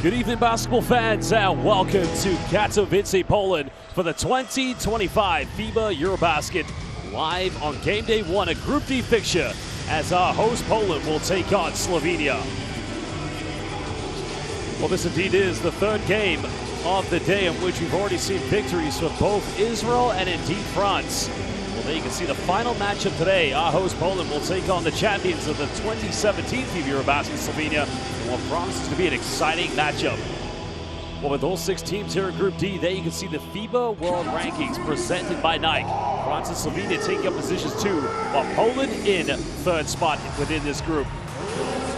Good evening, basketball fans, and welcome to Katowice, Poland for the 2025 FIBA EuroBasket live on game day one, a Group D fixture, as our host Poland will take on Slovenia. Well, this indeed is the third game of the day in which we've already seen victories for both Israel and indeed France. Well, there you can see the final matchup today. Our host Poland will take on the champions of the 2017 FIBA EuroBasket, Slovenia, and what promises to be an exciting matchup. Well, with all 6 teams here in Group D, there you can see the FIBA World Rankings presented by Nike. France and Slovenia taking up positions 2, while Poland in 3rd spot within this group.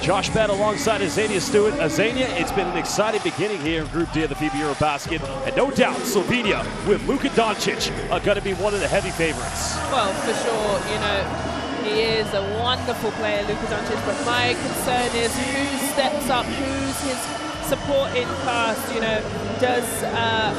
Josh Bett alongside Azania Stewart. Azania, it's been an exciting beginning here in Group D of the FIBA EuroBasket, and no doubt Slovenia with Luka Doncic are going to be one of the heavy favorites. Well, for sure, you know, he is a wonderful player, Luka Doncic, but my concern is who steps up, who's his supporting cast, you know, does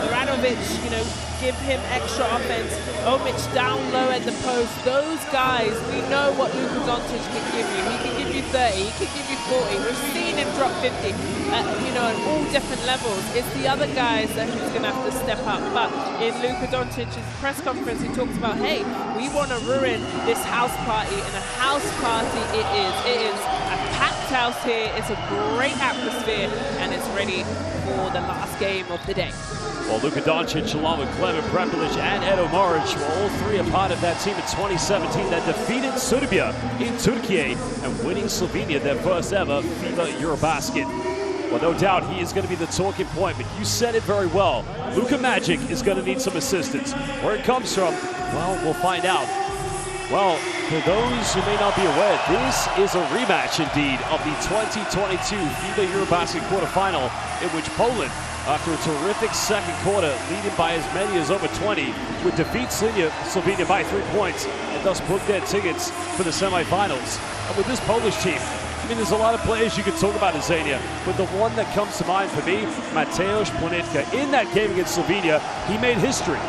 Radovic, you know, give him extra offense, Omic down low at the post. Those guys, we know what Luka Doncic can give you. He can give you 30, he can give you 40. We've seen him drop 50, you know, at all different levels. It's the other guys that he's going to have to step up. But in Luka Doncic's press conference, he talks about, hey, we want to ruin this house party, and a house party it is. It is a packed house here. It's a great atmosphere, and it's ready for the last game of the day. Well, Luka Doncic, along with Klemen Prepelic and Edo Maric, were all 3 a part of that team in 2017 that defeated Serbia in Turkey and winning Slovenia their first ever FIBA EuroBasket. Well, no doubt he is going to be the talking point, but you said it very well. Luka Magic is going to need some assistance. Where it comes from, well, we'll find out. Well, for those who may not be aware, this is a rematch indeed of the 2022 FIBA EuroBasket quarterfinal, in which Poland, after a terrific second quarter, leading by as many as over 20, would defeat Slovenia by 3 points and thus book their tickets for the semifinals. And with this Polish team, I mean, there's a lot of players you could talk about in Zania, but the one that comes to mind for me, Mateusz Ponitka. In that game against Slovenia, he made history.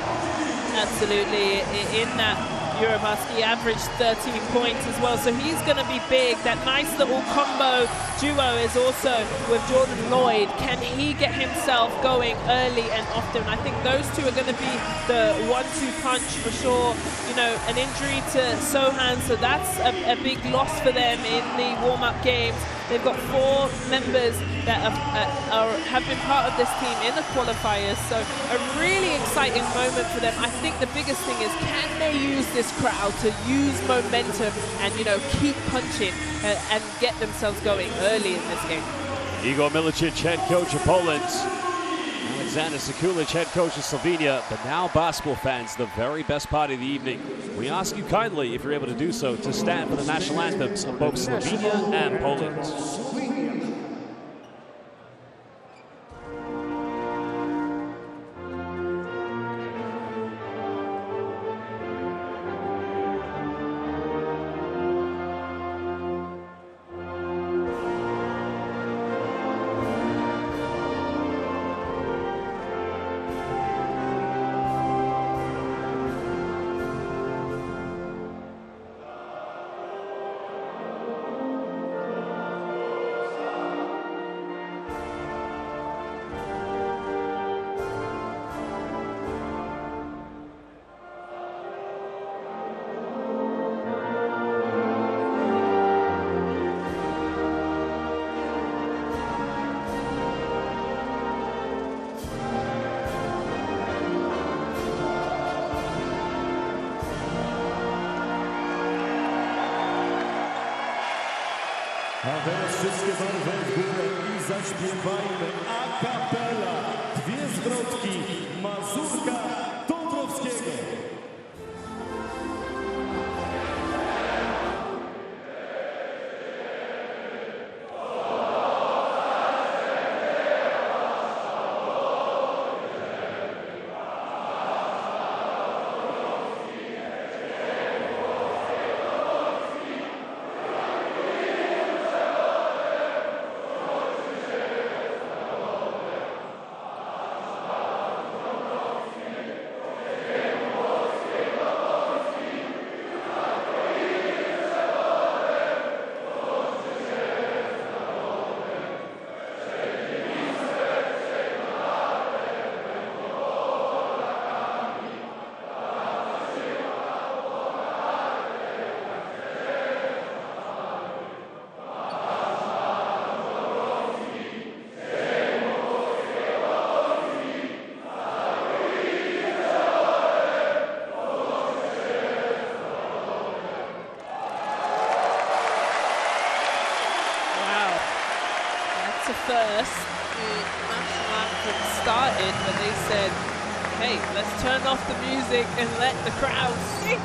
Absolutely. In that EuroBasket, he averaged 13 points as well, so he's going to be big. That nice little combo duo is also with Jordan Lloyd. Can he get himself going early and often? I think those two are going to be the 1-2 punch for sure. You know, an injury to Sohan, so that's a big loss for them in the warm-up games. They've got 4 members that have been part of this team in the qualifiers, so a really exciting moment for them. I think the biggest thing is, can they use this crowd to use momentum and, you know, keep punching and get themselves going early in this game? Igor Milicic, head coach of Poland. Alexander Sekulic, head coach of Slovenia. But now, basketball fans, the very best part of the evening. We ask you kindly, if you're able to do so, to stand for the national anthems of both Slovenia and Poland. A teraz wszystkie barwy w górę i zaśpiewajmy a cappella. 2 zwrotki Mazurka Dąbrowskiego. first, the national anthem started, but they said, hey, let's turn off the music and let the crowd sing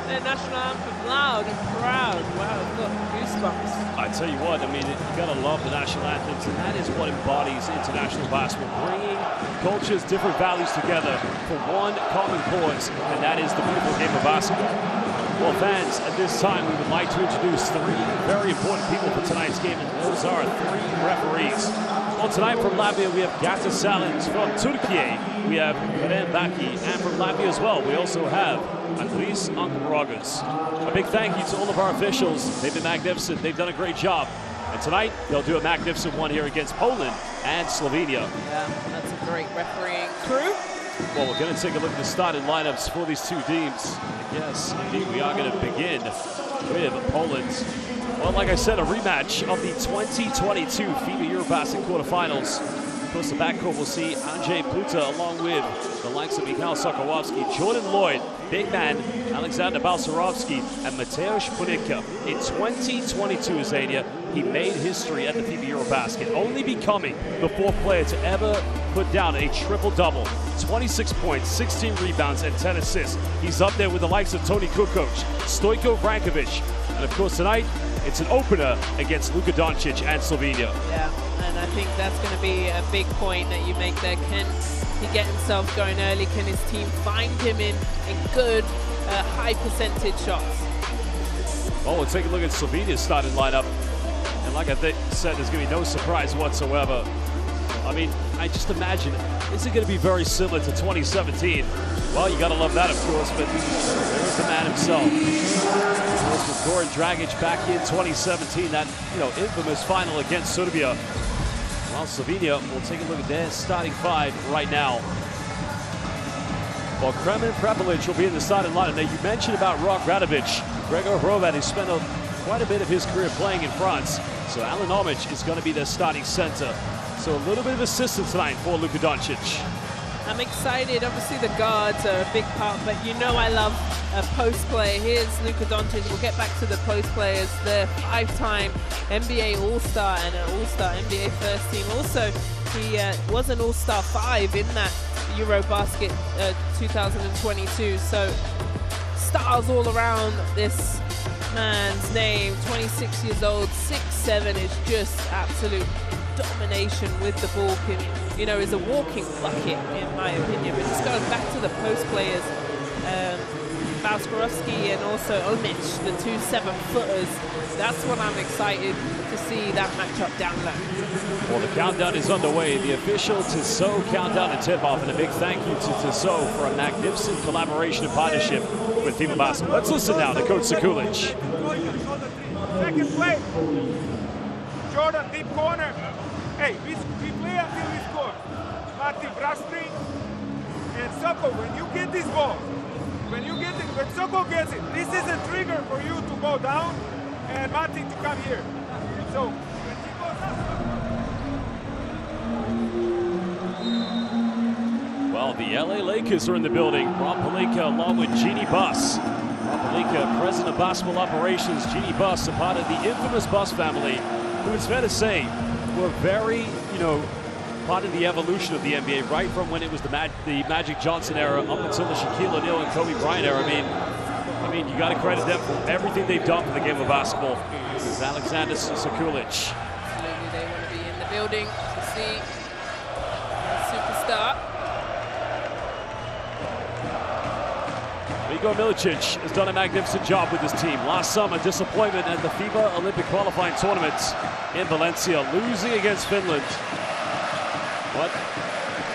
their national anthem loud and proud. Wow, look, goosebumps. I tell you what, I mean, you gotta love the national anthems, and that is what embodies international basketball, bringing cultures, different values together for one common cause, and that is the beautiful game of basketball. Well, fans, at this time, we would like to introduce three very important people for tonight's game, and those are three referees. Well, tonight from Latvia, we have Gata Salins. From Turkey, we have Karen Baki, and from Latvia as well, we also have Andris Ankarogas. A big thank you to all of our officials. They've been magnificent. They've done a great job. And tonight, they'll do a magnificent one here against Poland and Slovenia. Yeah, that's a great refereeing crew. Well, we're going to take a look at the starting lineups for these two teams. Yes, indeed, we are going to begin with Poland. Well, like I said, a rematch of the 2022 FIBA EuroBasket quarterfinals. Of course, the backcourt will see Andrzej Pluta along with the likes of Mikhail Sokolowski, Jordan Lloyd, big man Alexander Balcerovski, and Mateusz Punica. In 2022, Zania, he made history at the FIBA EuroBasket, only becoming the fourth player to ever put down a triple-double. 26 points, 16 rebounds, and 10 assists. He's up there with the likes of Toni Kukoc, Stojko Brankovic, and of course tonight, it's an opener against Luka Doncic and Slovenia. Yeah, and I think that's going to be a big point that you make there. Can he get himself going early? Can his team find him in good, high percentage shots? Well, we'll take a look at Slovenia's starting lineup. And like I said, there's going to be no surprise whatsoever. I mean, I just imagine, is it going to be very similar to 2017? Well, you got to love that, of course, but there's the man himself. Of course, with Goran Dragic back in 2017, that, infamous final against Serbia. Well, Slovenia will take a look at their starting five right now. Well, Kremen Prepelic will be in the starting lineup. Now, you mentioned about Rok Radovic, Gregor Hrovat, who spent quite a bit of his career playing in France. So Alan Omic is going to be their starting center. So a little bit of assistance tonight for Luka Doncic. I'm excited. Obviously, the guards are a big part, but I love a post play. Here's Luka Doncic. We'll get back to the post players. The five-time NBA All-Star and an All-Star NBA first team. Also, he was an All-Star 5 in that EuroBasket 2022. So stars all around this man's name. 26 years old, 6'7", is just absolute domination with the ball. Is a walking bucket in my opinion. But just going back to the post players, Balcerovski and also Omic, the two 7-footers. That's what I'm excited to see that matchup down low. Well, the countdown is underway. The official Tissot countdown and tip-off, and a big thank you to Tissot for a magnificent collaboration and partnership with FIBA Basketball. Let's listen now to Coach Sekulic. Second play. Jordan, deep corner. Hey, we play until we score. Martin, brush screen. And Soko, when you get this ball, when Soko gets it, this is a trigger for you to go down and Martin to come here. So, when he goes up. Well, the LA Lakers are in the building. Rob Pelinka along with Jeannie Buss. Rob Pelinka, president of basketball operations. Jeannie Buss, a part of the infamous Buss family, who it's fair to say were very, part of the evolution of the NBA, right from when it was the Magic Johnson era up until the Shaquille O'Neal and Kobe Bryant era. I mean, you got to credit them for everything they've done for the game of basketball. This is Alexander Sekulic. Absolutely, they want to be in the building to see a superstar. Igor Milicic has done a magnificent job with his team. Last summer, disappointment at the FIBA Olympic qualifying tournament in Valencia, losing against Finland. But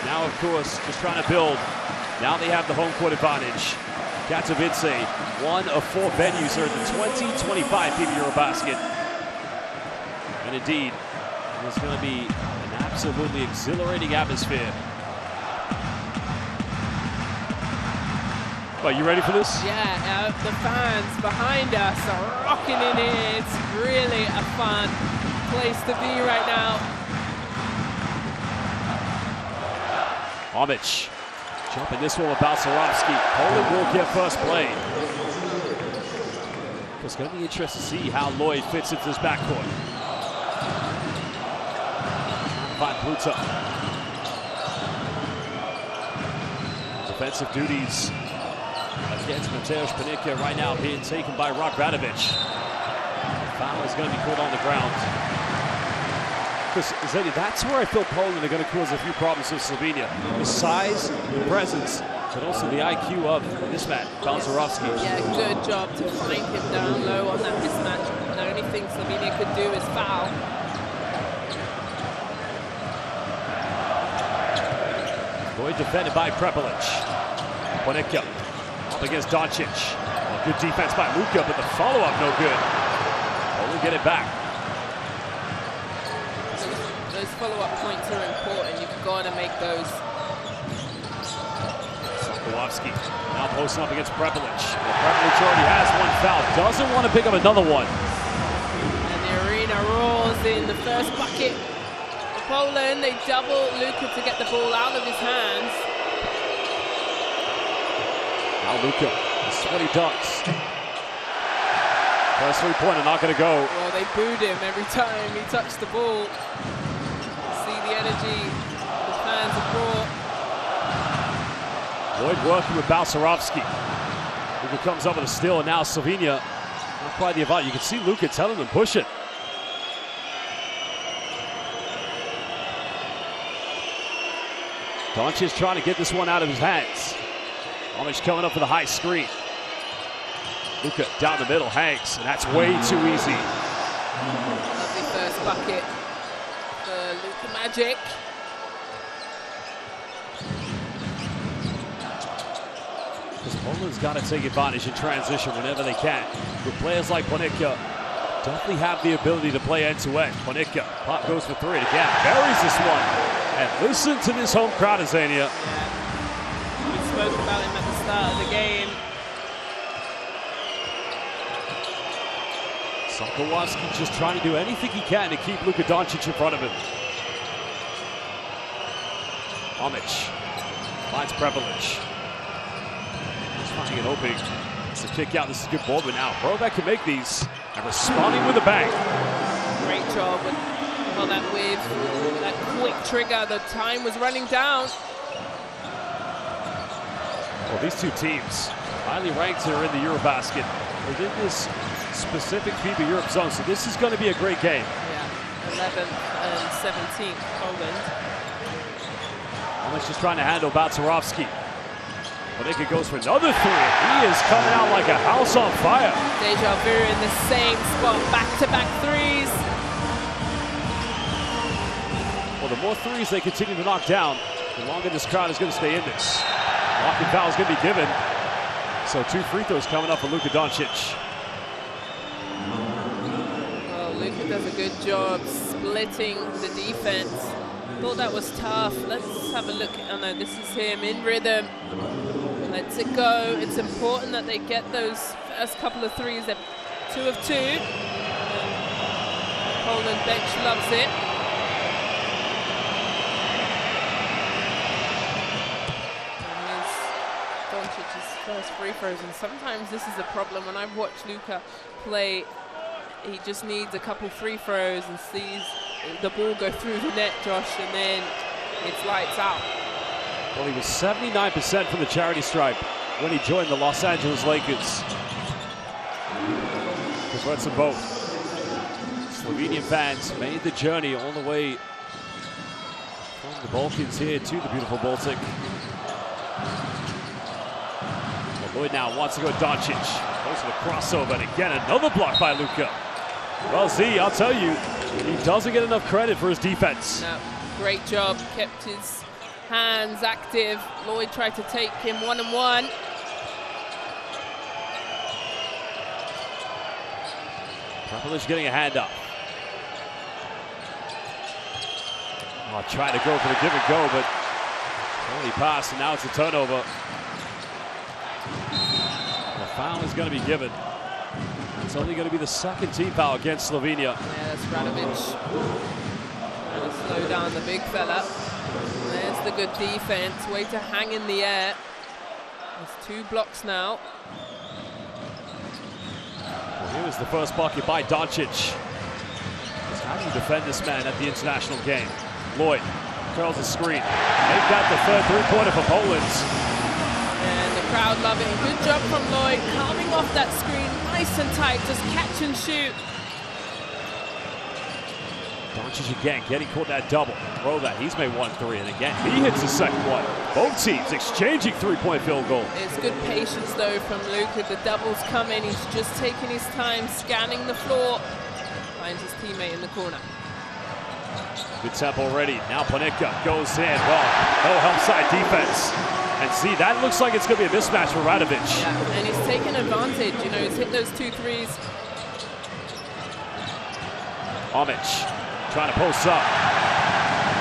now, of course, just trying to build. Now they have the home court advantage. Katowice, one of 4 venues here at the 2025 FIBA EuroBasket. And indeed, it's going to be an absolutely exhilarating atmosphere. Well, you ready for this? Yeah, the fans behind us are rocking in here. It's really a fun place to be right now. Omic jumping this one with Balcerovski. Poland will get first play. It's going to be interesting to see how Lloyd fits into this backcourt. by Pluta. Defensive duties against Mateusz Panicka right now being taken by Radvanovic. Foul is going to be called on the ground. Because that's where I feel Poland are going to cause a few problems with Slovenia. The size, the presence, but also the IQ of this man, Balcerowski. Yeah, good job to find him down low on that mismatch. The only thing Slovenia could do is foul. Boy defended by Prepelic. Panicka up against Doncic. Well, good defense by Luka, but the follow-up no good. Only get it back. Those follow-up points are important. You've got to make those. Sokolowski now posting up against Prepelic. Well, Prepelic already has one foul. Doesn't want to pick up another one. And the arena roars in the first bucket. For Poland, they double Luka to get the ball out of his hands. Now Luka, the sweaty ducks. First three-pointer not going to go. Well, they booed him every time he touched the ball. See the energy the fans have brought. Lloyd working with Balcerowski. Luka comes up with a steal, and now Slovenia, not quite the advantage. You can see Luka telling them, push it. Doncic trying to get this one out of his hands. Tomic coming up with a high screen. Luka down the middle, hangs, and that's way too easy. Lovely first bucket for Luka Magic. Because Poland's got to take advantage in transition whenever they can. With players like Panicka, definitely have the ability to play end-to-end. Panicka, pop goes for three, again, buries this one. And listen to this home crowd, Azania. Yeah. We spoke about him at the start of the game. Sokolowski just trying to do anything he can to keep Luka Doncic in front of him. Tomic finds Prepelic. Just finding an opening. It's a kick out. This is a good ball, but now Hrovac can make these and responding with a bang. Great job with that with that quick trigger. The time was running down. Well, these two teams, highly ranked, are in the EuroBasket. Within this specific FIBA Europe zone, so this is going to be a great game. Yeah, 11th and 17th, Poland. Tomic just trying to handle Balcerowski. Panicka goes for another three. He is coming out like a house on fire. Deja vu in the same spot, back-to-back threes. Well, the more threes they continue to knock down, the longer this crowd is going to stay in this. Walking foul is going to be given. So 2 free throws coming up for Luka Doncic. Well, Luka does a good job splitting the defense. Thought that was tough. Let's have a look. Oh no, this is him in rhythm. Lets it go. It's important that they get those first couple of threes. They're 2 of 2. Poland bench loves it. Doncic's first free throws, and sometimes this is a problem. When I've watched Luka play, he just needs a couple free throws and sees the ball go through the net, Josh, and then it's lights out. Well, he was 79% from the charity stripe when he joined the Los Angeles Lakers. Converts them both. Slovenian fans made the journey all the way from the Balkans here to the beautiful Baltic. Lloyd now wants to go Doncic. Goes for the crossover, and again, another block by Luka. Well, Z, I'll tell you, he doesn't get enough credit for his defense. No, great job, kept his hands active. Lloyd tried to take him one-on-one. Prepelic getting a hand up. Oh, trying to go for the give and go, but only pass, and now it's a turnover. The foul is going to be given. It's only going to be the second team foul against Slovenia. Yeah, that's Radovic. Trying to slow down the big fella. There's the good defense. Way to hang in the air. There's 2 blocks now. Well, here was the first bucket by Doncic. How do you defend this man at the international game? Lloyd curls the screen. Make that the third three-pointer for Poland. And the crowd love it. Good job from Lloyd, coming off that screen nice and tight, just catch and shoot. Doncic again, getting caught that double. Throw that, he's made 1-3, and again, he hits the second one. Both teams exchanging three-point field goal. It's good patience, though, from Luka. The double's coming, he's just taking his time, scanning the floor. Finds his teammate in the corner. Good tempo already. Now Panicka goes in. Well, no help side defense. And see, that looks like it's going to be a mismatch for Radovic. Yeah, and he's taken advantage. You know, he's hit those 2 threes. Homage trying to post up.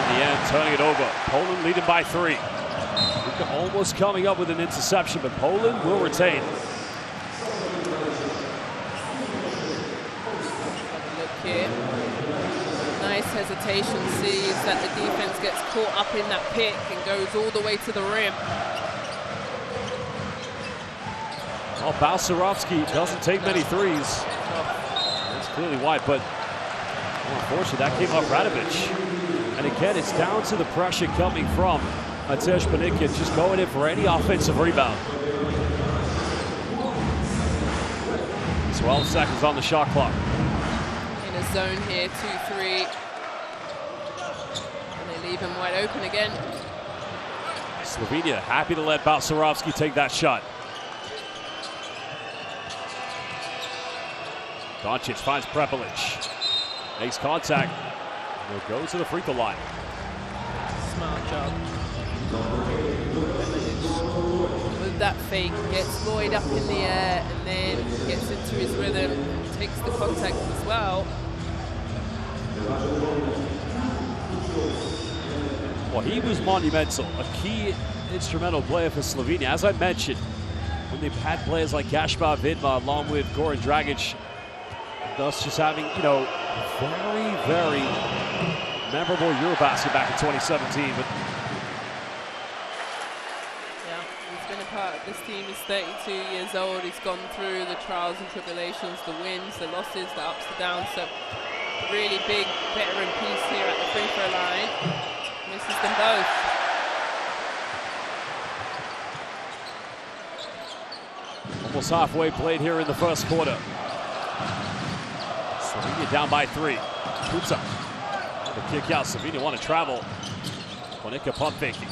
In the end, turning it over. Poland leading by 3. Luka almost coming up with an interception, but Poland will retain. Look here. Nice hesitation, sees that the defense gets caught up in that pick and goes all the way to the rim. Well, Balcerowski doesn't take many threes. It's clearly wide, but unfortunately that came off Radovic. And again, it's down to the pressure coming from Mateusz Panicka, just going in for any offensive rebound. 12 seconds on the shot clock. In a zone here, 2-3. And they leave him wide open again. Slovenia happy to let Balcerowski take that shot. Doncic finds Prepelic. Makes contact. Will go to the free throw line. Smart job. With that fake, gets Lloyd up in the air and then gets into his rhythm. Takes the contact as well. Well, he was monumental, a key instrumental player for Slovenia. As I mentioned, when they've had players like Gaspar Vidma along with Goran Dragic, thus just having, you know, very, very memorable EuroBasket back in 2017. But yeah, he's been a part of this team. He's 32 years old. He's gone through the trials and tribulations, the wins, the losses, the ups, the downs. So really big veteran piece here at the free throw line. Misses them both. almost halfway played here in the first quarter. Slovenia down by 3. Kuca. The kick out. Slovenia want to travel. Panicka pump faking.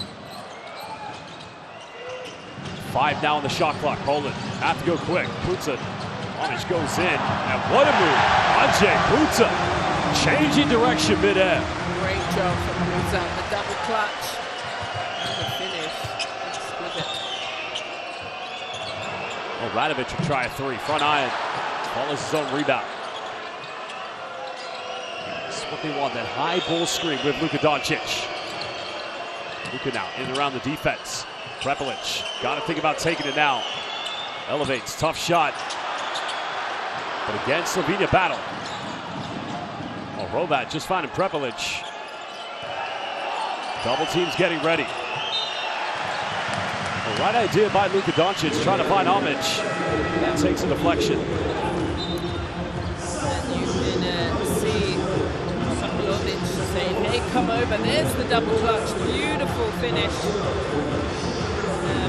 5 now on the shot clock. Poland have to go quick. Kuca. Homage goes in. And what a move. Andrzej Kuca changing direction mid-air. Great job from Kuca. The double clutch. And the finish. Exquisite. Well, Radovic will try a 3. Front iron. Follows his own rebound. That's what they want, that high ball screen with Luka Doncic. Luka now in and around the defense. Prepelic, got to think about taking it now. Elevates, tough shot. But again, Slovenia battle. Oh, Robat just finding Prepelic. Double teams getting ready. The right idea by Luka Doncic, trying to find Homage. That takes a deflection. And you can see Saklovic saying, hey, come over. There's the double clutch. Beautiful finish.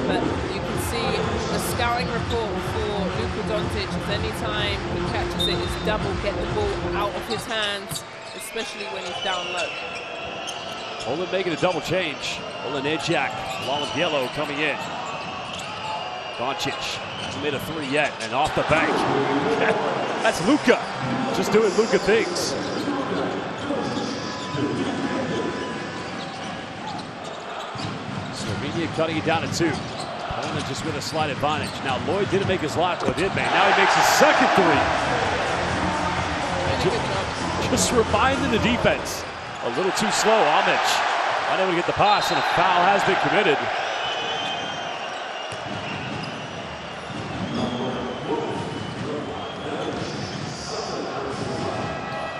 But you can see the scouting report for Luka Doncic is any time he catches it is double, get the ball out of his hands, especially when he's down low. Poland making a double change. Olenejak, along with Yellow coming in. Doncic hasn't made a 3 yet, and off the bank. That's Luka, just doing Luka things. Slovenia cutting it down to 2. Poland just with a slight advantage. Now Lloyd didn't make his last, but did man. Now he makes his second 3. Just reminding the defense. A little too slow. Homage unable to get the pass, and a foul has been committed.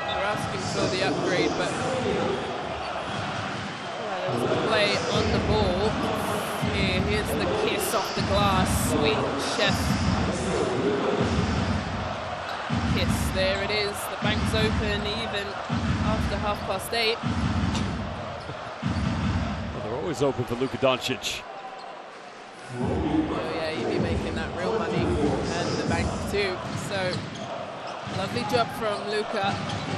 They're asking for the upgrade, but there was a play on the ball. Here's the kiss off the glass. Sweet chef kiss. There it is. The bank's open even after 8:30. Always open for Luka Doncic. Oh yeah, you'd be making that real money and the bank too. So lovely job from Luka.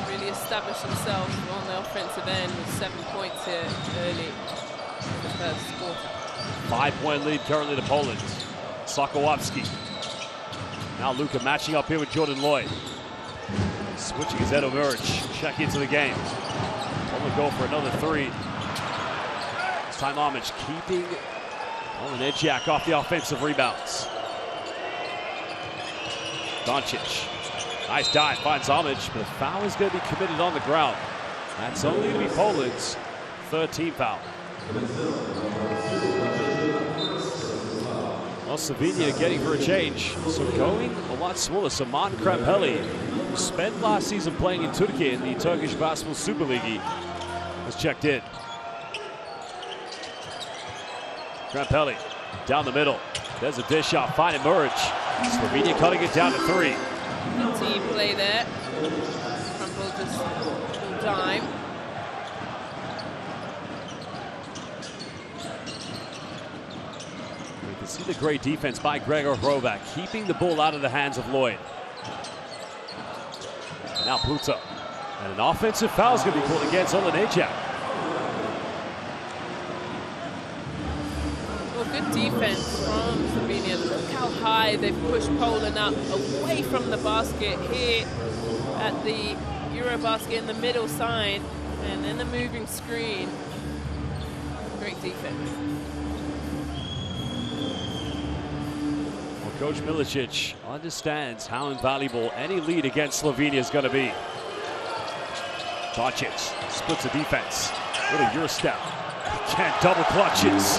Really established himself on the offensive end with 7 points here early in the first quarter. 5-point lead currently to Poland. Sokołowski. Now Luka matching up here with Jordan Lloyd. Switching his Edo Muric. Check into the game. Poland go for another three. This time Homage keeping Olenedziak off the offensive rebounds. Doncic. Nice dive, finds Homage, but the foul is going to be committed on the ground. That's only going to be Poland's third team foul. Well, Slovenia getting for a change. So going a lot smaller. Saman Krampelli, who spent last season playing in Turkey in the Turkish Basketball Super League, has checked in. Krampelli down the middle. There's a dish out, finding Muric. Slovenia cutting it down to 3. Good team play there. Crumble just full time. You can see the great defense by Gregor Hrovac, keeping the ball out of the hands of Lloyd. And now Pluta. And an offensive foul is going to be called against Olenedziak. Well, good defense from Slovenia. Look how high they've pushed Poland up away from the basket here at the EuroBasket in the middle side, and then the moving screen. Great defense. Well, Coach Milicic understands how invaluable any lead against Slovenia is going to be. Doncic splits the defense. What a Euro step. Can't double clutches.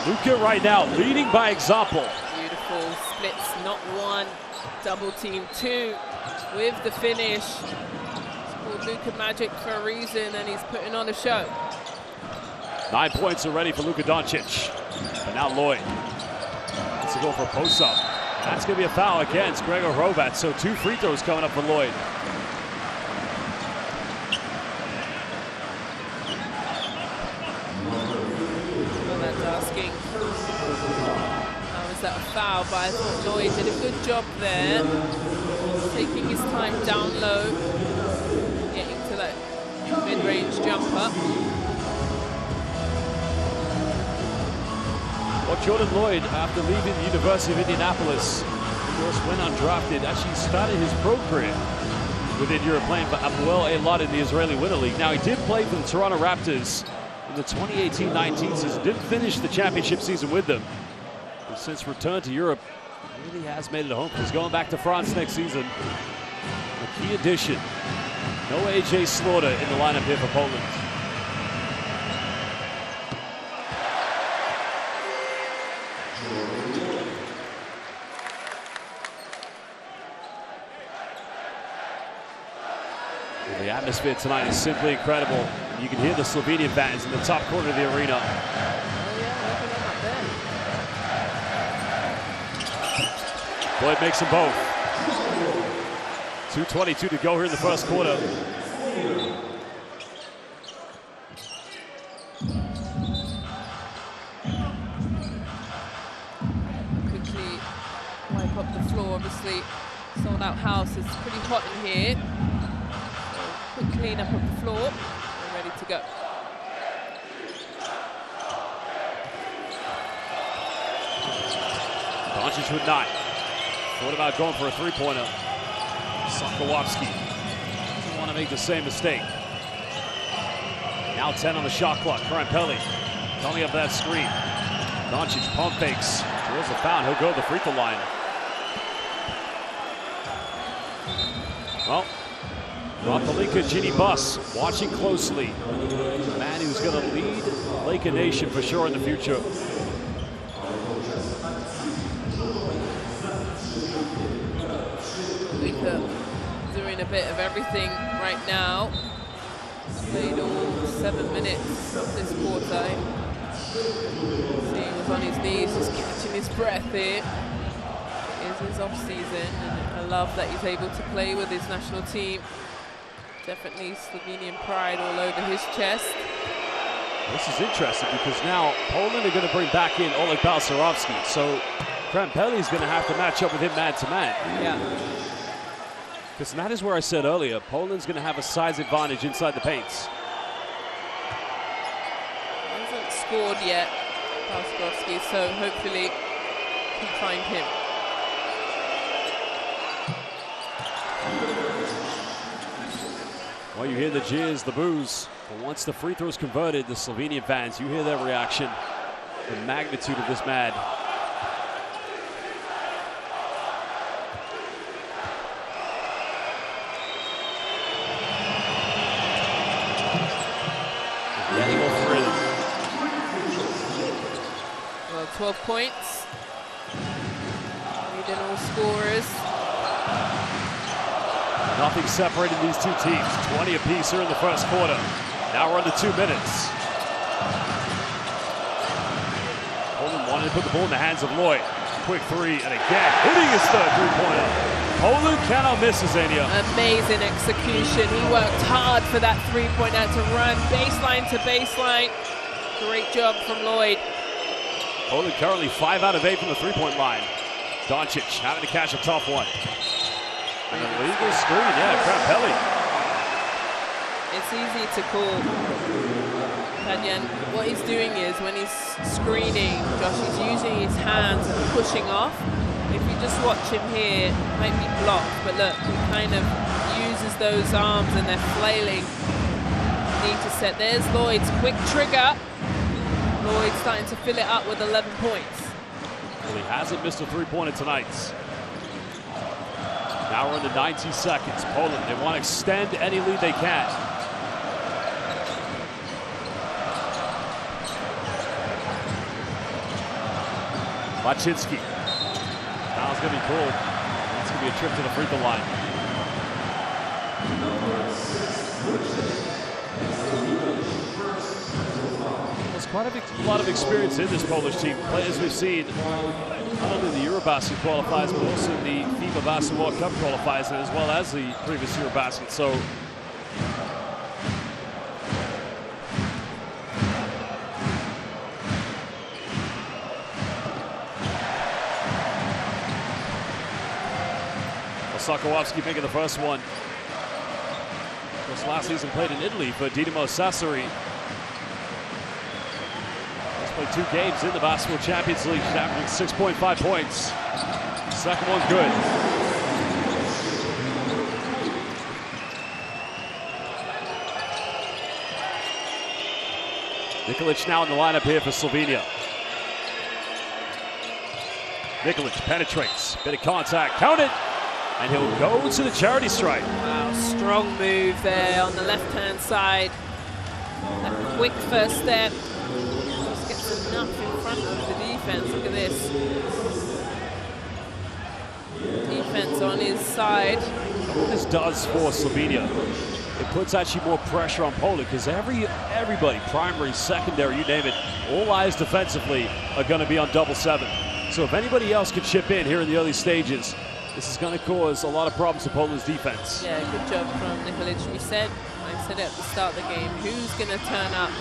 Luka right now leading by example. Beautiful splits, not one, double team 2 with the finish. It's called Luka Magic for a reason, and he's putting on a show. 9 points already for Luka Doncic. But now Lloyd wants to go for a post-up. That's going to be a foul against Gregor Hrovac, so 2 free throws coming up for Lloyd. That a foul, but I thought Lloyd did a good job there, taking his time down low, getting to that mid-range jumper. Well, Jordan Lloyd, after leaving the University of Indianapolis, of course, went undrafted, actually started his pro career within Europe, playing for Hapoel Eilat in the Israeli Winter League. Now, he did play for the Toronto Raptors in the 2018-19 season, didn't finish the championship season with them. Since returned to Europe, really has made it home. He's going back to France next season. A key addition. No AJ Slaughter in the lineup here for Poland. Well, the atmosphere tonight is simply incredible. You can hear the Slovenian fans in the top corner of the arena. Lloyd makes them both. 2:22 to go here in the first quarter. Quickly wipe up the floor. Obviously, sold out house. It's pretty hot in here. So quick clean up of the floor. We're ready to go. Doncic with 9. What about going for a three-pointer? Sokołowski doesn't want to make the same mistake. Now 10 on the shot clock. Krampelli coming up that screen. Doncic pump fakes. Drills a foul. He'll go to the free throw line. Well, Rapalinka Ginny Bus watching closely. The man who's going to lead Laker Nation for sure in the future. Doing a bit of everything right now. Played all 7 minutes of this quarter. See, he was on his knees, just catching his breath here. It is his off season, and I love that he's able to play with his national team. Definitely Slovenian pride all over his chest. This is interesting because now Poland are going to bring back in Oleg Balcerowski. So Krampelli is going to have to match up with him man-to-man. Yeah. Because that is where I said earlier, Poland's going to have a size advantage inside the paints. Hasn't scored yet, Balcerowski, so hopefully can find him. Well, you hear the jeers, the boos. But once the free throw is converted, the Slovenian fans, you hear their reaction, the magnitude of this mad. Getting off rhythm. Well, 12 points. Leading all scorers. Nothing separating these two teams. 20 apiece here in the first quarter. Now we're under 2 minutes. Poland wanted to put the ball in the hands of Lloyd. Quick three, and again, hitting his third three-pointer. Poland cannot miss, Zania. Amazing execution. He worked hard for that three-pointer to run baseline to baseline. Great job from Lloyd. Poland currently 5 out of 8 from the three-point line. Doncic having to catch a tough one. An illegal screen, yeah, Krampelli. It's easy to call. Tadyan, what he's doing is when he's screening, Josh, he's using his hands and pushing off. If you just watch him here, might be blocked, but look, he kind of uses those arms and they're flailing. Need to set. There's Lloyd's quick trigger. Lloyd starting to fill it up with 11 points. Well, he hasn't missed a three-pointer tonight. Now we're into 90 seconds. Poland, they want to extend any lead they can. Maczynski. Now it's going to be cool. It's going to be a trip to the free throw line. There's quite a lot of experience in this Polish team. Players we've seen not only the EuroBasket qualifiers, but also in the FIBA Basketball Cup qualifiers, as well as the previous EuroBasket. So Sokolowski making the first one. Of course, last season played in Italy for Dinamo Sassari. He's played 2 games in the Basketball Champions League, averaging 6.5 points. Second one's good. Nikolic now in the lineup here for Slovenia. Nikolic penetrates, bit of contact, count it! And he'll go to the charity strike. Wow, strong move there on the left-hand side. That quick first step. Just gets enough in front of the defense. Look at this. Defense on his side. What this does for Slovenia, it puts actually more pressure on Poland because everybody, primary, secondary, you name it, all eyes defensively are going to be on 7. So if anybody else can chip in here in the early stages, this is going to cause a lot of problems to Poland's defense. Yeah, good job from Nikolic. I said it at the start of the game, who's going to turn up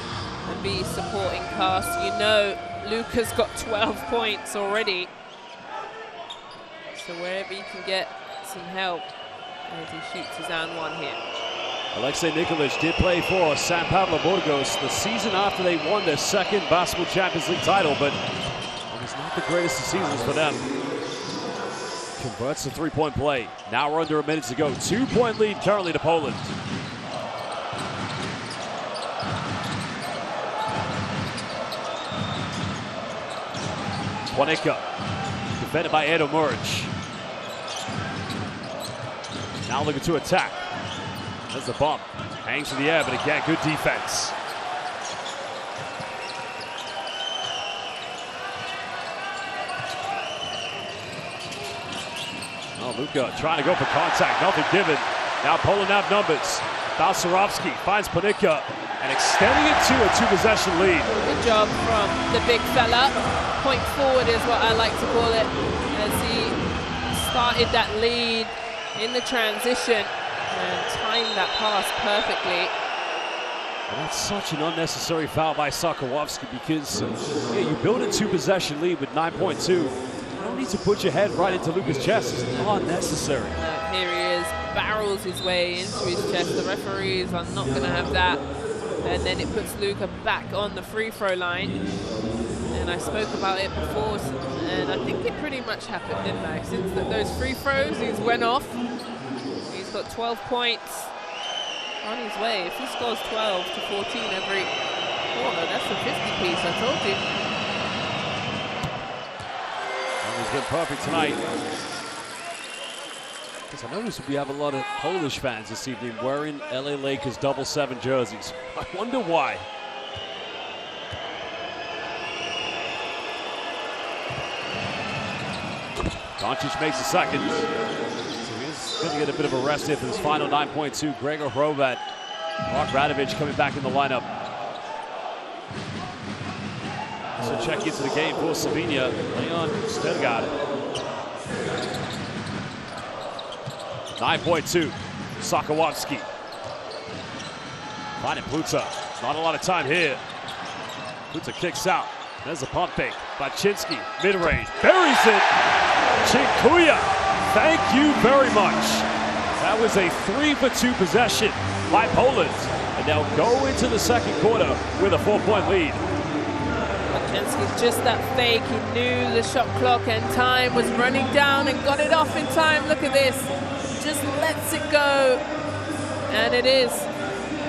and be supporting cast? You know, Luka's got 12 points already. So wherever you can get some help as he shoots his own one here. Alexei Nikolic did play for San Pablo Burgos the season after they won their second Basketball Champions League title, but it was not the greatest of seasons for them. Converts the three-point play. Now we're under a minute to go. 2-point lead currently to Poland. Ponitka, defended by Edo Muric. Now looking to attack. There's the bump. Hangs in the air, but again, good defense. Oh, Luka trying to go for contact, nothing given. Now Poland have numbers. Balcerowski finds Ponitka and extending it to a 2-possession lead. Good job from the big fella. Point forward is what I like to call it, as he started that lead in the transition and timed that pass perfectly. And that's such an unnecessary foul by Sokołowski because you build a 2-possession lead with 9.2. You don't need to put your head right into Luka's chest. It's unnecessary. Here he is, barrels his way into his chest. The referees are not going to have that. And then it puts Luka back on the free throw line. And I spoke about it before, and I think it pretty much happened, didn't I? Since those free throws, he's went off. He's got 12 points on his way. If he scores 12 to 14 every quarter, that's a 50-piece, I told you. And he's been perfect tonight. Because I noticed we have a lot of Polish fans this evening wearing LA Lakers 7 jerseys. I wonder why. Doncic makes a second. So he's going to get a bit of a rest here for this final 9.2. Gregor Hrovat. Mark Radovic coming back in the lineup. So check into the game for Slovenia. Leon Stergard. 9.2. Sokołowski. Finding Pluta. Not a lot of time here. Pluta kicks out. There's a pump fake. Baczynski, mid-range, buries it. Chinkuya, thank you very much. That was a 3-for-2 possession by Poland. And now go into the second quarter with a 4-point lead. Baczynski, just that fake. He knew the shot clock and time was running down and got it off in time. Look at this. Just lets it go. And it is.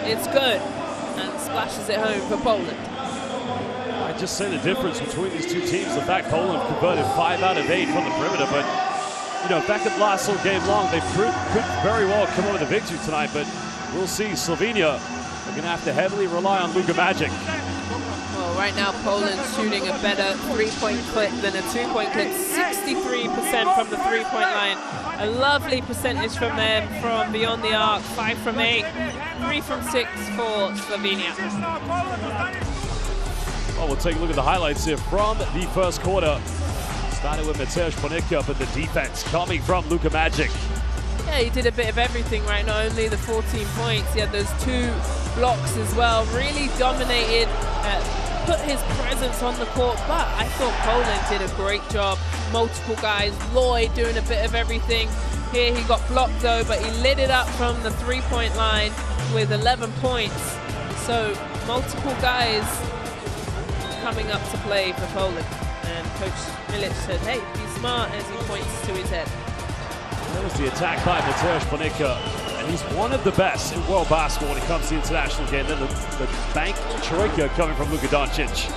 It's good. And splashes it home for Poland. I just say the difference between these two teams. The fact Poland converted 5 out of 8 from the perimeter, but you know, back at last all game long, they could very well come up with a victory tonight. But we'll see. Slovenia are going to have to heavily rely on Luka Magic. Well, right now Poland's shooting a better 3-point clip than a 2-point clip. 63% from the 3-point line. A lovely percentage from them from beyond the arc. 5 from 8, 3 from 6 for Slovenia. Well, we'll take a look at the highlights here from the first quarter. Starting with Mateusz Ponitka, but the defense coming from Luka Magic. Yeah, he did a bit of everything, right? Not only the 14 points, he had those 2 blocks as well. Really dominated, put his presence on the court, but I thought Poland did a great job. Multiple guys, Lloyd doing a bit of everything. Here he got blocked though, but he lit it up from the 3-point line with 11 points. So multiple guys coming up to play for Poland. And Coach Milic said, hey, be smart, as he points to his head. That was the attack by Mateusz Ponitka, and he's one of the best in world basketball when it comes to the international game. Then the bank troika coming from Luka Doncic.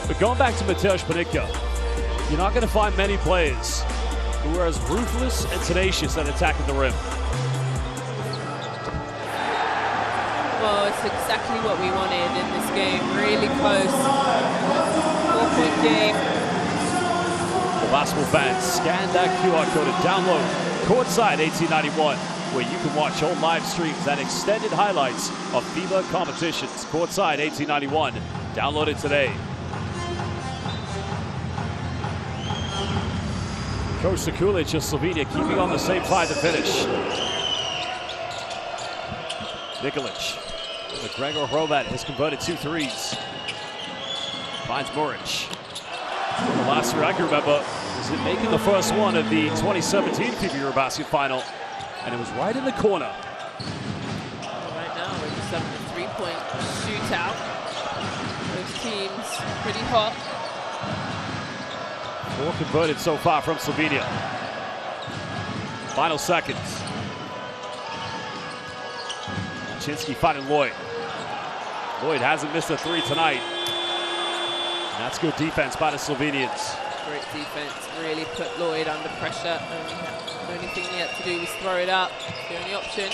But going back to Mateusz Ponitka, you're not going to find many players who are as ruthless and tenacious at attacking the rim. Well, it's exactly what we wanted in this game. Really close. 4-point game. For basketball fans, scan that QR code and download Courtside 1891, where you can watch all live streams and extended highlights of FIBA competitions. Courtside 1891. Download it today. Coach Sekulic of Slovenia keeping on the same 5 to finish. Nikolic. But Gregor Hrovat has converted 2 threes. Finds Muric. The last year I can remember was it making the first one of the 2017 FIBA EuroBasket final, and it was right in the corner. Right now we're just having a 3-point shootout. Both teams pretty hot. 4 converted so far from Slovenia. Final seconds. Baczynski finding Lloyd. Lloyd hasn't missed a 3 tonight. And that's good defense by the Slovenians. Great defense, really put Lloyd under pressure. The only thing he had to do was throw it up. The only option.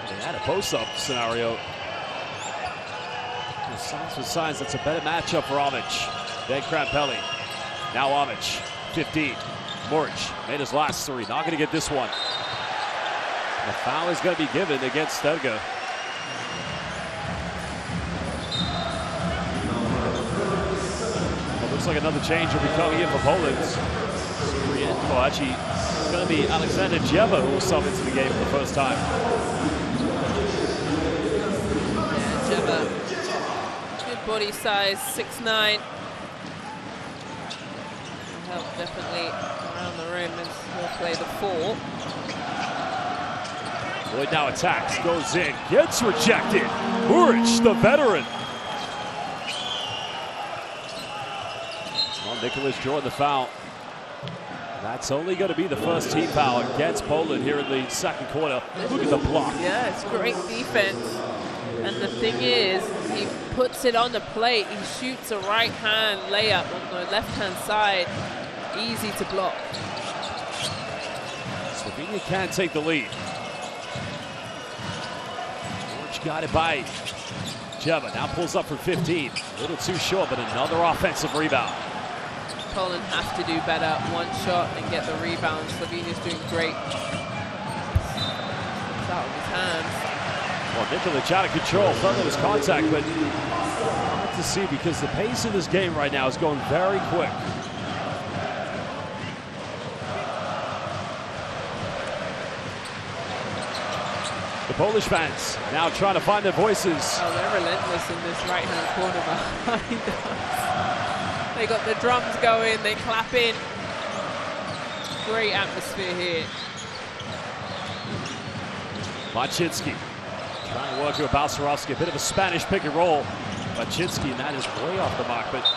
They had a post-up scenario. Signs for signs, that's a better matchup for Amic. Then Krampelli. Now Amic, 15. Muric made his last 3. Not going to get this one. The foul is going to be given against Sterga. Well, looks like another change will be coming in for Poland. Well, actually, it's going to be Alexander Jeva who will sub into the game for the first time. body size, 6'9". Help definitely around the rim as he'll play the 4. Lloyd now attacks, goes in, gets rejected. Muric, the veteran. Well, Nicholas Jordan the foul. That's only going to be the first team foul against Poland here in the second quarter. Look at the block. Yeah, it's great defense. And the thing is, he puts it on the plate. He shoots a right-hand layup on the left-hand side. Easy to block. Slovenia can't take the lead. George got it by Jeva. Now pulls up for 15. A little too short, but another offensive rebound. Poland have to do better. One shot and get the rebound. Slovenia's doing great. It's out of his hands. Well, Nikolic out of control. Thought there was contact, but hard to see because the pace of this game right now is going very quick. The Polish fans now trying to find their voices. Oh, they're relentless in this right-hand corner behind us. They got the drums going, they clap in. Great atmosphere here. Maczynski trying to work with Balcerowski. A bit of a Spanish pick and roll. Maczynski, and that is way off the mark. But,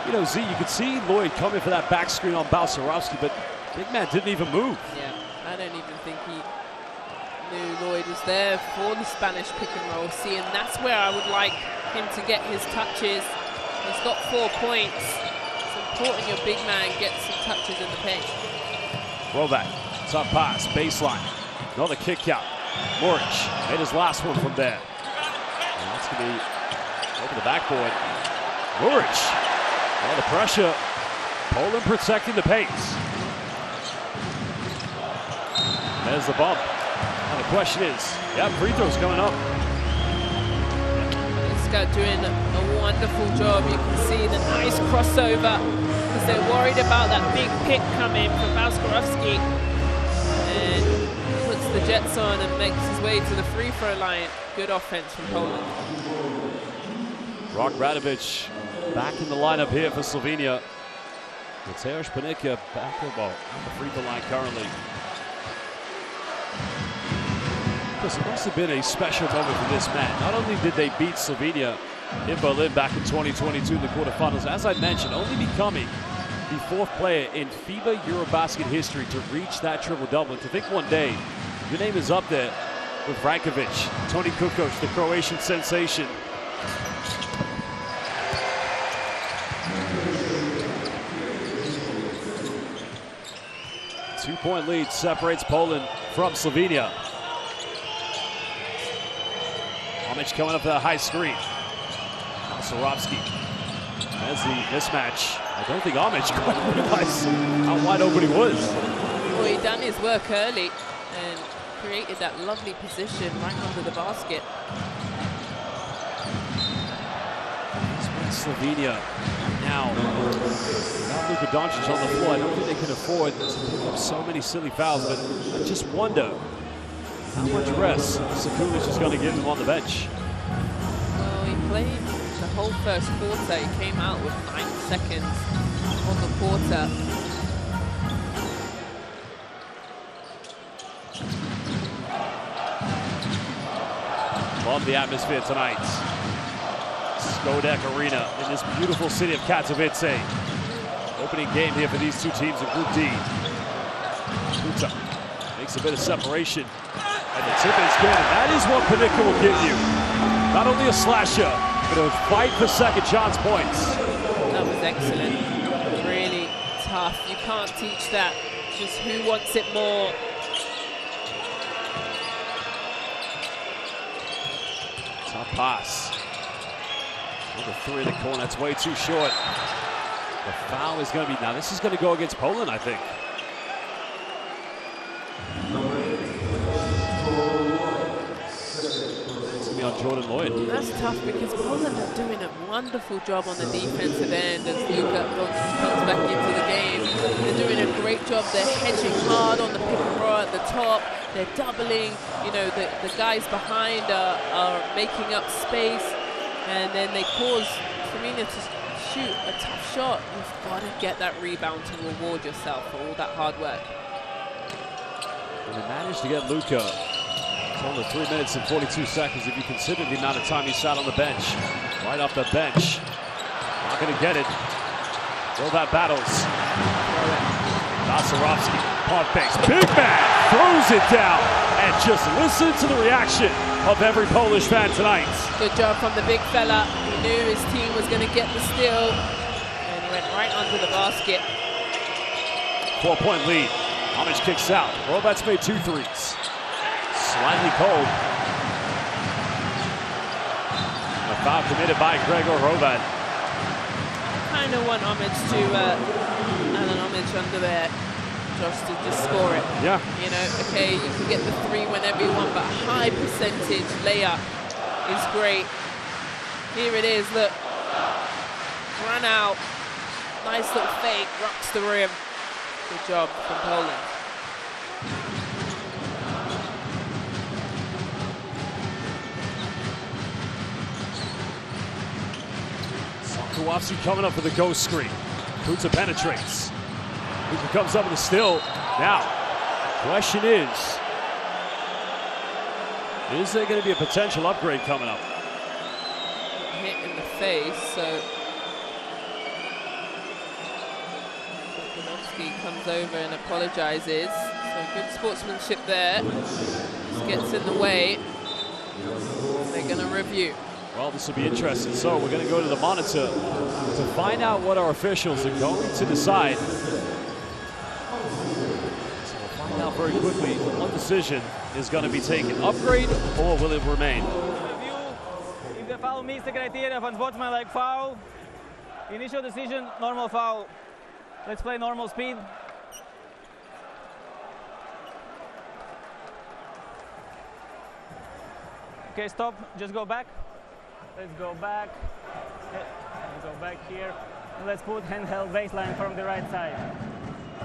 you know, Z, you could see Lloyd coming for that back screen on Balcerowski, but big man didn't even move. Yeah, I don't even think he knew Lloyd was there for the Spanish pick and roll. See, and that's where I would like him to get his touches. He's got 4 points. It's important your big man gets some touches in the paint. Throwback, tough pass, baseline. Another kick out. Muric made his last one from there. And that's going to be over the backboard. Muric, all the pressure. Poland protecting the pace. There's the bump. Now the question is, free throws coming up. Doing a wonderful job. You can see the nice crossover because they're worried about that big pick coming from Balcerowski, and puts the jets on and makes his way to the free throw line. Good offense from Poland. Rok Radovic back in the lineup here for Slovenia. Mateusz Panicka back on the free throw line currently. It must have been a special moment for this man. Not only did they beat Slovenia in Berlin back in 2022 in the quarterfinals, as I mentioned, only becoming the 4th player in FIBA EuroBasket history to reach that triple-double. And to think one day your name is up there with Brankovic, Toni Kukoc, the Croatian sensation. Two-point lead separates Poland from Slovenia. Amic coming up to the high screen. Balcerowski has the mismatch. I don't think Amic quite realized how wide open he was. Well, he done his work early and created that lovely position right under the basket. Slovenia now without Luka Doncic on the floor. I don't think they can afford to pick up so many silly fouls, but I just wonder how much rest Sekulic is going to give him on the bench. Well, he played the whole first quarter. He came out with 9 seconds on the quarter. Love the atmosphere tonight. Skodek Arena in this beautiful city of Katowice. Opening game here for these two teams in Group D. Kuta makes a bit of separation. And the tip is good, and that is what Panicka will give you. Not only a slasher, but a fight for second chance points. That was excellent. Really tough. You can't teach that. Just who wants it more. Tough pass. Number 3 in the corner, that's way too short. The foul is going to be, now this is going to go against Poland, I think. On Jordan Lloyd. That's tough because Poland are doing a wonderful job on the defensive end as Luka Doncic comes back into the game. They're doing a great job. They're hedging hard on the pick and roll at the top. They're doubling. You know, the guys behind are making up space, and then they cause Slovenia to shoot a tough shot, you've got to get that rebound to reward yourself for all that hard work. And they managed to get Luka. It's only 3 minutes and 42 seconds if you consider the amount of time he sat on the bench. Right off the bench. Not going to get it. Novak battles. Nasarovsky, pump fakes. Big man throws it down. And just listen to the reaction of every Polish fan tonight. Good job from the big fella. He knew his team was going to get the steal. And he went right under the basket. 4-point lead. Homage kicks out. Robat's made 2 threes. Slightly cold. A foul committed by Gregor Robat. I kind of want Homage to Alan Homage under there, just to just score it. Yeah. You know, okay, you can get the 3 whenever you want, but high percentage layup is great. Here it is, look. Run out. Nice little fake, rocks the rim. Good job from Poland. Kowalski coming up with a ghost screen. Kuta penetrates. Kuta comes up with a steal. Now, question is there going to be a potential upgrade coming up? Hit in the face, so Kowalski comes over and apologizes. So good sportsmanship there. Just gets in the way. They're going to review. Well, this will be interesting. So we're going to go to the monitor to find out what our officials are going to decide. So we'll find out very quickly what decision is going to be taken. Upgrade or will it remain? If the foul meets the criteria of unsportsmanlike foul, initial decision, normal foul. Let's play normal speed. Okay, stop. Just go back. Let's go back. Let's go back here. And let's put handheld baseline from the right side.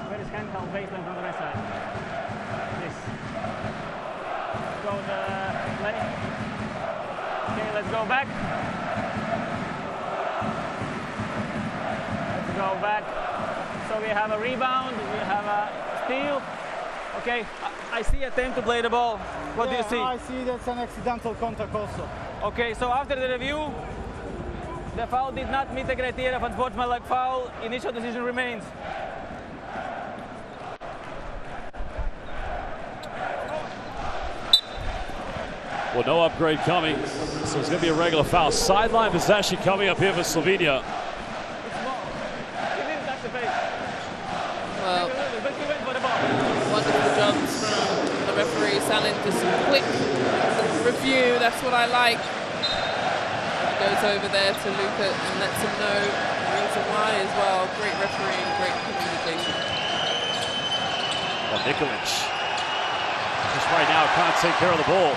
Where is handheld baseline from the right side? This. Go the play. Okay, let's go back. Let's go back. So we have a rebound, we have a steal. Okay, I see attempt to play the ball. What do you see? I see that's an accidental contact also. Okay, so after the review, the foul did not meet the criteria of unsportsmanlike foul. Initial decision remains. Well, no upgrade coming, so it's going to be a regular foul. Sideline possession coming up here for Slovenia. Well, wonderful jobs from the referee. Salin, just a quick review. That's what I like. Goes over there to Luka and lets him know the reason why as well. Great refereeing, great communication. Well, Nikolic just right now can't take care of the ball.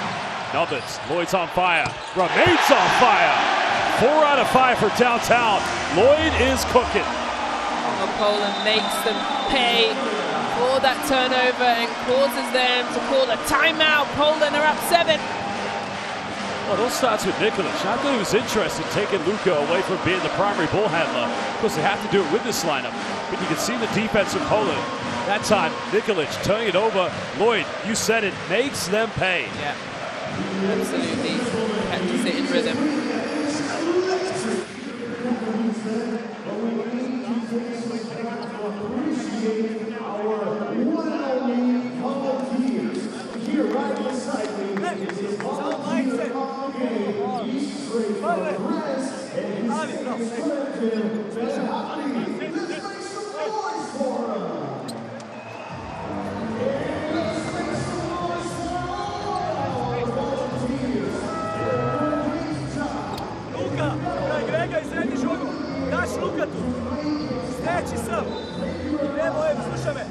Nubbins, Lloyd's on fire. Remains on fire. 4 out of 5 for downtown. Lloyd is cooking. Well, Poland makes them pay for that turnover and causes them to call a timeout. Poland are up 7. Well, it all starts with Nikolic. I thought he was interested in taking Luka away from being the primary ball handler. Of course, they have to do it with this lineup. But you can see the defense of Poland. That time, Nikolic turning it over. Lloyd, you said it, makes them pay. Yeah, absolutely. Catches it in rhythm. Grega iz srednji žogu, daš Lukatu, steći sam, idemo Evo, slušaj me.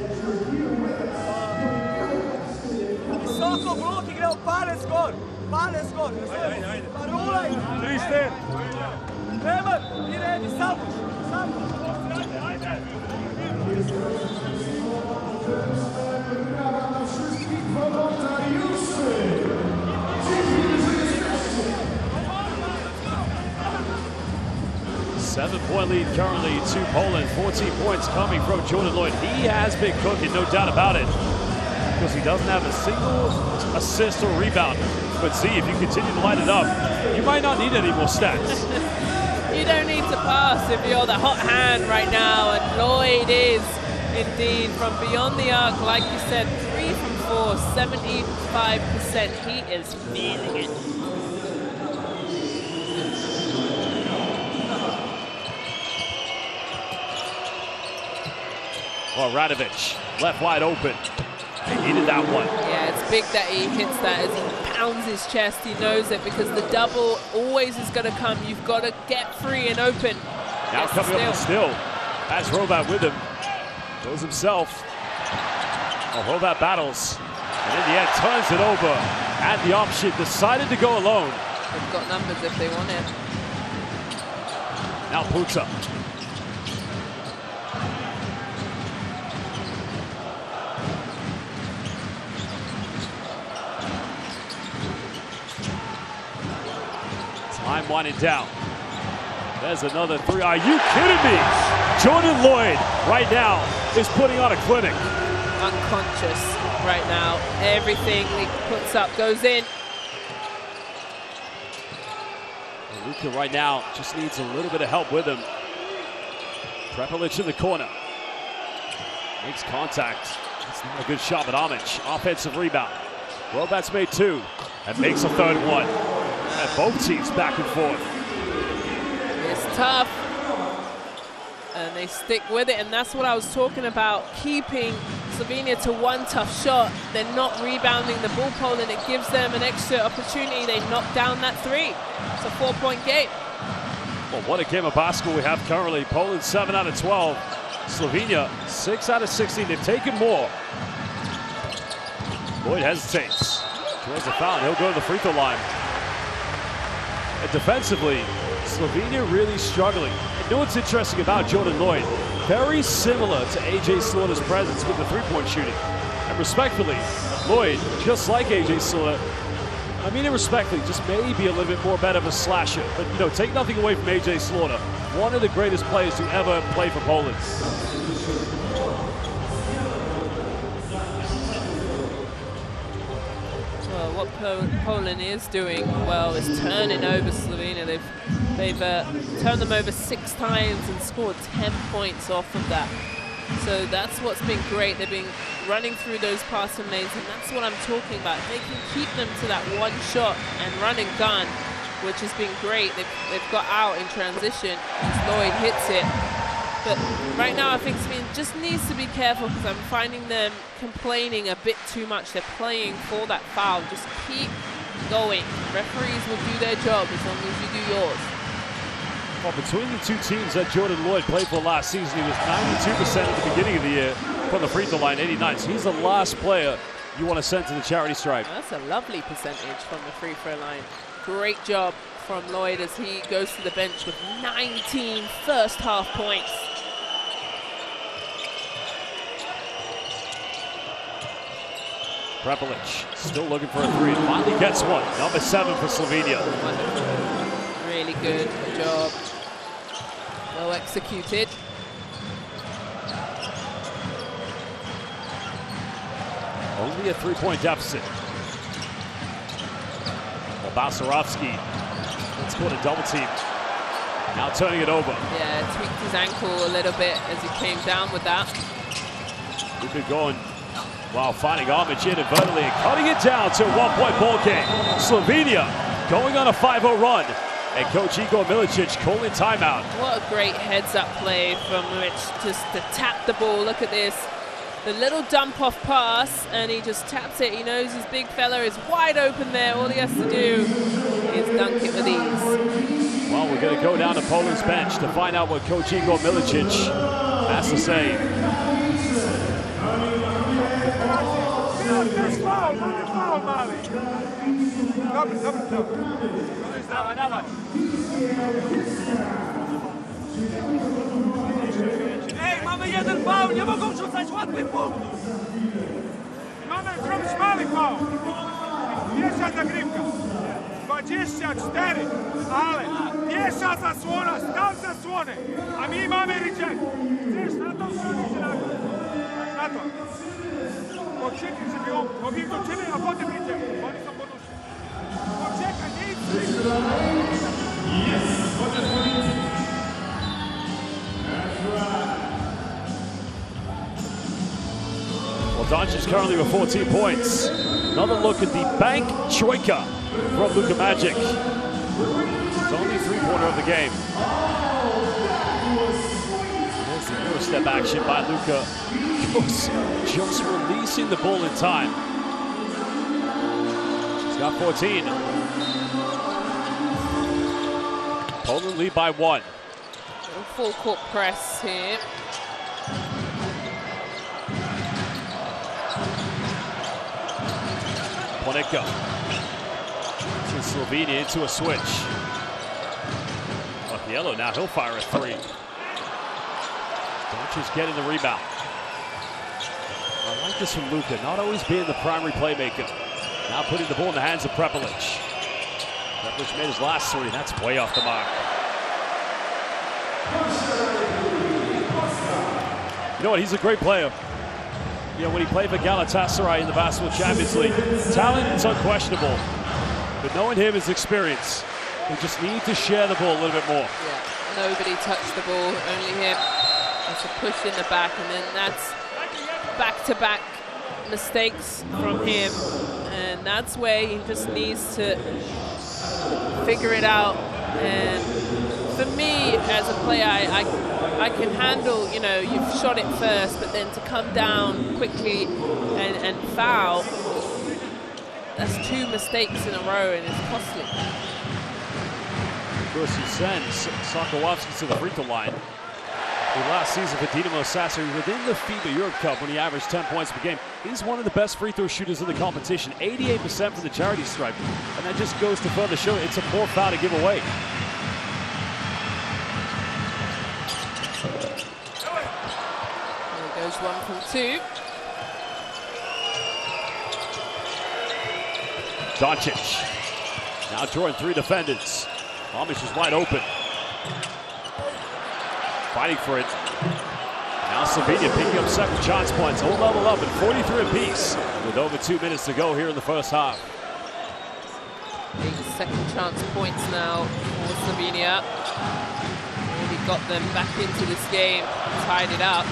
Visoko blok igrao, palec gor, ajde. Pa rulaj, 3-4. Neman, i redi, sabuš, ajde. 7-point lead currently to Poland. 14 points coming from Jordan Lloyd. He has been cooking, no doubt about it, because he doesn't have a single assist or rebound. But see, if you continue to light it up, you might not need any more stats. You don't need to pass if you're the hot hand right now, and Lloyd is indeed from beyond the arc, like you said, 3 from 4, 75%. He is feeling it. Well, Radovic, left wide open. He needed that one. Yeah, it's big that he hits that as he pounds his chest. He knows it because the double always is going to come. You've got to get free and open. Now coming up with still. Has Hrovac with him. Goes himself. Oh, Hrovac battles. And in the end, turns it over. Had the option, decided to go alone. They've got numbers if they want it. Now Puta. Time winding down. There's another three. Are you kidding me? Jordan Lloyd right now is putting on a clinic. Unconscious right now. Everything he puts up goes in. And Luka right now just needs a little bit of help with him. Prepelic in the corner. Makes contact. It's not a good shot, but Amic. Offensive rebound. Hrovac's made 2 and makes a third one. And both teams back and forth. It's tough. And they stick with it, and that's what I was talking about. Keeping Slovenia to one tough shot. They're not rebounding the ball, Poland. It gives them an extra opportunity. They knock down that 3. It's a 4-point game. Well, what a game of basketball we have currently. Poland 7 out of 12. Slovenia 6 out of 16. They've taken more. Lloyd hesitates. Draws a foul. He'll go to the free throw line. And defensively, Slovenia really struggling. And you know what's interesting about Jordan Lloyd? Very similar to A.J. Slaughter's presence with the three-point shooting. And respectfully, Lloyd, just like A.J. Slaughter, I mean it respectfully, just maybe a little bit more better of a slasher. But, you know, take nothing away from A.J. Slaughter. One of the greatest players to ever play for Poland. Well, what Poland is doing well is turning over Slovenia. They've turned them over 6 times and scored 10 points off of that. So that's what's been great. They've been running through those passing lanes, and that's what I'm talking about. They can keep them to that one shot and run and gun, which has been great. They've got out in transition as Lloyd hits it. But right now, I think Slovenia just needs to be careful because I'm finding them complaining a bit too much. They're playing for that foul. Just keep going. Referees will do their job as long as you do yours. Well, between the two teams that Jordan Lloyd played for last season, he was 92% at the beginning of the year from the free throw line, 89. So he's the last player you want to send to the charity stripe. That's a lovely percentage from the free throw line. Great job from Lloyd as he goes to the bench with 19 first half points. Prepelic still looking for a 3. Finally gets one. Number 7 for Slovenia. Wonderful. Really good job. Well executed. Only a 3-point deficit. Well, Basarovsky, let's put a double team. Now turning it over. Yeah, tweaked his ankle a little bit as he came down with that. We've been going, wow, finding Amic inadvertently and cutting it down to a 1-point ball game. Slovenia going on a 5-0 run. And Coach Igor Milicic calling timeout. What a great heads-up play from Rich, just to tap the ball. Look at this. The little dump-off pass, and he just taps it. He knows his big fella is wide open there. All he has to do is dunk it with ease. Well, we're going to go down to Poland's bench to find out what Coach Igor Milicic has to say. Ej, mamy jeden faul, nie mogą rzucać łatwych punktów. Mamy zrobić mały faul. Pierwsza zagrywka. 24, ale pješa zaslona, stav zaslone, a mi imamo reject. Chceš na tom stranici nakon? Na to. Počekaj se mi ovo, dobim do čine, a potem reject. Oni sam podušao. Počekaj, nije slično. Well, Doncic currently with 14 points. Another look at the bank troika from Luka Magic. It's only three-quarter of the game. There's the Euro step action by Luka. Just releasing the ball in time. He's got 14. Poland lead by 1. Full court press here. Ponica to Slovenia into a switch. Off yellow now, he'll fire a three. Doncic getting the rebound. I like this from Luka, not always being the primary playmaker. Now putting the ball in the hands of Prepelic. Prepelic made his last three, and that's way off the mark. You know what, he's a great player. You know, when he played for Galatasaray in the Basketball Champions League, talent is unquestionable. But knowing him, his experience, they just need to share the ball a little bit more. Yeah, nobody touched the ball, only him. That's a push in the back, and then that's back-to-back mistakes from him. And that's where he just needs to figure it out. And for me, as a player, I can handle, you know, you've shot it first, but then to come down quickly and foul, that's 2 mistakes in a row, and it's costly. Of course, he sends Sokolowski to the free throw line. The last season for Dinamo Sassari within the FIBA Europe Cup when he averaged 10 points per game. He's one of the best free throw shooters in the competition, 88% from the charity stripe. And that just goes to further show it's a poor foul to give away. There goes 1 from 2. Doncic now drawing 3 defenders. Amish is wide open. Fighting for it. Now Slovenia picking up second chance points. Whole level up at 43 apiece with over 2 minutes to go here in the first half. Big second chance points now for Slovenia. Really got them back into this game, tied it up.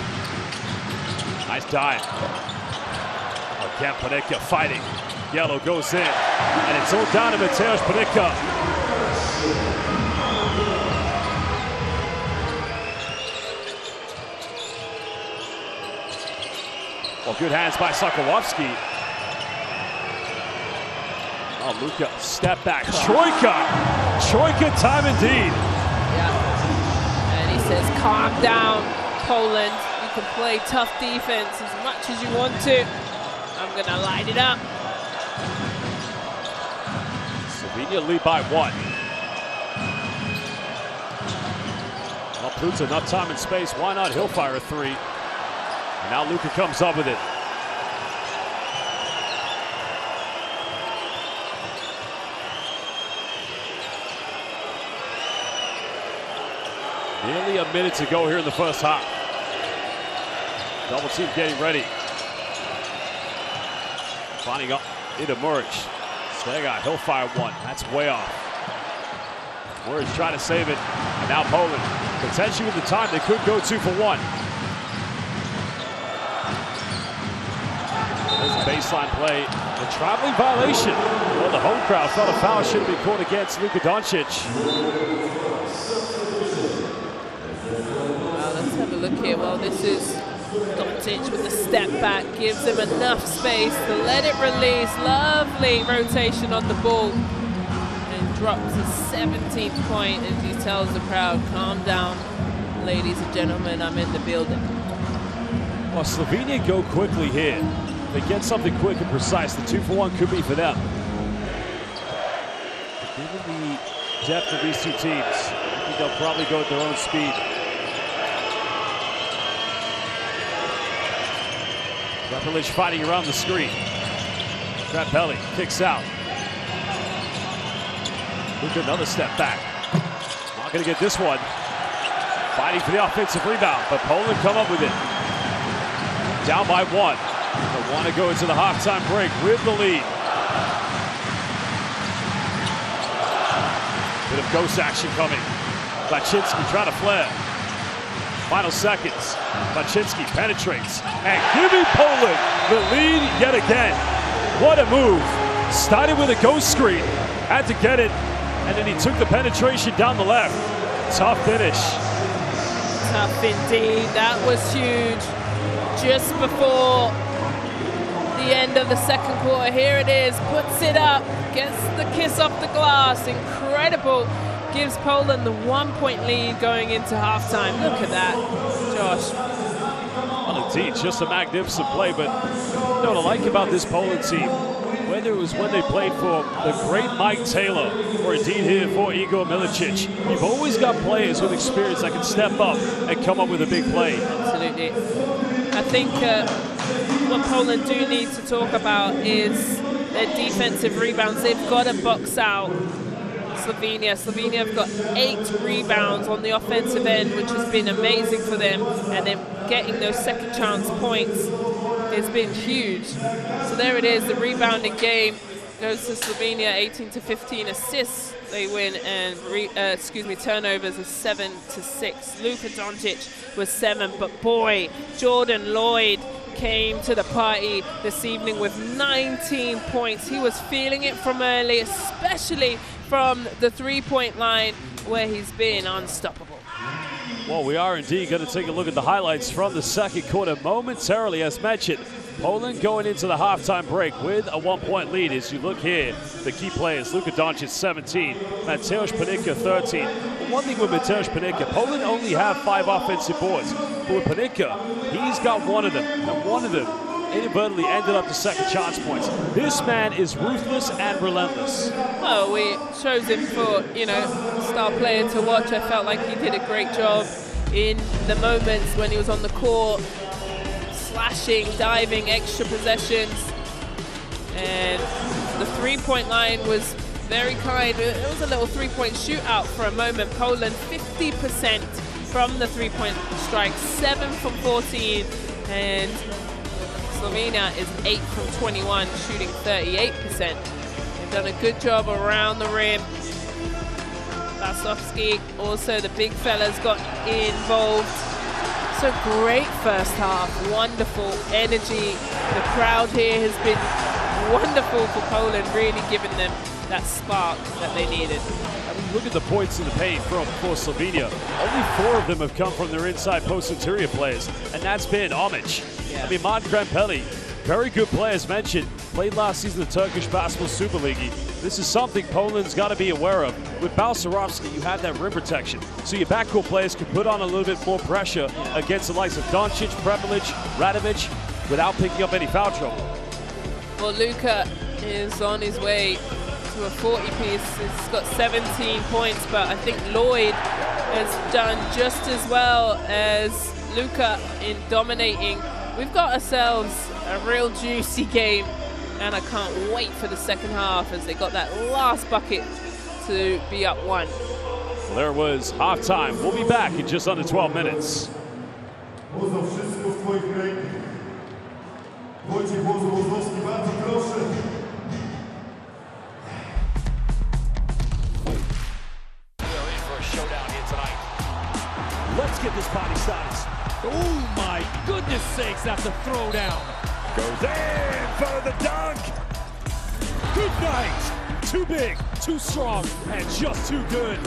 Nice dive. Again, Panicka fighting. Yellow goes in, and it's all down to Mateusz Panicka. Well, good hands by Sokolowski. Oh, Luka, step back. Troika! Troika time indeed. Yeah. And he says, calm down, Poland. You can play tough defense as much as you want to. I'm going to light it up. Slovenia lead by 1. Well, Putin, enough time and space. Why not? He'll fire a 3. And now Luka comes up with it. Nearly a minute to go here in the first half. Double team getting ready. Finding up into Muric. Stega, he'll fire 1. That's way off. Muric trying to save it. And now Poland. Potentially with the time, they could go 2 for 1. There's a baseline play. A traveling violation. Well, the home crowd thought a foul should have been called against Luka Doncic. Well, let's have a look here. Well, this is Doncic with the step back. Gives him enough space to let it release. Lovely rotation on the ball. And drops a 17th point as he tells the crowd, calm down, ladies and gentlemen, I'm in the building. Well, Slovenia go quickly here. They get something quick and precise. The 2 for 1 could be for them. But given the depth of these two teams, I think they'll probably go at their own speed. Prepelic fighting around the screen. Prepelic kicks out. Luka another step back. Not going to get this one. Fighting for the offensive rebound, but Poland come up with it. Down by 1. They want to go into the halftime break with the lead. Bit of ghost action coming. Baczynski trying to flare. Final seconds. Baczynski penetrates and giving Poland the lead yet again. What a move. Started with a ghost screen. Had to get it. And then he took the penetration down the left. Tough finish. Tough indeed. That was huge. Just before the end of the second quarter. Here it is. Puts it up. Gets the kiss off the glass. Incredible. Gives Poland the 1-point lead going into halftime. Look at that, Josh. Well, indeed, just a magnificent play. But you know what I like about this Poland team, whether it was when they played for the great Mike Taylor or indeed here for Igor Milicic, you've always got players with experience that can step up and come up with a big play. Absolutely. I think what Poland do need to talk about is their defensive rebounds. They've got to box out Slovenia. Slovenia have got 8 rebounds on the offensive end, which has been amazing for them, and then getting those second chance points has been huge. So there it is, the rebounding game goes to Slovenia, 18-15 assists they win, and turnovers are 7-6. Luka Doncic was 7, but boy, Jordan Lloyd came to the party this evening with 19 points. He was feeling it from early, especially from the three-point line, where he's been unstoppable. Well, we are indeed going to take a look at the highlights from the second quarter momentarily. As mentioned, Poland going into the halftime break with a 1-point lead. As you look here, the key players, Luka Doncic 17, Mateusz Panicka 13. But one thing with Mateusz Panicka, Poland only have 5 offensive boards. But with Panicka, he's got 1 of them, and 1 of them inadvertently ended up to second chance points. This man is ruthless and relentless. Well, we chose him for, star player to watch. I felt like he did a great job in the moments when he was on the court, slashing, diving, extra possessions. And the three-point line was very kind. It was a little three-point shootout for a moment. Poland 50% from the three-point strike, 7 from 14, and Slovenia is 8 from 21, shooting 38%. They've done a good job around the rim. Vasovsky, also the big fellas, got involved. So great first half, wonderful energy. The crowd here has been wonderful for Poland, really giving them that spark that they needed. I mean, look at the points in the paint for Slovenia. Only 4 of them have come from their inside post interior players, and that's been Omic. Yeah. I mean, Mad Grampelli, very good player, as mentioned, played last season in the Turkish Basketball Super League. This is something Poland's got to be aware of. With Balcerowski, you have that rim protection, so your backcourt players can put on a little bit more pressure against the likes of Doncic, Prepelic, Radovic, without picking up any foul trouble. Well, Luka is on his way to a 40-piece. He's got 17 points, but I think Lloyd has done just as well as Luka in dominating. We've got ourselves a real juicy game, and I can't wait for the second half as they got that last bucket to be up 1. Well, there was halftime. We'll be back in just under 12 minutes. Let's get this party started. Oh my goodness sakes, that's a throwdown. Goes in for the dunk. Good night. Too big, too strong, and just too good.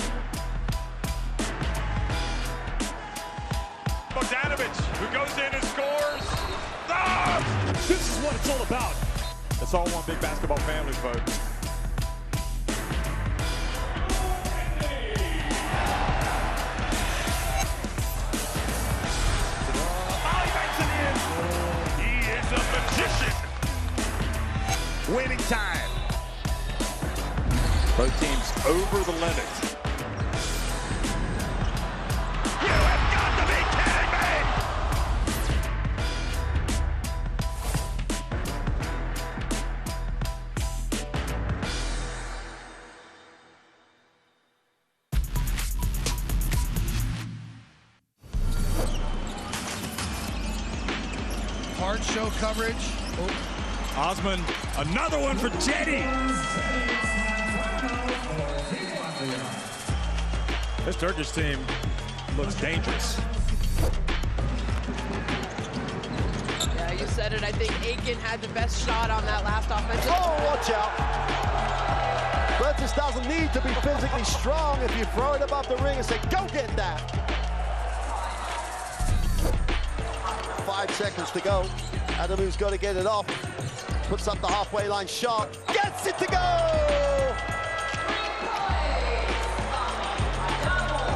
Bogdanovic, who goes in and scores. Ah! This is what it's all about. It's all one big basketball family, folks. Waiting time. Both teams over the limit. You have got to be kidding me! 1 hard show coverage. Osman, another one for Jetty. This Turkish team looks dangerous. Yeah, you said it. I think Aiken had the best shot on that last offensive. Oh, watch out. Bertis doesn't need to be physically strong if you throw it above the ring and say, go get that. 5 seconds to go. Adamu's got to get it off. Puts up the halfway line shot. Gets it to go!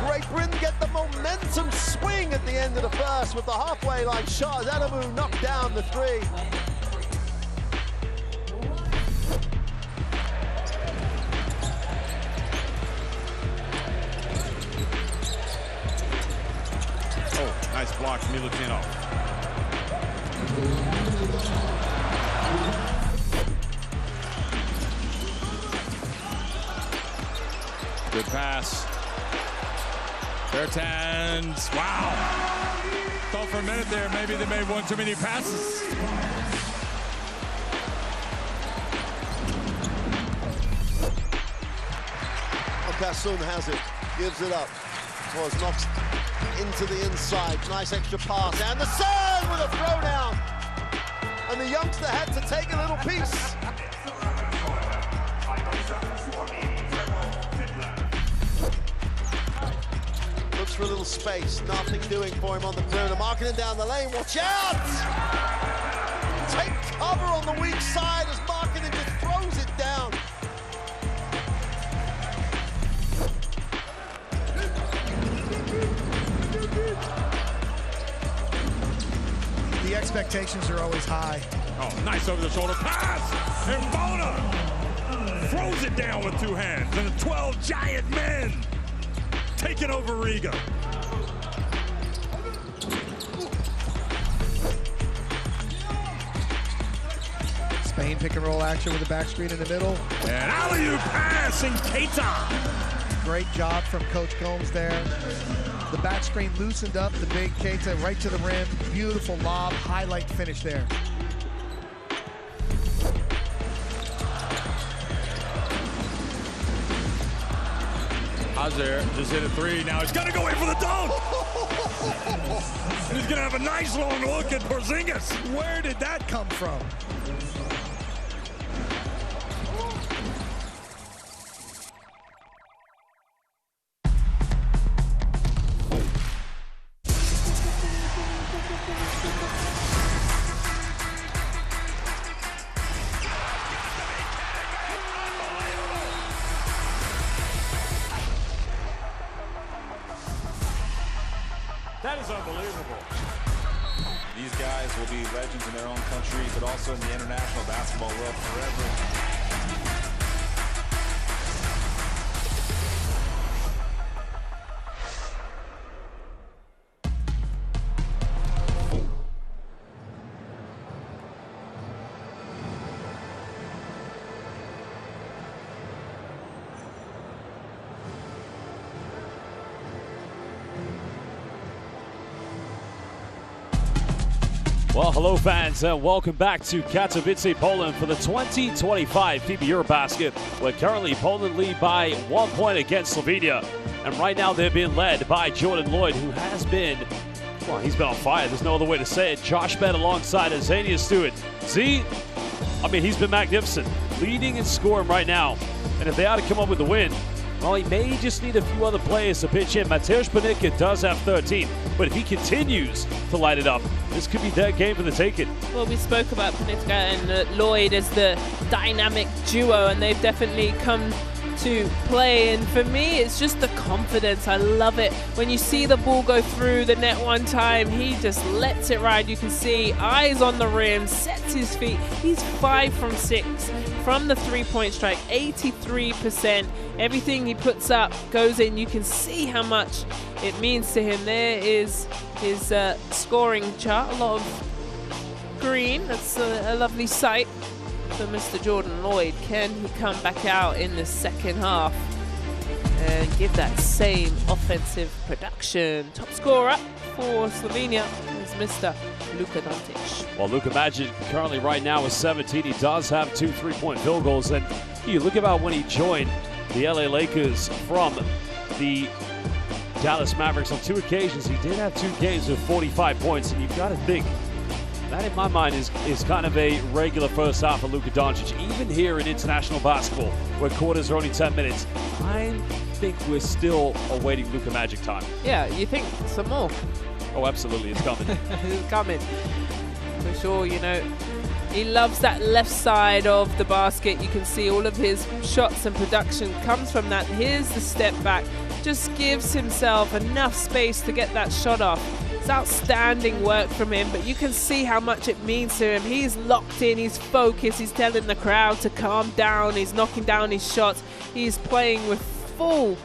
Great Britain get the momentum swing at the end of the first with the halfway line shot as Adamu knocked down the 3. Oh, nice block from Milutinov. Good pass. Bertans, wow. Thought for a minute there, maybe they made one too many passes. Okasun has it, gives it up. Was knocked into the inside. Nice extra pass. And the Sun with a throwdown. And the youngster had to take a little piece. Looks for a little space. Nothing doing for him on the perimeter. Marketing down the lane. Watch out! Take cover on the weak side as Marketing just throws it down. The expectations are always high. Oh, nice over-the-shoulder pass! And Bona throws it down with 2 hands. And the 12 giant men taking over Riga. Spain pick and roll action with the back screen in the middle. And alley-oop pass and Keita. Great job from Coach Combs there. The back screen loosened up the big Keita right to the rim. Beautiful lob, highlight finish there. Hazer just hit a 3. Now he's got to go in for the dunk. And he's going to have a nice long look at Porzingis. Where did that come from? That is unbelievable. These guys will be legends in their own country, but also in the international basketball world forever. Well, hello fans, and welcome back to Katowice, Poland for the 2025 FIBA EuroBasket, where currently Poland lead by 1 point against Slovenia. And right now they're being led by Jordan Lloyd, who has been, well, he's been on fire. There's no other way to say it. Josh Bed alongside Azania Stewart. Z, I mean, he's been magnificent, leading and scoring right now. And if they are to come up with the win, well, he may just need a few other players to pitch in. Mateusz Panicka does have 13, but if he continues to light it up, this could be their game for the taking. Well, we spoke about Panicka and Lloyd as the dynamic duo, and they've definitely come to play. And for me, it's just the confidence. I love it. When you see the ball go through the net one time, he just lets it ride. You can see eyes on the rim, sets his feet. He's 5 from 6 from the three-point strike, 83%. Everything he puts up goes in. You can see how much it means to him. There is his scoring chart, a lot of green. That's a lovely sight for Mr. Jordan Lloyd. Can he come back out in the second half and give that same offensive production? Top scorer for Slovenia is Mr. Luka Doncic. Well, Luka Magic currently right now is 17. He does have 2 3-point field goals. And you look about when he joined the LA Lakers from the Dallas Mavericks on 2 occasions. He did have 2 games with 45 points. And you've got to think, that in my mind is kind of a regular first half for Luka Doncic. Even here in international basketball, where quarters are only 10 minutes, I think we're still awaiting Luka Magic time. Yeah, you think some more? Oh, absolutely, it's coming. It's coming. For sure, you know. He loves that left side of the basket. You can see all of his shots and production comes from that. Here's the step back. Just gives himself enough space to get that shot off. It's outstanding work from him, but you can see how much it means to him. He's locked in, he's focused, he's telling the crowd to calm down, he's knocking down his shots. He's playing with full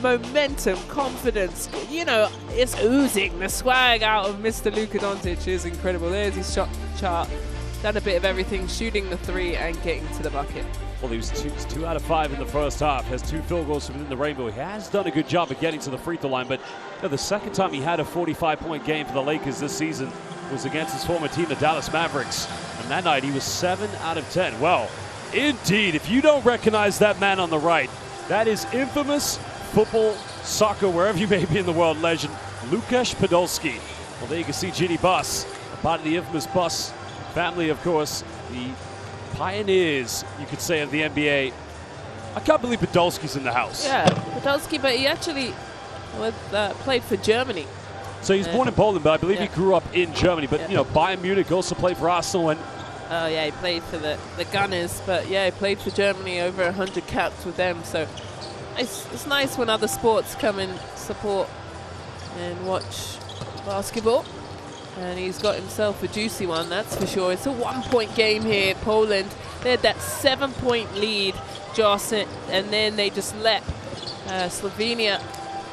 momentum, confidence. You know, it's oozing. The swag out of Mr. Luka Doncic is incredible. There's his shot chart. Done a bit of everything, shooting the 3 and getting to the bucket. Well, he was 2 out of 5 in the first half, has 2 field goals from within the rainbow. He has done a good job of getting to the free throw line, but you know, the second time he had a 45-point game for the Lakers this season was against his former team, the Dallas Mavericks. And that night, he was 7 out of 10. Well, indeed, if you don't recognize that man on the right, that is infamous football, soccer, wherever you may be in the world, legend, Łukasz Podolski. Well, there you can see Ginny Buss, a part of the infamous Buss family, of course, the pioneers, you could say, of the NBA. I can't believe Podolski's in the house. Yeah, Podolski, but he actually played for Germany. So he's born in Poland, but I believe he grew up in Germany. But, you know, Bayern Munich, also played for Arsenal. And oh, yeah, he played for the Gunners. But, yeah, he played for Germany, over 100 caps with them. So it's nice when other sports come and support and watch basketball. And he's got himself a juicy one, that's for sure. It's a 1-point game here. Poland, they had that 7-point lead, Joss, and then they just let Slovenia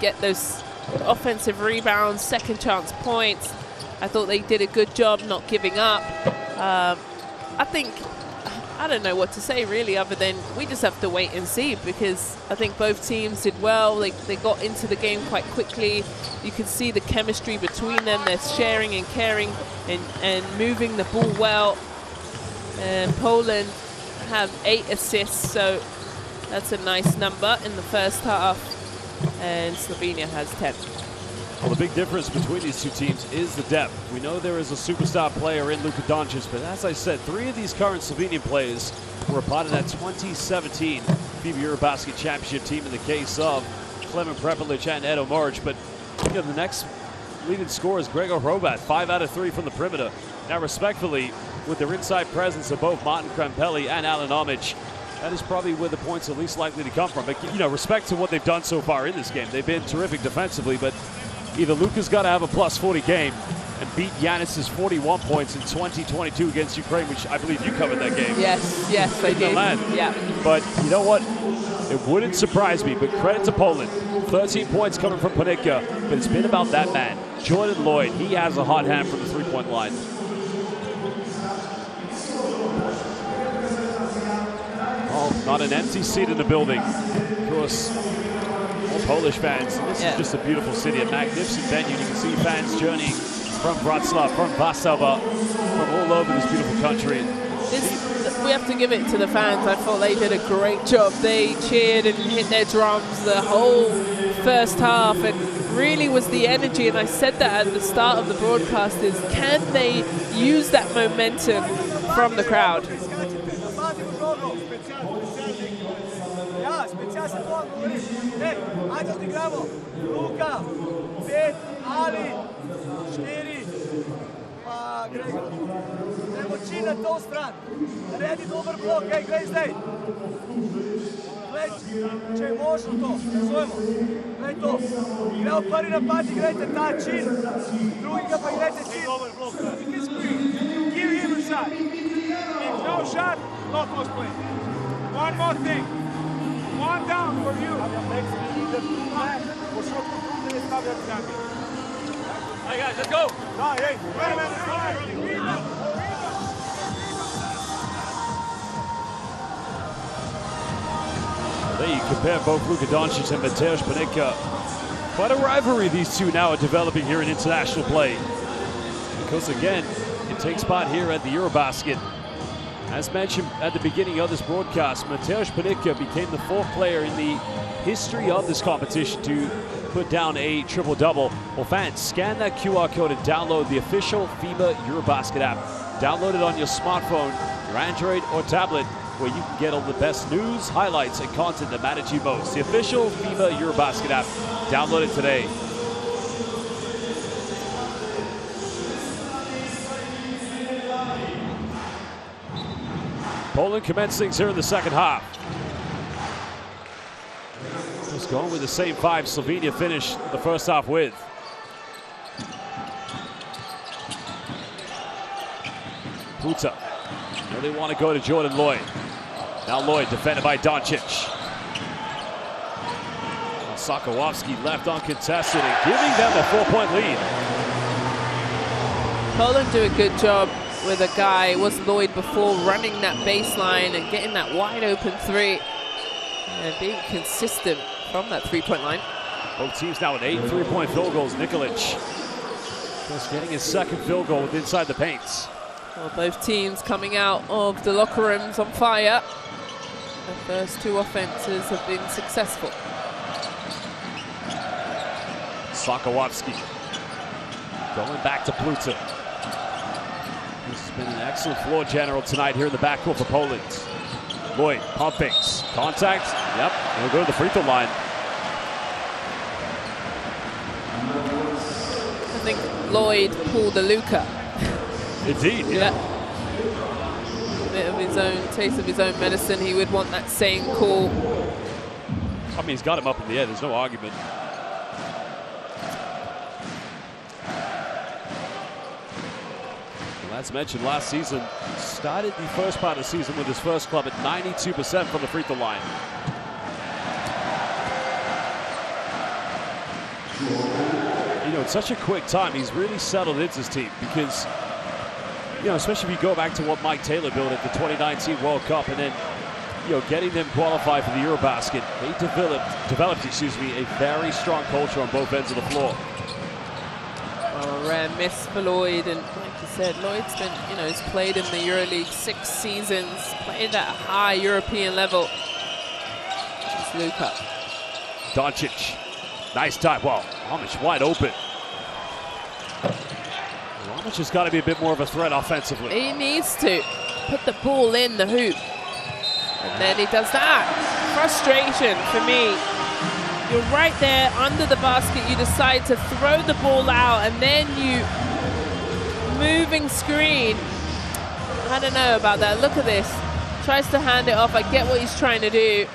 get those offensive rebounds, second chance points. I thought they did a good job not giving up. I don't know what to say really, other than we just have to wait and see, because I think both teams did well. They got into the game quite quickly. You can see the chemistry between them. They're sharing and caring and moving the ball well. And Poland have 8 assists, so that's a nice number in the first half. And Slovenia has 10. Well, the big difference between these two teams is the depth. We know there is a superstar player in Luka Doncic, but as I said, 3 of these current Slovenian players were a part of that 2017 FIBA EuroBasket championship team in the case of Klemen Prepelic and Edo Maric. But you know, the next leading scorer is Gregor Hrobat, 5 out of 3 from the perimeter. Now, respectfully, with their inside presence of both Martin Krempelli and Alan Omic, that is probably where the points are least likely to come from. But, you know, respect to what they've done so far in this game. They've been terrific defensively, but either Luka's got to have a plus 40 game and beat Giannis's 41 points in 2022 against Ukraine, which I believe you covered that game. Yes, I did. Yeah. But you know what? It wouldn't surprise me, but credit to Poland. 13 points coming from Panicka, but it's been about that man, Jordan Lloyd. He has a hot hand from the three-point line. Oh, not an empty seat in the building. Of course, all Polish fans. This is just a beautiful city, a magnificent venue. You can see fans journeying from Wrocław, from Warszawa, from all over this beautiful country. We have to give it to the fans. I thought they did a great job. They cheered and hit their drums the whole first half, and really was the energy. And I said that at the start of the broadcast, is can they use that momentum from the crowd? Na to stran, naredi dober blok, glej zdaj. Glej, če je možno to, razumemo. Glej to, igrao prvi napad, igrajte ta čin, drugega pa igrajte čin. Give him a shot. If no shot, no post play. One more thing. One down for you. Hey guys, let's go. Hey, wait a minute. There you compare both Luka Doncic and Mateusz Panicka. Quite a rivalry these two now are developing here in international play. Because again, it takes part here at the EuroBasket. As mentioned at the beginning of this broadcast, Mateusz Panicka became the 4th player in the history of this competition to put down a triple-double. Well, fans, scan that QR code and download the official FIBA EuroBasket app. Download it on your smartphone, your Android or tablet, where you can get all the best news, highlights, and content that matter to you most. The official FIBA EuroBasket app. Download it today. Poland commences things here in the second half. Just going with the same 5 Slovenia finished the first half with. Puta. Now they want to go to Jordan Lloyd. Now Lloyd defended by Doncic. Sakowski left uncontested and giving them a 4-point lead. Poland do a good job with a guy, it was Lloyd before, running that baseline and getting that wide open 3 and being consistent from that 3-point line. Both teams now with 8 3-point field goals. Nikolic just getting his 2nd field goal with inside the paints. Well, both teams coming out of the locker rooms on fire. The first 2 offenses have been successful. Sakowski going back to Pluta. This has been an excellent floor general tonight here in the backcourt for Poland. Lloyd, pump fakes, contact, yep, he'll go to the free throw line. I think Lloyd pulled a Luka. Indeed, yeah. A bit of his own, taste of his own medicine, he would want that same call. I mean, he's got him up in the air, there's no argument. As mentioned, last season, started the first part of the season with his first club at 92% from the free throw line. You know, in such a quick time, he's really settled into his team because, you know, especially if you go back to what Mike Taylor built at the 2019 World Cup and then, you know, getting them qualified for the EuroBasket, they developed, excuse me, a very strong culture on both ends of the floor. Well, a rare miss for Lloyd, and like you said, Lloyd's been, you know, he's played in the EuroLeague 6 seasons, played at a high European level. It's Luka. Doncic, nice time. Wow, Homage wide open. Homage has got to be a bit more of a threat offensively. He needs to put the ball in the hoop, and then he does that. Frustration for me. You're right there under the basket, you decide to throw the ball out, and then you moving screen. I don't know about that. Look at this. Tries to hand it off. I get what he's trying to do.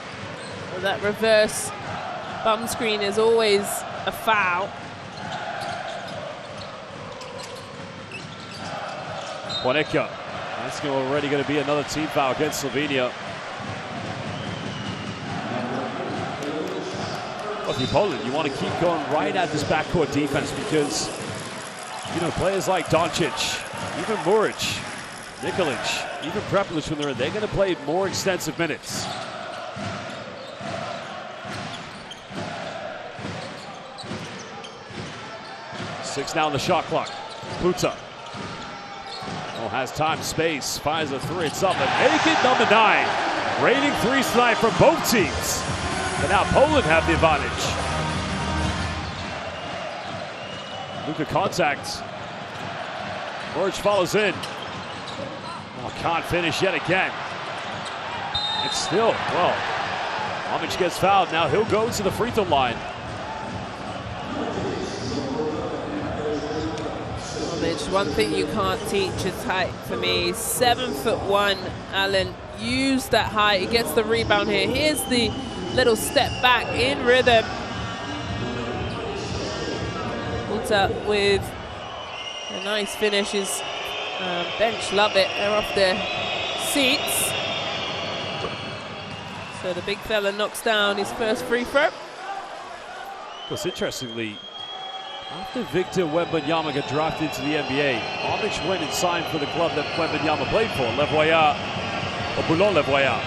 But that reverse bum screen is always a foul. Panicka. That's already going to be another team foul against Slovenia. Well, if Poland, you want to keep going right at this backcourt defense because, you know, players like Doncic, even Muric, Nikolic, even Prepelic when they're going to play more extensive minutes. Six now on the shot clock. Puta. Oh, has time, space, fires a 3. It's up and naked number 9. Raining 3 tonight from both teams. But now Poland have the advantage. Luka contact. Muric follows in. Oh, can't finish yet again. It's still, well, Homage gets fouled. Now he'll go to the free throw line. Homage, one thing you can't teach is height for me. 7'1", Alan. Use that height. He gets the rebound here. Here's the little step back in rhythm. Puta with a nice finish. His bench love it. They're off their seats. So the big fella knocks down his first free throw. Because interestingly, after Victor Wembanyama got drafted into the NBA, Homage went and signed for the club that Wembanyama played for, Boulogne-Levoyard.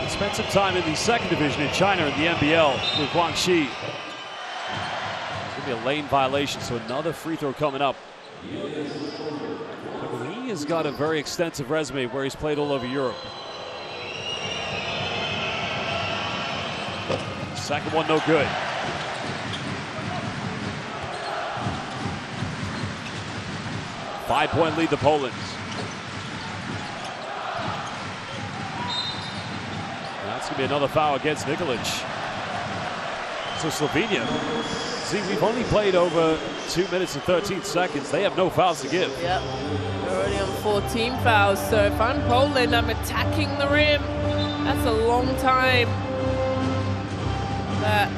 He spent some time in the 2nd division in China in the NBL with Guangxi. It's going to be a lane violation, so another free throw coming up He has got a very extensive resume where he's played all over Europe. Second one, no good. Five-point lead to Poland. That's going to be another foul against Nikolic. So Slovenia, see, we've only played over 2 minutes and 13 seconds. They have no fouls to give. Yep, they're already on 14 fouls. So if I'm Poland, I'm attacking the rim. That's a long time. That.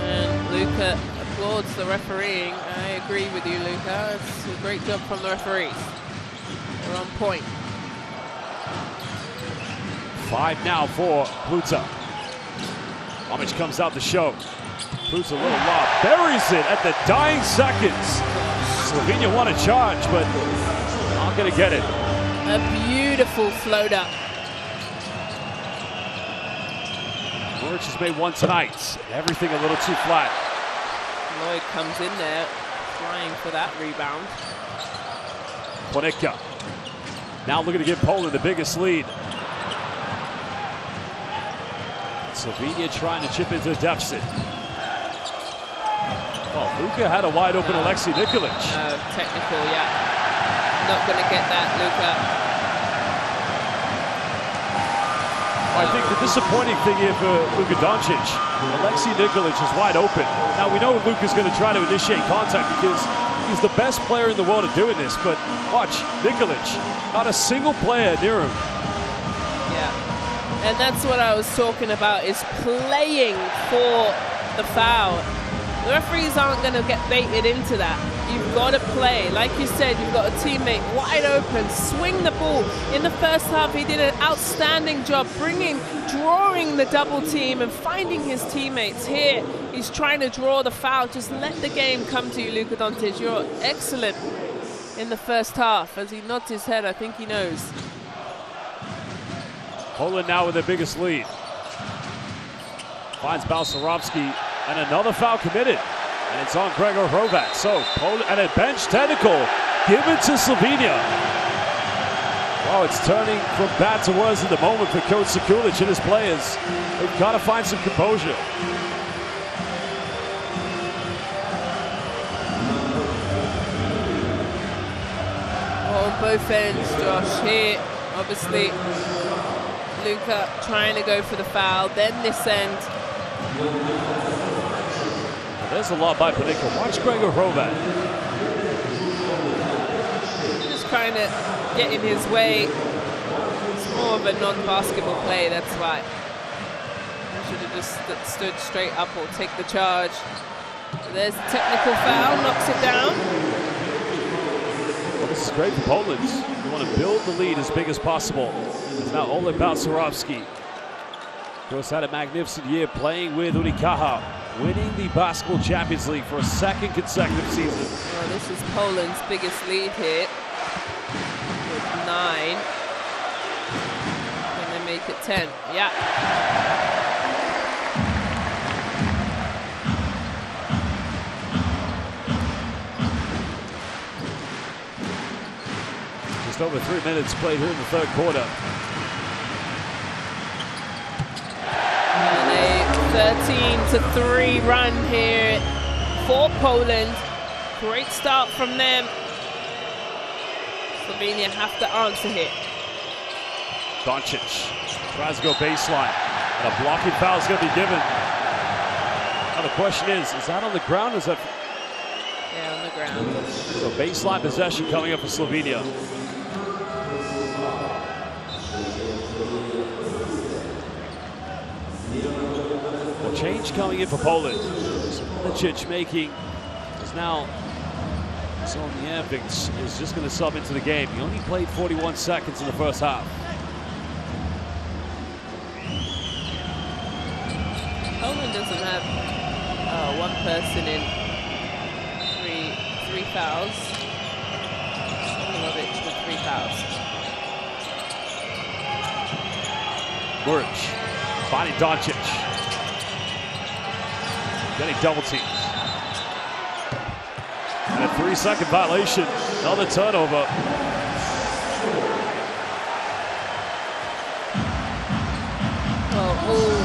And Luka applauds the refereeing. I agree with you, Luka. It's a great job from the referees. They're on point. 5 now for Pluta. Homage comes out the show. Pluta, a little lob, buries it at the dying seconds. Slovenia want to charge, but not going to get it. A beautiful floater. Muric has made one tonight. Everything a little too flat. Lloyd comes in there, flying for that rebound. Ponitka now looking to give Poland the biggest lead. Slovenia trying to chip into the deficit. Well, Luka had a wide open Alexei Nikolic. Technical, yeah. Not going to get that, Luka. I think the disappointing thing here for Luka Doncic, Alexei Nikolic is wide open. Now we know Luka's going to try to initiate contact because he's the best player in the world at doing this, but watch, Nikolic, not a single player near him. Yeah, and that's what I was talking about, is playing for the foul. The referees aren't going to get baited into that. You've got to play. Like you said, you've got a teammate wide open, swing the ball. In the first half, he did an outstanding job drawing the double team and finding his teammates. Here, he's trying to draw the foul. Just let the game come to you, Luka Doncic. You're excellent in the first half. As he nods his head, I think he knows. Poland now with their biggest lead. Finds Balcerowski, and another foul committed. And it's on Gregor Hrovat. So Poland, and a bench technical given to Slovenia. Wow, it's turning from bad to worse at the moment for Coach Sekulic and his players. They've got to find some composure. On both ends, Josh. Here, obviously, Luka trying to go for the foul. Then this end. There's a lot by Ponitka. Watch Gregor Hrovat. Just trying to get in his way. It's more of a non-basketball play, that's why. He should have just stood straight up or take the charge. So there's the technical foul, knocks it down. Well, this is great for Poland. You want to build the lead as big as possible. It's now Oleg Balcerowski. Of course, had a magnificent year playing with Unikaha, winning the Basketball Champions League for a second consecutive season. Well, this is Poland's biggest lead here with 9. Can they make it 10? Yeah. Just over 3 minutes played here in the third quarter. And a 13-3 run here for Poland. Great start from them. Slovenia have to answer here. Doncic tries to go baseline, and a blocking foul is going to be given. Now the question is that on the ground or is that? Yeah, on the ground. So baseline possession coming up for Slovenia. Well, change coming in for Poland. Milicic making is now Sonjanovic is just going to sub into the game. He only played 41 seconds in the first half. Poland doesn't have one person in three fouls. Sonjanovic with 3 fouls. Muric finding Doncic. Getting double teamed. And a 3 3-second violation. Another turnover. Well, all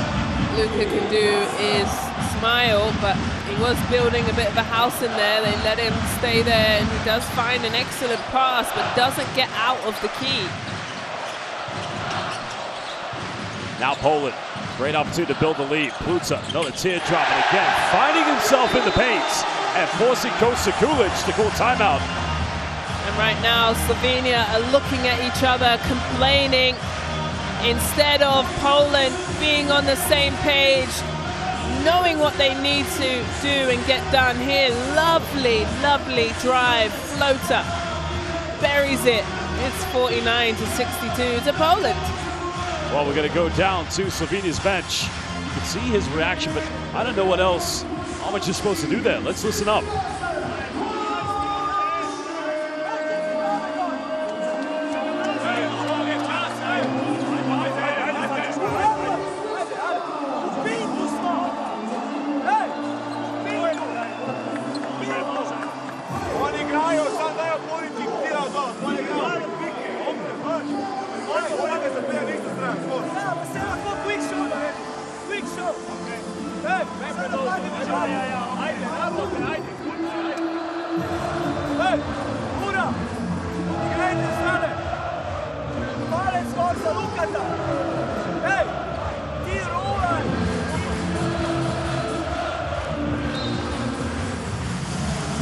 Luka can do is smile, but he was building a bit of a house in there. They let him stay there, and he does find an excellent pass, but doesn't get out of the key. Now Poland, great opportunity to build the lead. Pluta, another teardrop, and again, finding himself in the paint and forcing Coach Sekulic to call timeout. And right now, Slovenia are looking at each other, complaining, instead of Poland being on the same page, knowing what they need to do and get done here. Lovely, lovely drive. Floater buries it. It's 49-62 to Poland. Well, we're going to go down to Slovenia's bench. You can see his reaction, but I don't know what else, how much you're supposed to do there. Let's listen up.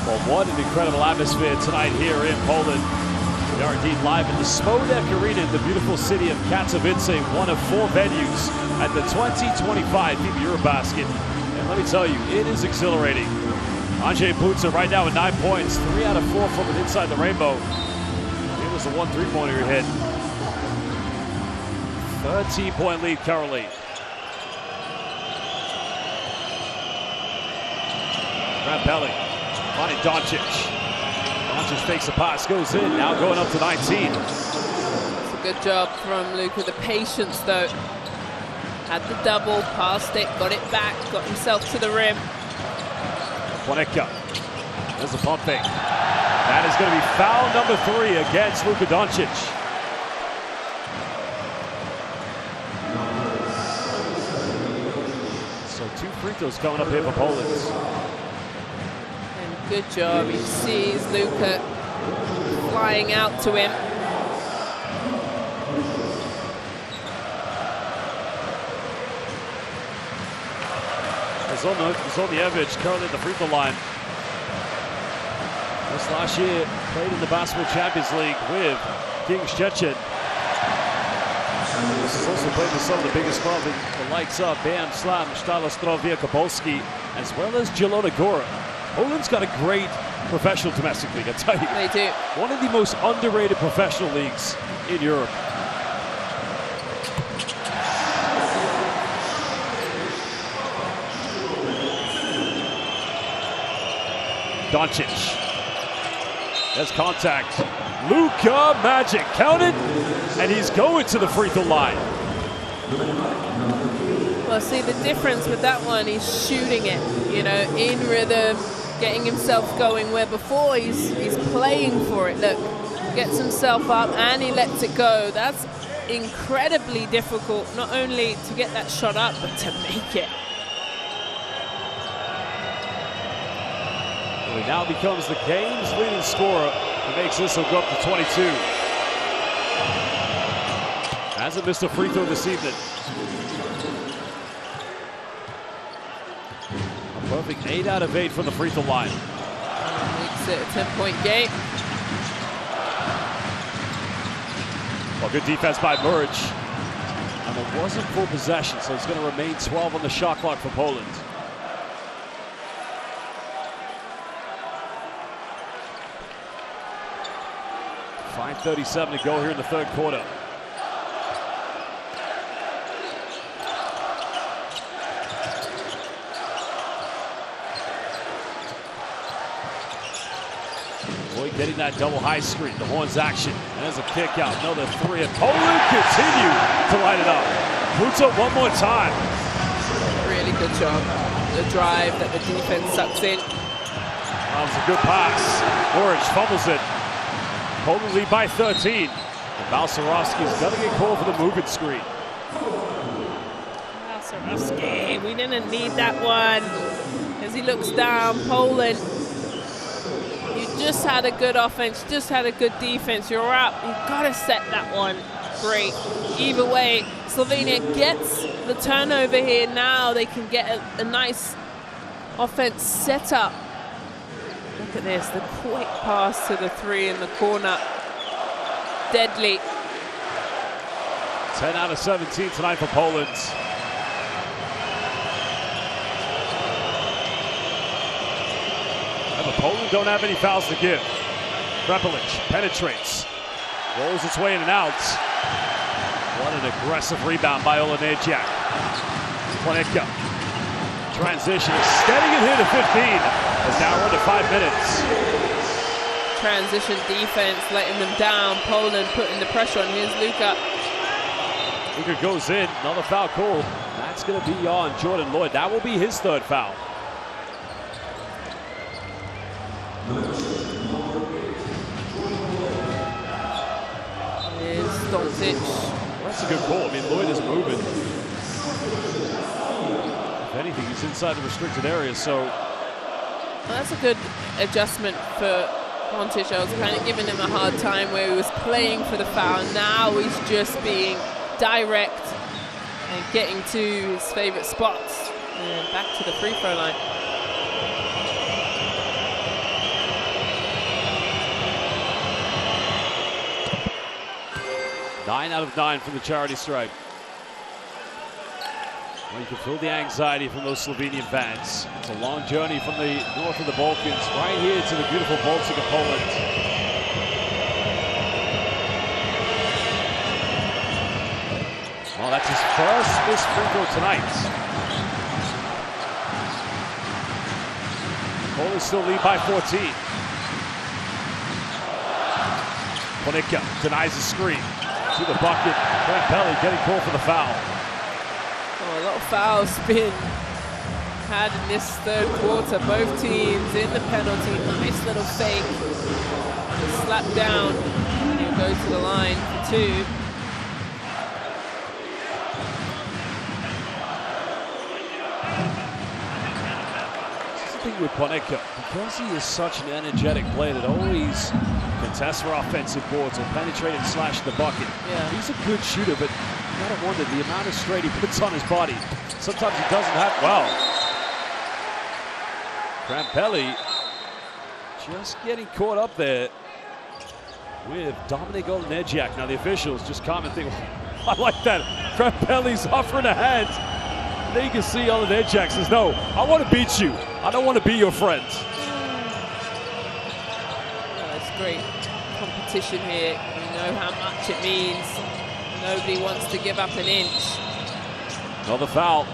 Well, what an incredible atmosphere tonight here in Poland. We are indeed live in the Spodek Arena in the beautiful city of Katowice, one of 4 venues at the 2025 FIBA EuroBasket. And let me tell you, it is exhilarating. Andrzej Pluta right now with 9 points, 3 out of 4 from it inside the rainbow. It was the 1 3-pointer he hit. 13-point lead currently. Rappelli, finding Doncic. Doncic fakes the pass, goes in, now going up to 19. That's a good job from Luka. The patience, though. Had the double, passed it, got it back, got himself to the rim. Waneka, there's a pump fake. That is going to be foul number 3 against Luka Doncic. So 2 free throws coming up here for Poland. And good job, he sees Luka flying out to him. Zonievich currently at the free throw line. This last year, played in the Basketball Champions League with King Szczecin. This has also played with some of the biggest clubs, the likes of Bam Slam, Stala Strovia Kapolski, as well as Zielona Góra. Poland's got a great professional domestic league, I tell you. They do. One of the most underrated professional leagues in Europe. Doncic. There's contact. Luka Magic counted, and he's going to the free throw line. Well, see the difference with that one, he's shooting it, you know, in rhythm, getting himself going, where before he's playing for it. Look, gets himself up and he lets it go. That's incredibly difficult, not only to get that shot up, but to make it. He now becomes the game's leading scorer and makes this one go up to 22. Hasn't missed a free throw this evening. A perfect 8 out of 8 from the free throw line. Makes it a 10-point game. Well, good defense by Muric. And it wasn't full possession, so it's going to remain 12 on the shot clock for Poland. .5:37 to go here in the third quarter. Boy, getting that double high screen, the horns action, and there's a kick out, another 3, and Poland continue to light it up. Pluta one more time. Really good job. The drive that the defense sucks in. That was a good pass. Orange fumbles it. Poland lead by 13. And Balcerowski's going to get called for the movement screen. Balcerowski, we didn't need that one. As he looks down, Poland, you just had a good offense, just had a good defense. You're up, you've got to set that one. Great. Either way, Slovenia gets the turnover here. Now they can get a nice offense set up. Look at this, the quick pass to the three in the corner. Deadly. 10 out of 17 tonight for Poland. And the Poland don't have any fouls to give. Prepelic penetrates, rolls its way in and out. What an aggressive rebound by Olenejiak. Ponitka. Transition, extending it here to 15. As now we're under 5 minutes. Transition defense, letting them down. Poland putting the pressure on. Here's Luka. Luka goes in, another foul call. That's going to be on Jordan Lloyd. That will be his third foul. Here's Doncic. That's a good call. I mean, Lloyd is moving. If anything, he's inside the restricted area, so. Well, that's a good adjustment for Doncic. I was kind of giving him a hard time where he was playing for the foul. Now he's just being direct and getting to his favorite spots. And back to the free throw line. Nine out of 9 from the charity stripe. Well, you can feel the anxiety from those Slovenian fans. It's a long journey from the north of the Balkans right here to the beautiful Baltic of Poland. Well, that's his first missed free throw tonight. Poland still lead by 14. Ponitka denies the screen. To the bucket. Campelli getting called for the foul. Oh, a lot of fouls been had in this third quarter. Both teams in the penalty. Nice little fake. Slap down. And he'll go to the line for two. Thing with Ponitka, because he is such an energetic player that always contests for offensive boards or penetrate and slash the bucket. Yeah. He's a good shooter, but you gotta wonder the amount of straight he puts on his body. Sometimes he doesn't have, well. Campelli just getting caught up there with Dominic Olenejiak. Now the officials just commenting, I like that. Campelli's offering a hand. There you can see Olenejiak says, no, I want to beat you. I don't want to be your friend. Oh, it's great competition here. You know how much it means. Nobody wants to give up an inch. Another foul.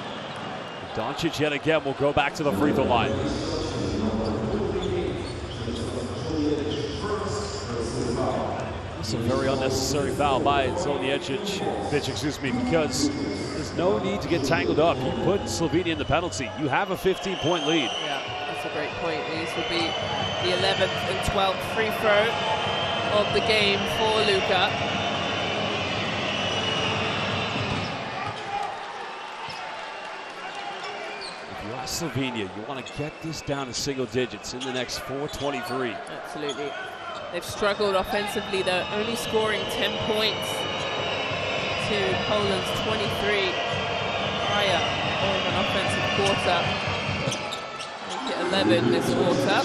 Doncic yet again will go back to the free throw line. That's a very unnecessary foul by Olenejiak, because there's no need to get tangled up. You put Slovenia in the penalty. You have a 15-point lead. Yeah, that's a great point. These will be the 11th and 12th free throw of the game for Luka. If you are Slovenia, you want to get this down to single digits in the next 4:23. Absolutely. They've struggled offensively. They're only scoring 10 points to Poland's 23 prior of an offensive quarter. Make it 11 this quarter.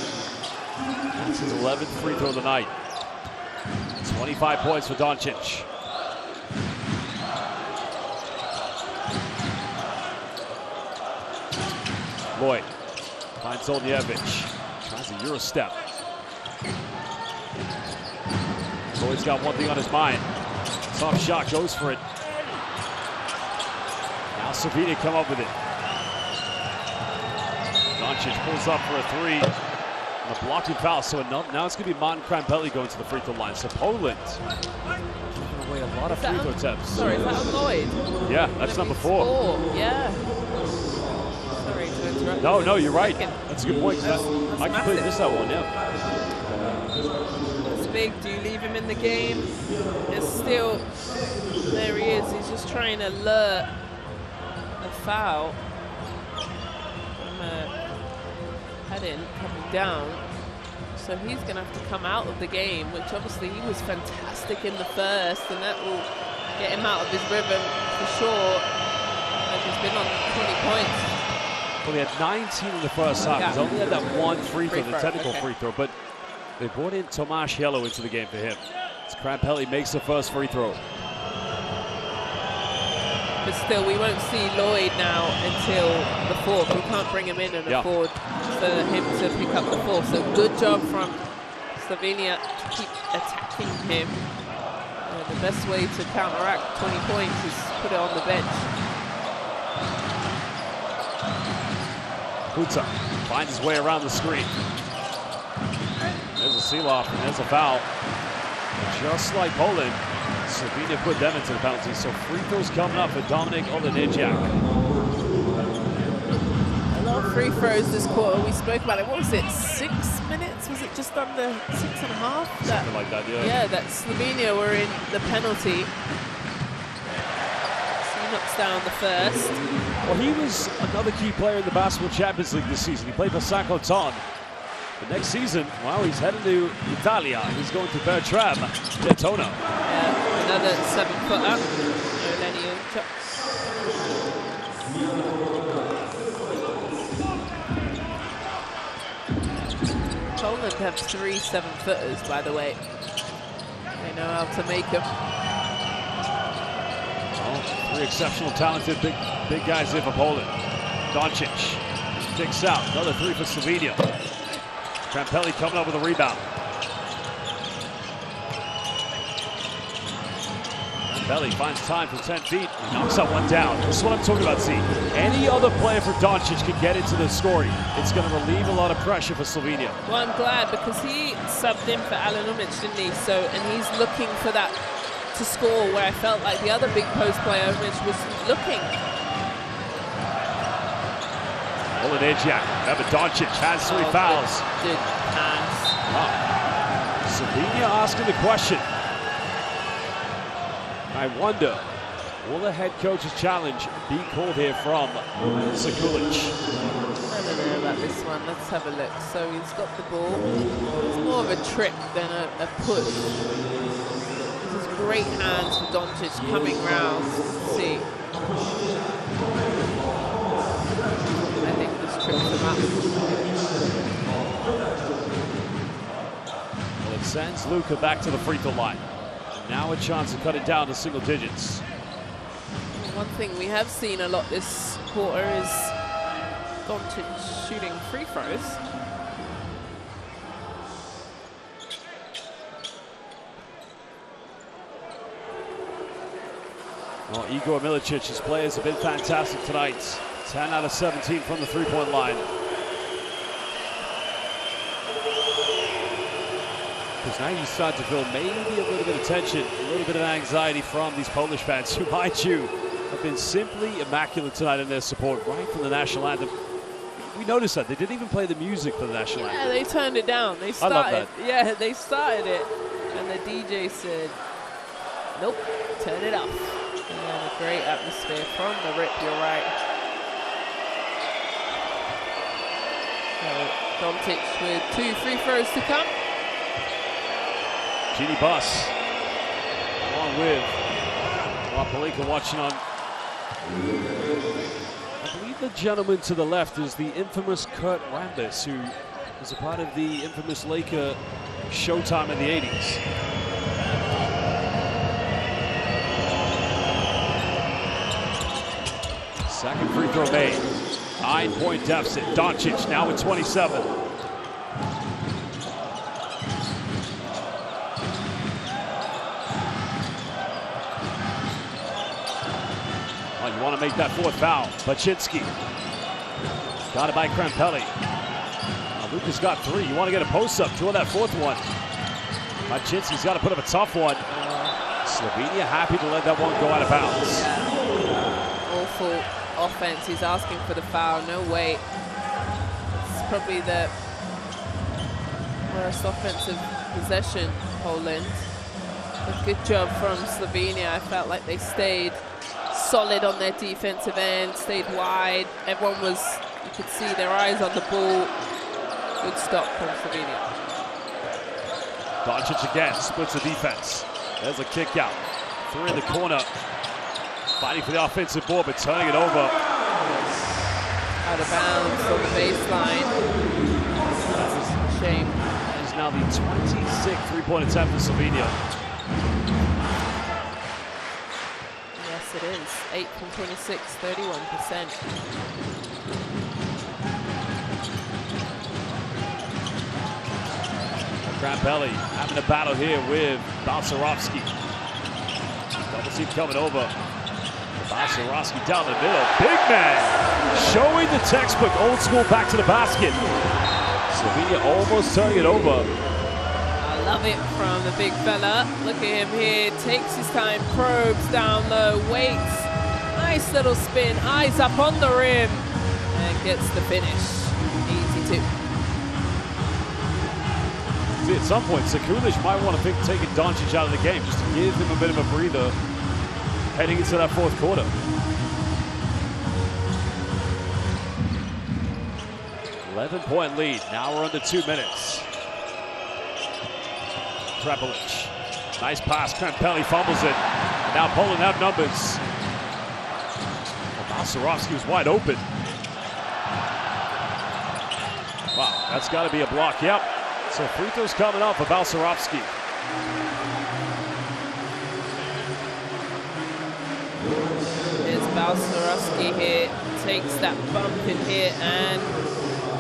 That's his 11th free throw of the night. 25 points for Doncic. Lloyd finds Olenejiak. Tries a Euro step. Lloyd's got one thing on his mind. Soft shot, goes for it. Now Slovenia come up with it. Doncic pulls up for a three. And a blocking foul, so now it's going to be Martin Campelli going to the free throw line. So Poland giving away a lot of free throw attempts. Sorry, is that on Lloyd? Yeah, that's number 4. Yeah. Sorry to interrupt. No, you're right. That's a good point. I completely missed that one, yeah. It's big. Do you leave him in the game? It's still, there he is. He's just trying to lure a foul from Haddon coming down. So he's going to have to come out of the game, which obviously he was fantastic in the first, and that will get him out of his rhythm for sure. And he's been on 20 points. Well, he had 19 in the first half. He's only had that one free throw, the technical free throw, but they brought in Tomasz Yellow into the game for him. As Krampelli makes the first free throw. But still, we won't see Lloyd now until the fourth. We can't bring him in and afford for him to pick up the fourth. So good job from Slovenia to keep attacking him. The best way to counteract 20 points is put it on the bench. Huta finds his way around the screen. There's a seal-off and there's a foul. Just like Poland, Slovenia put them into the penalty. So free throws coming up for Dominik Olejniczak. A lot of free throws this quarter. We spoke about it. What was it? 6 minutes? Was it just under 6.5? Something like that, yeah. Yeah, that Slovenia were in the penalty. So he knocks down the first. Well, he was another key player in the Basketball Champions League this season. He played for Sakoton. The next season, well, he's heading to Italia. He's going to Bertram Daytona. Yeah, another 7-footer. Poland have 3 7-footers, by the way. They know how to make them. Oh, 3 exceptional, talented, big guys here for Poland. Doncic kicks out. Another 3 for Slovenia. Krampelli coming up with a rebound. Krampelli finds time from 10 feet. He knocks that one down. This is what I'm talking about, see. Any other player for Doncic can get into the scoring. It's going to relieve a lot of pressure for Slovenia. Well, I'm glad because he subbed in for Alan Umic, didn't he? So, and he's looking for that to score where I felt like the other big post player, Umic, was looking. Olejniczak, remember Doncic has 3 fouls. Good hands. Slovenia asking the question. I wonder, will the head coach's challenge be called here from Sekulic? I don't know about this one. Let's have a look. So he's got the ball. It's more of a trick than a push. This is great hands for Doncic coming round. Let's see. I think this trips him up. Well, it sends Luka back to the free throw line. Now a chance to cut it down to single digits. One thing we have seen a lot this quarter is Doncic shooting free throws. Well, Igor Milicic's players have been fantastic tonight. 10 out of 17 from the three-point line. Because now you start to feel maybe a little bit of tension, a little bit of anxiety from these Polish fans who, mind you, have been simply immaculate tonight in their support right from the national anthem. We noticed that. They didn't even play the music for the national anthem. Yeah, they turned it down. They started. I love that. Yeah, they started it. And the DJ said, nope, turn it off. And a great atmosphere from the rip, you're right. So Doncic with 2 free throws to come. Genie Bus, along with Palika watching on. I believe the gentleman to the left is the infamous Kurt Rambis, who was a part of the infamous Laker Showtime in the 80s. Second free throw made. 9-point deficit. Doncic now at 27. You want to make that 4th foul. Baczynski. Got it by Krampelli. Luka's got 3. You want to get a post-up. Draw that 4th one. Baczynski's got to put up a tough one. Slovenia happy to let that one go out of bounds. Yeah. Awful offense. He's asking for the foul. No way. It's probably the First offensive possession, Poland. A good job from Slovenia. I felt like they stayed solid on their defensive end, stayed wide. Everyone was, you could see their eyes on the ball. Good stop from Slovenia. Doncic again, splits the defense. There's a kick out. Three in the corner. Fighting for the offensive board, but turning it over. Out of bounds on the baseline. That's a shame. That is now the 26th three-point attempt for Slovenia. Yes, it is. 8 from 26, 31%. Krampelli having a battle here with Balcerowski. Double team coming over. Balcerowski down the middle. Big man showing the textbook old school back to the basket. Slovenia almost turning it over. I love it from the big fella. Look at him here. Takes his time, probes down low, waits. Nice little spin, eyes up on the rim, and gets the finish. Easy two. See, at some point, Sekulic might want to think taking Doncic out of the game just to give him a bit of a breather heading into that fourth quarter. $11-point lead. Now we're under 2 minutes. Prepelic. Nice pass. Krampelli fumbles it. And now Poland out numbers. Balcerowski was wide open. Wow, that's got to be a block. Yep. So free throws coming up for Balcerowski. Here's Balcerowski here. Takes that bump in here and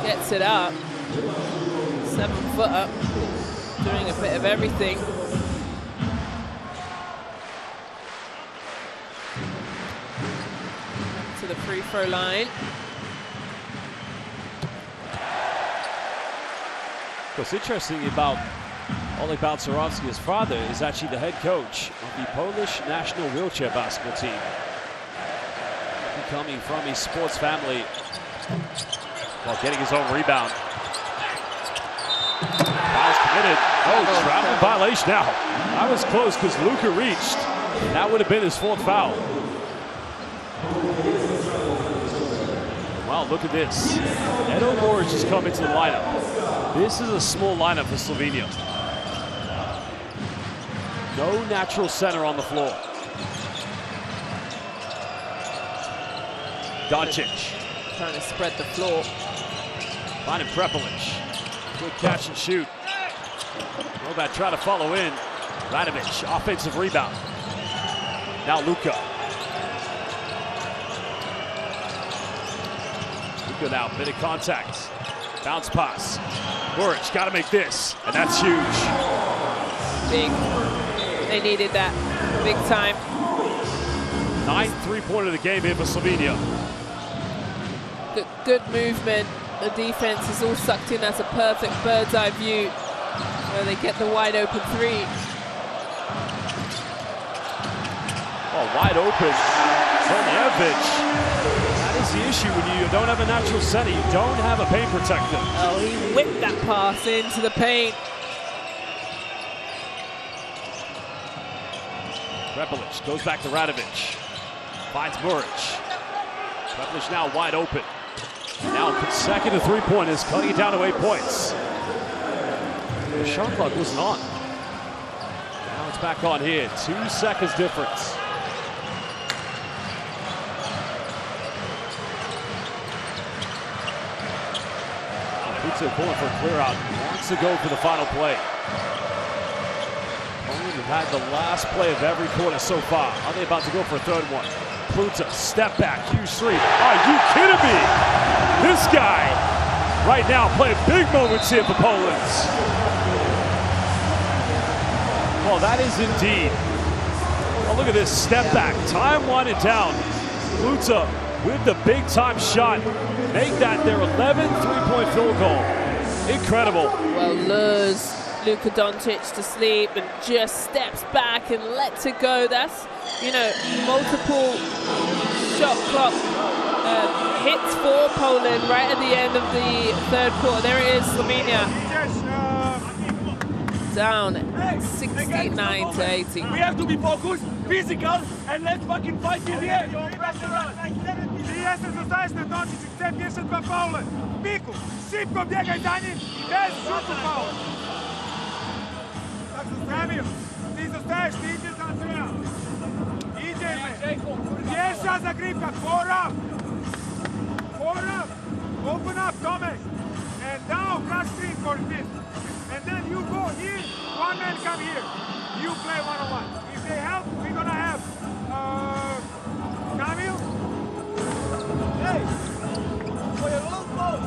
gets it up. 7 foot up. Doing a bit of everything. To the free throw line. What's interesting about Oleg Balcerowski, his father is actually the head coach of the Polish national wheelchair basketball team. He coming from a sports family while getting his own rebound. Foul's committed. Oh, traveling violation now. That was close because Luka reached. That would have been his 4th foul. Wow, look at this. Edo Moric has come into the lineup. This is a small lineup for Slovenia. No natural center on the floor. Doncic. Trying to spread the floor. Finding Prepelic. Good catch and shoot. Novak trying to follow in. Radovic, offensive rebound. Now Luka. Luka now, bit of contact. Bounce pass. Muric got to make this, and that's huge. Big. They needed that big time. 9th three-pointer of the game here for Slovenia. Good movement. The defense is all sucked in. That's a perfect bird's eye view where they get the wide open three. Oh, wide open. Zoljevic. That is the issue when you don't have a natural center. You don't have a paint protector. Oh, he whipped that pass into the paint. Prepelic goes back to Radovic. Finds Muric. Prepelic now wide open. Now consecutive three-pointers, cutting it down to 8 points. The shot clock wasn't on. Now it's back on here. 2 seconds difference. Puto pulling for a clear out. Wants to go for the final play. Poland have had the last play of every quarter so far. Are they about to go for a third one? Pluta, step back, huge three. Are you kidding me? This guy right now playing big moments here for Poland. Well, that is indeed. Oh, look at this step back. Time winding down. Pluta with the big time shot. Make that their 11th three-point field goal. Incredible. Well, lures Luka Doncic to sleep and just steps back and lets it go. That's, you know, multiple shot clock hits for Poland right at the end of the third quarter. There it is, Slovenia. down 69-80. We have to be focused, physical, and let's fucking fight in the end. Ti jeste zostaješ na Dončiću, chce pješe 2 faule. Piku, šipkom bjegaj za njim, bez šutu faul. Tak Kamil, ti zostaješ, ti ideš za Andreja. Iđe me. Pješa za Gripka, 4 up. 4 up. Open up, Tomek. And now crush screen for this. And then you go here, one man come here. You play one-on-one. If they help, we're gonna have Kamil. Hey, for your own goal.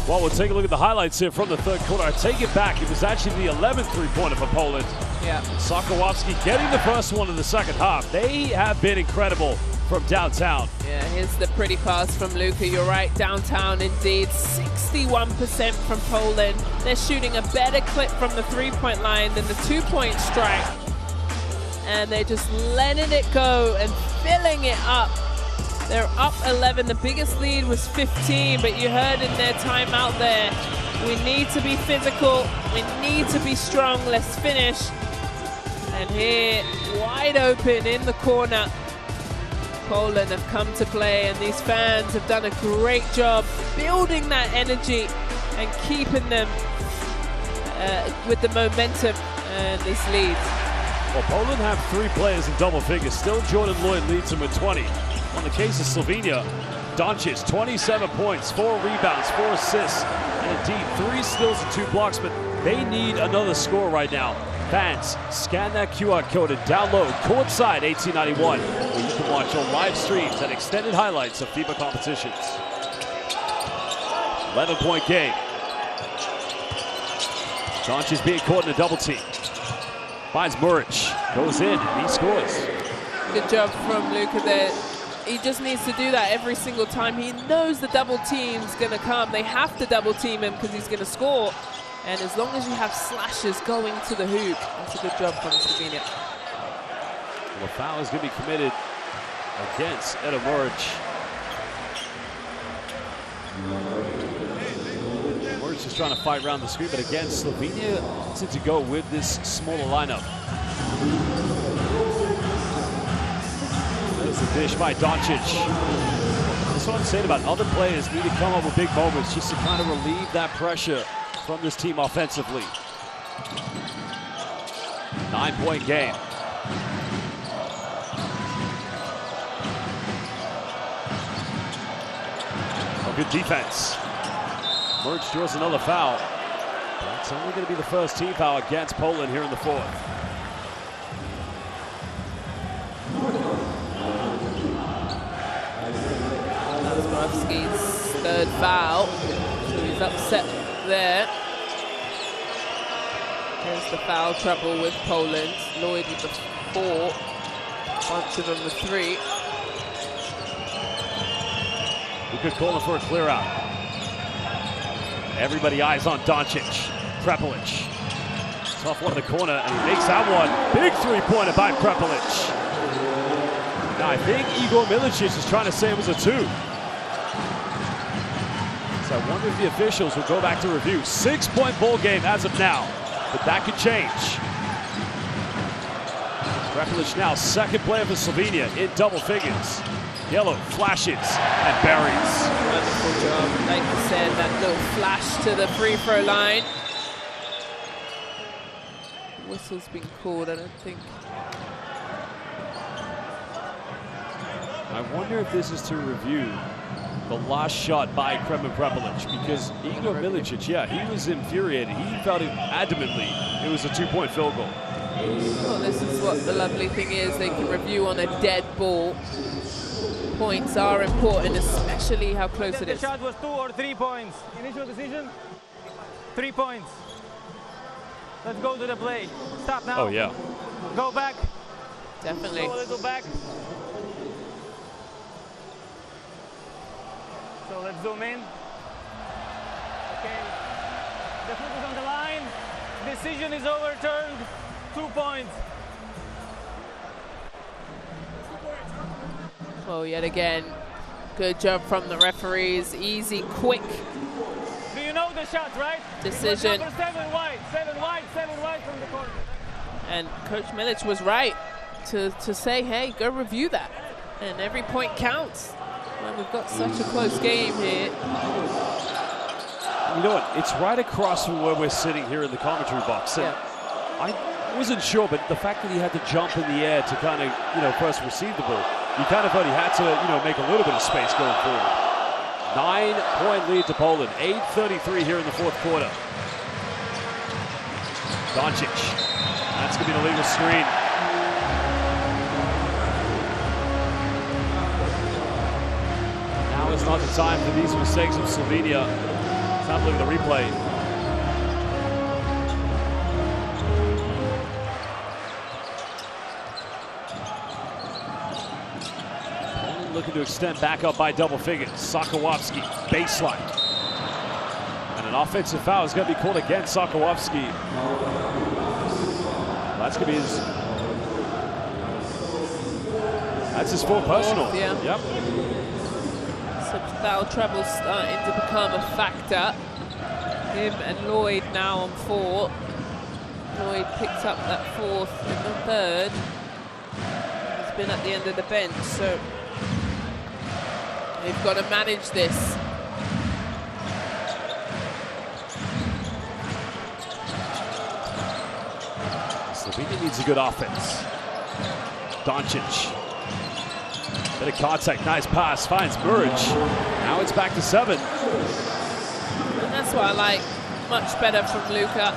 Well, we'll take a look at the highlights here from the third quarter. I take it back. It was actually the 11th three-pointer for Poland. Yeah. Sokołowski getting the first one in the second half. They have been incredible from downtown. Yeah, here's the pretty pass from Luka. You're right, downtown indeed. 61% from Poland. They're shooting a better clip from the three-point line than the two-point strike. And they're just letting it go and filling it up. They're up 11. The biggest lead was 15, but you heard in their timeout there, we need to be physical, we need to be strong, let's finish. And here, wide open in the corner, Poland have come to play, and these fans have done a great job building that energy and keeping them with the momentum and this lead. Well, Poland have 3 players in double figures. Still, Jordan Lloyd leads them with 20. On the case of Slovenia, Doncic, 27 points, 4 rebounds, 4 assists, and indeed 3 steals and 2 blocks, but they need another score right now. Fans, scan that QR code and download Courtside 1891, where you can watch all live streams and extended highlights of FIBA competitions. 11-point game. Doncic being caught in a double team. Finds Muric, goes in, and he scores. Good job from Luka there. He just needs to do that every single time. He knows the double team's gonna come. They have to double team him because he's gonna score. And as long as you have slashes going to the hoop, that's a good job from Slovenia. Well, a foul is gonna be committed against Edo Muric. Muric is trying to fight around the screen, but again, Slovenia opted to go with this smaller lineup. There's the dish by Doncic. That's what I'm saying about other players need to come up with big moments just to kind of relieve that pressure from this team offensively. 9-point game. Oh, good defense. Muric draws another foul. That's only going to be the first team foul against Poland here in the fourth. Zborowski's third foul. So he's upset there. There's the foul trouble with Poland. Lloyd with the 4. Bunch of them with 3. We could call him for a clear out. Everybody eyes on Doncic. Prepelic. Tough one in the corner, and he makes that one. Big three-pointer by Prepelic. Now, I think Igor Milicic is trying to say it was a 2. So I wonder if the officials will go back to review. 6-point ball game as of now, but that could change. Prepelic now second player for Slovenia in double figures. Yellow flashes and buries. Wonderful job. Like you said, that little flash to the free throw line. Whistle's been called, I don't think. I wonder if this is to review the last shot by Kremen Prepelic, because Igor Milicic, yeah, he was infuriated. He felt it adamantly it was a 2-point field goal. Well, this is what the lovely thing is. They can review on a dead ball. Points are important, especially how close it is. The shot was 2 or 3 points. Initial decision, 3 points. Let's go to the play. Stop now. Oh, yeah. Go back. Definitely. Go a little back. So let's zoom in. Okay. The foot is on the line. Decision is overturned. 2 points. Oh, yet again, good job from the referees. Easy, quick. Do you know the shots, right? Decision. Number 7 wide, 7 wide from the corner. And Coach Milic was right to say, hey, go review that. And every point counts when we've got such a close game here. You know what? It's right across from where we're sitting here in the commentary box. And I wasn't sure, but the fact that he had to jump in the air to kind of, first receive the ball, you kind of thought he had to, make a little bit of space going forward. 9-point lead to Poland. 8:33 here in the fourth quarter. Doncic. That's going to be an illegal screen. Now is not the time for these mistakes of Slovenia. Let's have a look at the replay. Looking to extend back up by double figures. Sokolowski, baseline. And an offensive foul is going to be called against Sokolowski. That's going to be his... That's his fourth personal. Yeah. Yep. So foul trouble starting to become a factor. Him and Lloyd now on 4. Lloyd picks up that 4th and the 3rd. He's been at the end of the bench, so they've got to manage this. Slovenia needs a good offense. Doncic. Bit of contact, nice pass, finds Muric. Now it's back to 7. And that's what I like much better from Luka.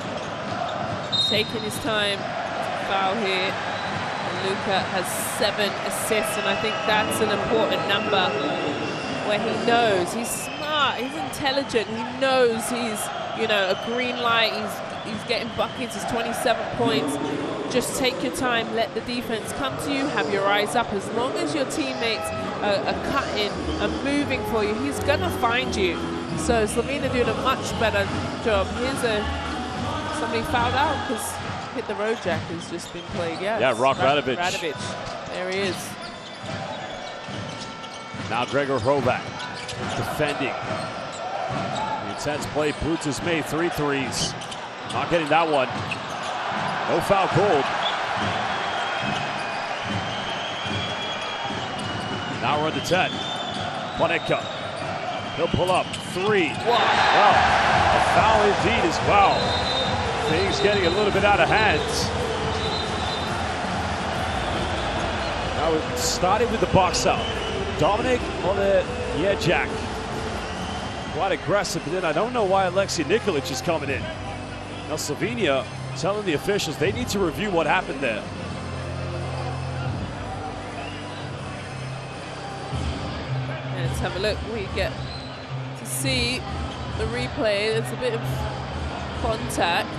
Taking his time to foul here. Luka has 7 assists, and I think that's an important number where he knows he's smart, he's intelligent, he knows he's, a green light, he's getting buckets, he's 27 points. Just take your time, let the defense come to you, have your eyes up. As long as your teammates are cutting and moving for you, he's gonna find you. So Slovenia doing a much better job. Here's somebody fouled out because hit the road jack has just been played. Yeah, Rok Radovic. There he is. Now Gregor Hrovat defending. The intense play. Boots has made 3 threes. Not getting that one. No foul called. Now we're on to 10. Panenka. He'll pull up. 3. Wow. A foul indeed as well. Things getting a little bit out of hand. Now it started with the box out. Dominik Olejniczak. Quite aggressive, but then I don't know why Alexei Nikolic is coming in. Now Slovenia telling the officials they need to review what happened there. Let's have a look. We get to see the replay. There's a bit of contact.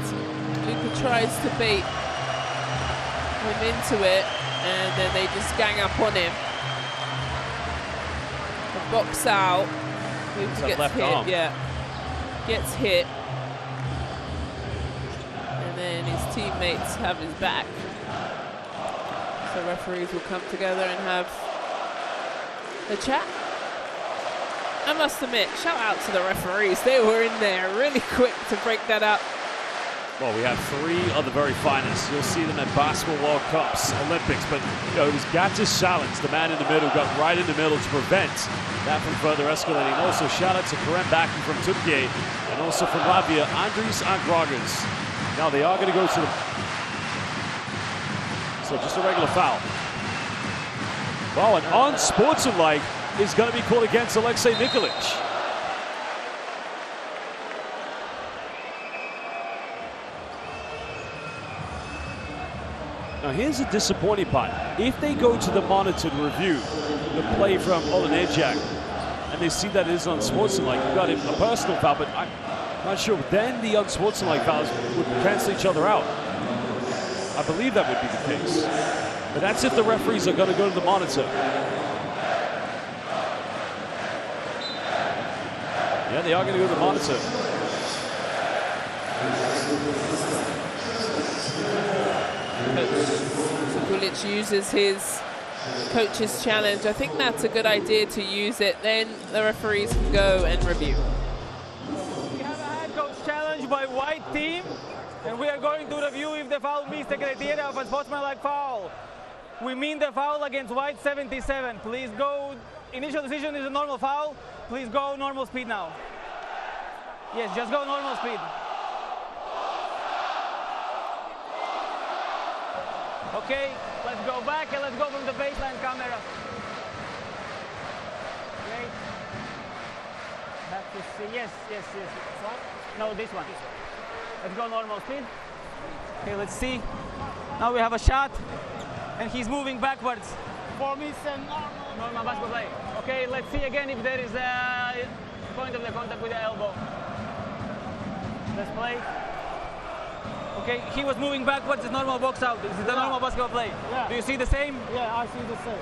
Luka tries to bait him into it, and then they just gang up on him. The box out. Luka gets hit. Arm. Yeah, gets hit. And then his teammates have his back. So referees will come together and have a chat. I must admit, shout out to the referees. They were in there really quick to break that up. Well, we have 3 of the very finest. You'll see them at Basketball World Cups, Olympics, but it was Gatis Salins, the man in the middle, got right in the middle to prevent that from further escalating. Also, shout out to Kerem Baki from Turkey, and also from Latvia, Andris Angrogas. Now they are going to go to the... So just a regular foul. Well, an unsportsmanlike is going to be called against Alexei Nikolic. Now here's the disappointing part. If they go to the monitor to review the play from Olejniczak and they see that it is unsportsmanlike, you've got a personal foul, but I'm not sure. Then the unsportsmanlike fouls would cancel each other out. I believe that would be the case. But that's if the referees are going to go to the monitor. Yeah, they are going to go to the monitor. Kulic uses his coach's challenge. I think that's a good idea to use it. Then the referees can go and review. We have a high challenged by white team, and we are going to review if the foul meets the criteria of a sportsmanlike foul. We mean the foul against white 77. Please go. Initial decision is a normal foul. Please go normal speed now. Yes, just go normal speed. Okay, let's go back and let's go from the baseline camera. Great. Back to see. Yes. This one? No, this one. Let's go normal speed. Okay, let's see. Now we have a shot, and he's moving backwards. For me, it's a normal basketball play. Okay, let's see again if there is a point of the contact with the elbow. Let's play. Okay, he was moving backwards. It's normal box out. This is the normal basketball play. Yeah. Do you see the same? Yeah, I see the same.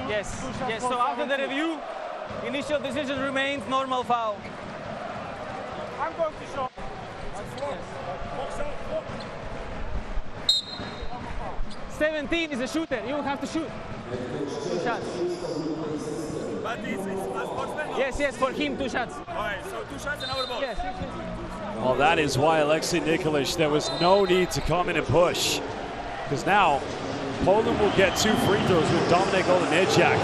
Yes. So after the review, initial decision remains normal foul. I'm going to show. 17 is a shooter. You have to shoot. 2 shots. But it's a sportsman? Yes, for him 2 shots. Alright, so 2 shots and our ball. Yes. Well, that is why Alexei Nikolic, there was no need to come in and push. Because now, Poland will get 2 free throws with Dominik Olejniczak,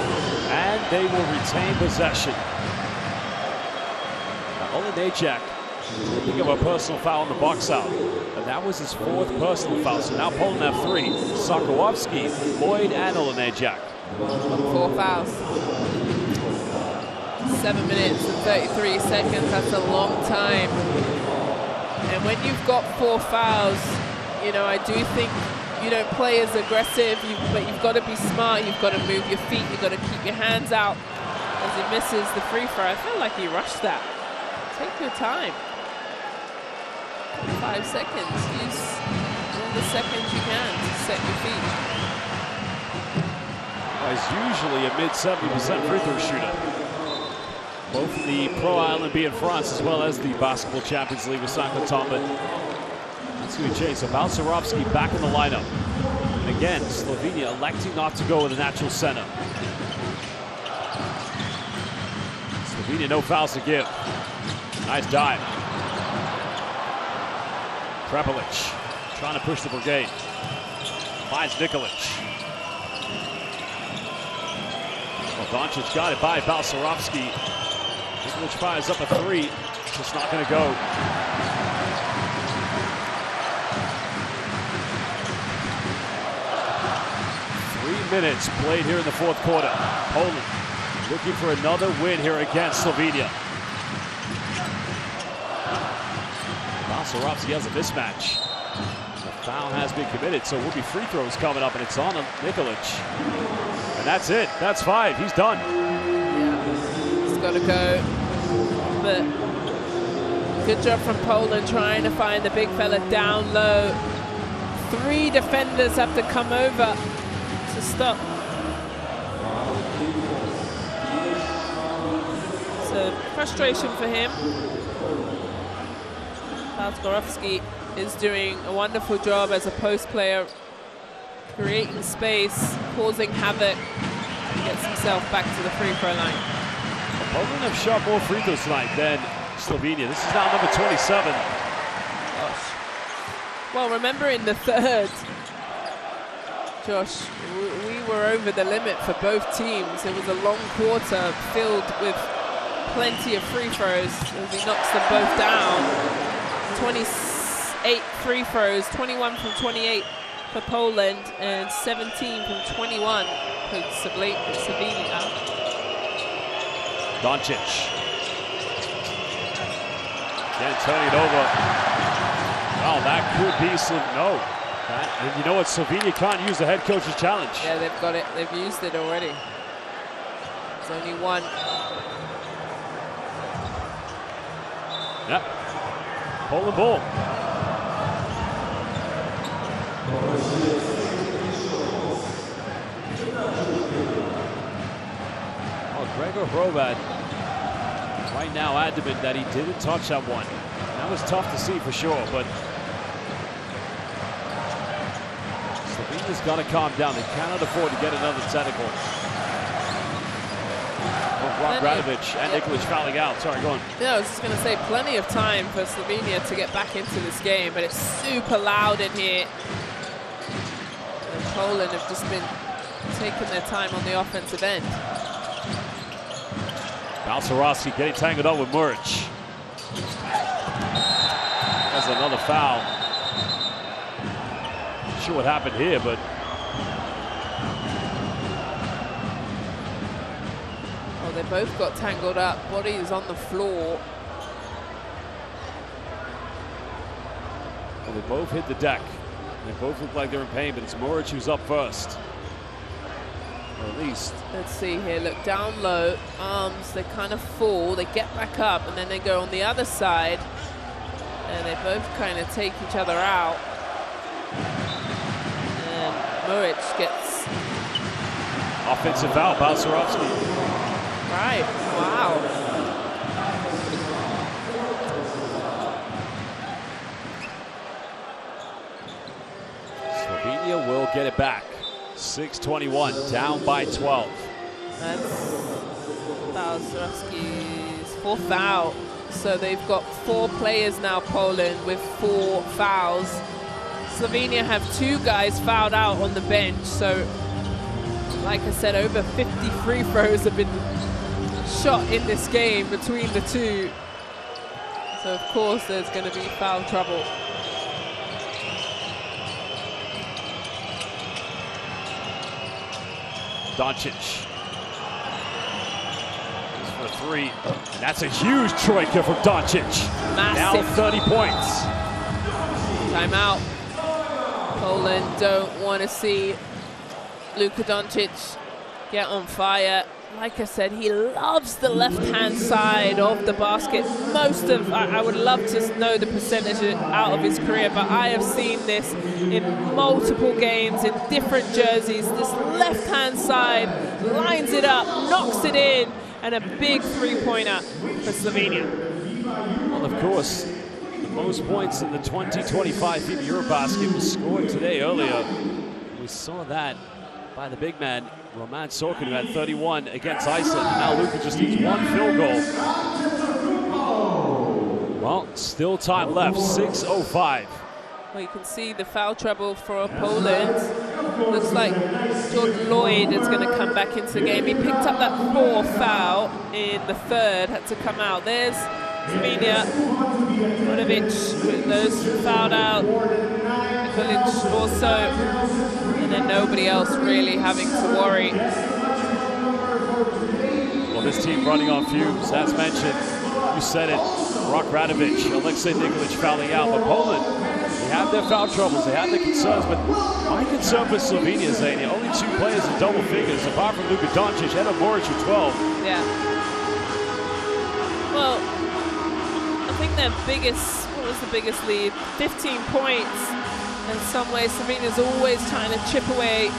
and they will retain possession. Now, Olejniczak picking up a personal foul on the box out, and that was his 4th personal foul. So now Poland have 3. Sokołowski, Lloyd, and Olejniczak. 4 fouls. 7 minutes and 33 seconds, that's a long time. And when you've got 4 fouls, you know, I do think you don't play as aggressive, but you've got to be smart, you've got to move your feet, you've got to keep your hands out as he misses the free throw. I feel like he rushed that. Take your time. 5 seconds. Use all the seconds you can to set your feet. He's usually a mid-70% free throw shooter. Both in the Pro Island B in France as well as the Basketball Champions League with Saint-Quentin. But that's going to change. So Balcerowski back in the lineup. And again, Slovenia electing not to go with a natural center. Slovenia no fouls to give. Nice dive. Prepelic trying to push the brigade. Finds Nikolic. Well, Doncic got it by Balcerowski. Nikolic fires up a 3. Just not going to go. Minutes played here in the 4th quarter. Poland looking for another win here against Slovenia. Balcerowski has a mismatch. The foul has been committed, so will be free throws coming up, and it's on Nikolic. And that's it. That's 5. He's done. Yeah, he's got to go. But good job from Poland trying to find the big fella down low. 3 defenders have to come over to stop. So frustration for him. Balcerowski is doing a wonderful job as a post player, creating space, causing havoc, and gets himself back to the free throw line. Poland have shot more free throws tonight than Slovenia. This is now number 27. Well, remember in the 3rd, Josh, we were over the limit for both teams. It was a long quarter filled with plenty of free throws as he knocks them both down. 28 free throws, 21 from 28 for Poland and 17 from 21 for Slovenia. Doncic. Again, turning it over. Oh, that could be some, no. And you know what, Slovenia can't use the head coach's challenge. Yeah, they've got it. They've used it already. There's only 1. Yep. Poland ball. Oh, Gregor Hrovat right now adamant that he didn't touch that one. That was tough to see for sure, but Slovenia's got to calm down. They cannot afford to get another technical. But Rock Radovic and Nikolic fouling out. Sorry, go on. Yeah, I was just going to say, plenty of time for Slovenia to get back into this game, but it's super loud in here. And Poland have just been taking their time on the offensive end. Balcerowski getting tangled up with Muric. That's another foul. Not sure what happened here, but oh, they both got tangled up. Bodies on the floor. well, they both hit the deck. They both look like they're in pain, but it's Muric who's up first. Or at least. Let's see here, look, down low, arms, they kind of fall, they get back up, and then they go on the other side, and they both kind of take each other out. And Muric gets... offensive foul, Balcerowski. Right, wow. Slovenia will get it back. 6:21, down by 12. That's Balcerowski's fourth foul. So they've got 4 players now, Poland, with 4 fouls. Slovenia have 2 guys fouled out on the bench. So, like I said, over 50 free throws have been shot in this game between the two. So, of course, there's going to be foul trouble. Doncic. For 3. And that's a huge troika from Doncic. Massive. Now 30 points. Timeout. Poland don't want to see Luka Doncic get on fire. Like I said, he loves the left-hand side of the basket. I would love to know the percentage out of his career, but I have seen this in multiple games, in different jerseys. This left-hand side lines it up, knocks it in, and a big three-pointer for Slovenia. Well, of course, the most points in the 2025 FIBA EuroBasket was scored today earlier. We saw that by the big man, Roman Sorkin, who had 31 against Iceland. Now Luka just needs 1 field goal. Well, still time left, 6:05. Well, you can see the foul trouble for Poland. Looks like Jordan Lloyd is going to come back into the game. He picked up that 4th foul in the 3rd, had to come out. There's Slovenia, Vonovic with those fouled out. Nikolic also, and then nobody else really having to worry. Well, this team running on fumes, as mentioned. You said it, Rock Radovic, Alexei Nikolic fouling out, but Poland, they have their foul troubles, they have their concerns, but my concern for Slovenia is that only 2 players in double figures, apart from Luka Doncic and Muric with 12. Yeah. Well, I think their biggest, what was the biggest lead? 15 points. In some ways, Slovenia's always trying to chip away.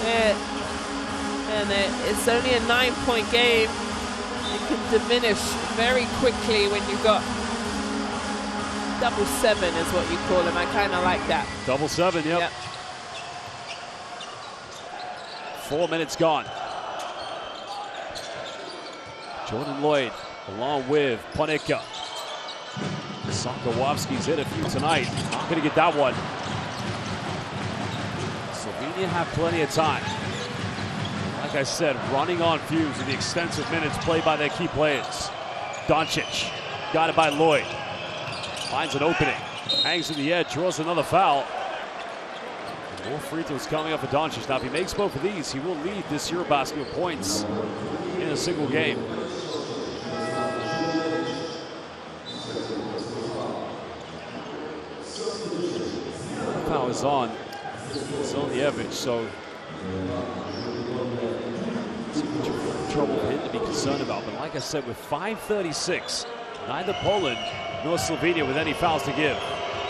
And it's only a 9-point game. It can diminish very quickly when you've got double 7 is what you call them. I kind of like that. Double 7, yep. 4 minutes gone. Jordan Lloyd along with Ponica. Sokolowski's hit a few tonight. Not going to get that one. Slovenia have plenty of time. Like I said, running on fumes with the extensive minutes played by their key players. Doncic, got it by Lloyd. Finds an opening, hangs in the edge, draws another foul. More free throws coming up for Doncic. Now, if he makes both of these, he will lead this EuroBasket with points in a single game. Foul is on. It's on the average, so trouble for him to be concerned about. But like I said, with 5:36, neither Poland nor Slovenia with any fouls to give.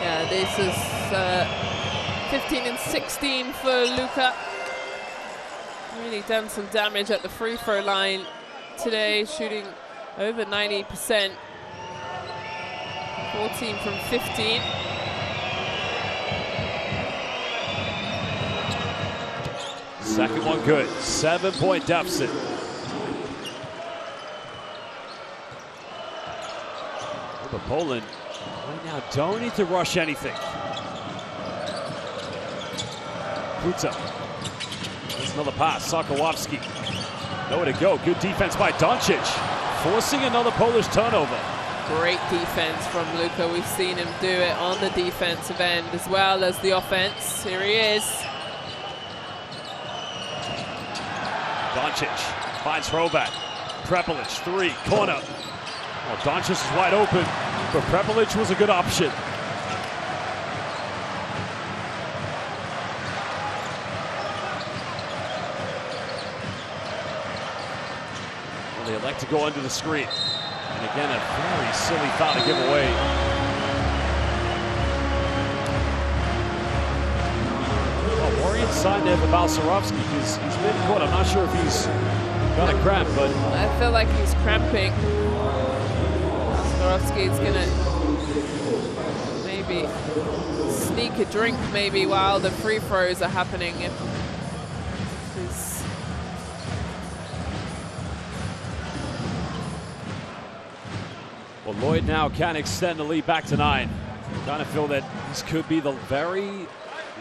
Yeah, this is 15 and 16 for Luka. Really done some damage at the free throw line today, shooting over 90%. 14 from 15. Second one good. 7-point deficit. But Poland right now don't need to rush anything. Puta. There's another pass. Sokołowski. Nowhere to go. Good defense by Doncic. Forcing another Polish turnover. Great defense from Luka. We've seen him do it on the defensive end as well as the offense. Here he is. Doncic finds Hrovac. Prepelic, three, corner. Well, Doncic is wide open, but Prepelic was a good option. Well, they elect to go under the screen. And again, a very silly foul to give away. Well, Warrior inside there for Balcerowski because he's been caught. I'm not sure if he's got a cramp, but I feel like he's cramping. Balcerowski is gonna maybe sneak a drink maybe while the free throws are happening. Well, Lloyd now can extend the lead back to 9. Kind of feel that this could be the very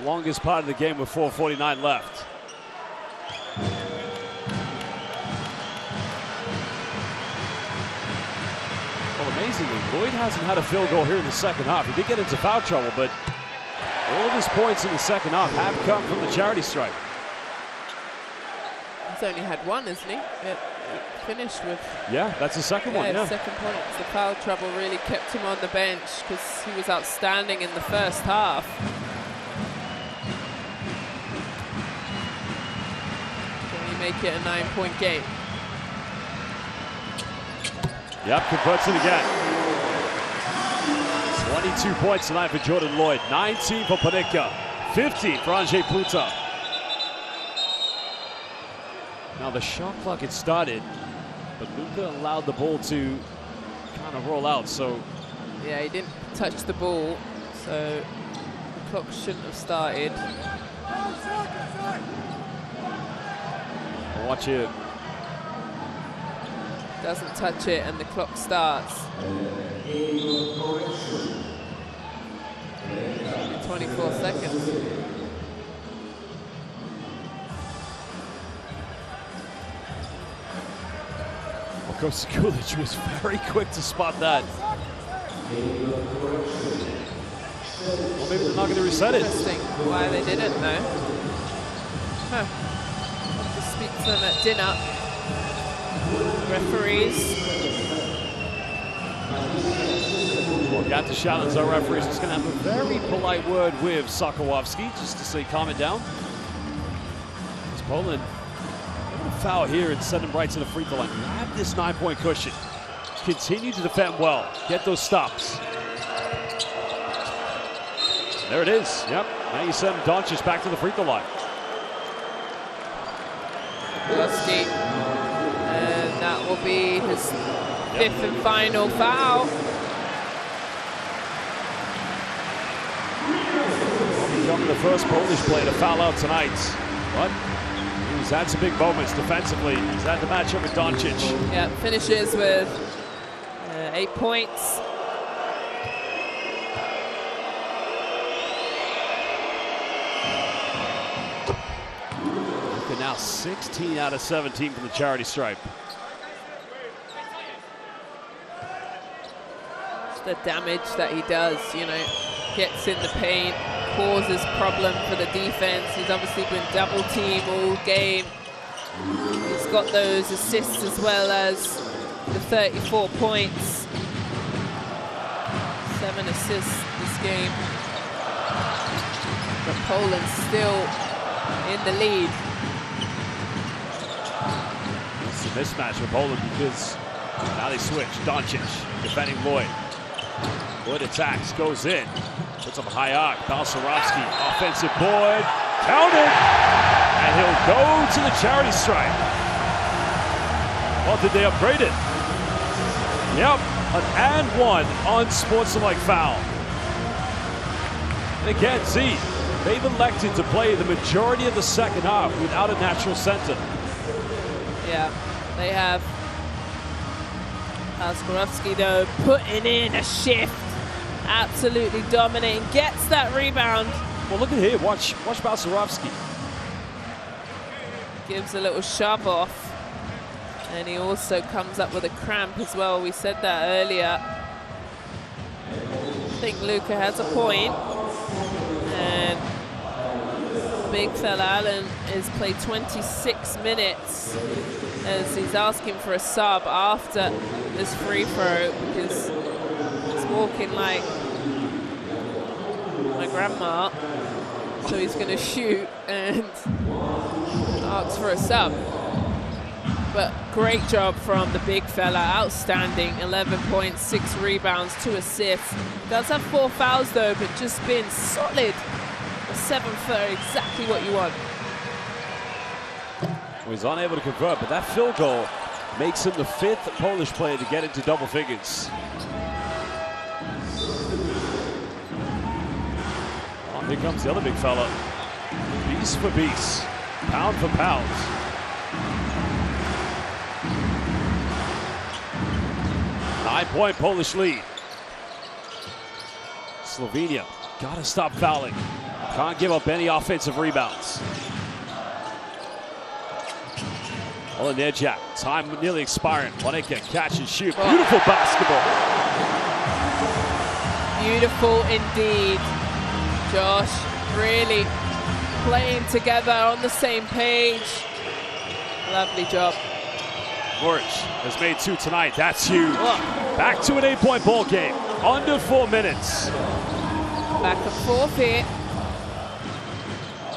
longest part of the game with 4:49 left. Well, amazingly, Lloyd hasn't had a field goal here in the second half. He did get into foul trouble, but all of his points in the second half have come from the charity stripe. He's only had one, isn't he? Finished with. Yeah, that's the second one. Yeah, second point. The foul trouble really kept him on the bench because he was outstanding in the first half. Can he make it a 9-point game? Yep, converts it again. 22 points tonight for Jordan Lloyd. 19 for Panicka. 15 for Andrzej Puta. Now the shot clock had started, but Luka allowed the ball to kind of roll out, so. Yeah, he didn't touch the ball, so the clock shouldn't have started. Watch it. Doesn't touch it and the clock starts. 24 seconds. Coach Skulic was very quick to spot that. Well, maybe they're not going to reset it. Interesting why they didn't, though. Huh. Have to speak to them at dinner. Referees. Well, Gata Shallon's our referee. He's going to have a very polite word with Sokołowski just to say, calm it down. It's Poland. Foul here and send him right to the free throw line. Grab this 9-point cushion. Continue to defend well. Get those stops. There it is. Yep. Now you send Doncic back to the free throw line. Lusky. And that will be his fifth and final foul. Becoming the first Polish player to foul out tonight. But he's had some big moments defensively. He's had the matchup with Doncic. Yeah, finishes with 8 points. Luka now 16 out of 17 from the charity stripe. It's the damage that he does, you know, gets in the paint, causes problem for the defense. He's obviously been double teamed all game. He's got those assists as well as the 34 points. 7 assists this game. But Poland's still in the lead. It's a mismatch for Poland because now they switch. Doncic defending Lloyd. Lloyd attacks, goes in. Puts up a high arc. Balcerowski, offensive board, counted, and he'll go to the charity stripe. Well, did they upgrade it? Yep, an and one unsportsmanlike foul. And again, see, they've elected to play the majority of the second half without a natural center. Yeah, they have. Balskorowski, though, putting in a shift. Absolutely dominating. Gets that rebound. Well, look at here. Watch Balskorowski. Gives a little shove off. And he also comes up with a cramp as well. We said that earlier. I think Luka has a point. And big fella Allen has played 26 minutes as he's asking for a sub after this free throw because he's walking like my grandma. So he's going to shoot and asks for a sub. But great job from the big fella, outstanding. 11 points, 6 rebounds, 2 assists. Does have 4 fouls though, but just been solid. A 7-footer, exactly what you want. Well, he's unable to convert, but that field goal makes him the 5th Polish player to get into double figures. Oh, here comes the other big fella. Piece for piece, pound for pound. Nine-point Polish lead. Slovenia, gotta stop fouling. Can't give up any offensive rebounds. Olenejak, time nearly expiring. Panicka, catch and shoot. Beautiful basketball. Beautiful indeed. Josh really playing together on the same page. Lovely job. Muric has made 2 tonight. That's huge. Back to an 8-point ball game. Under 4 minutes. Back and forth here.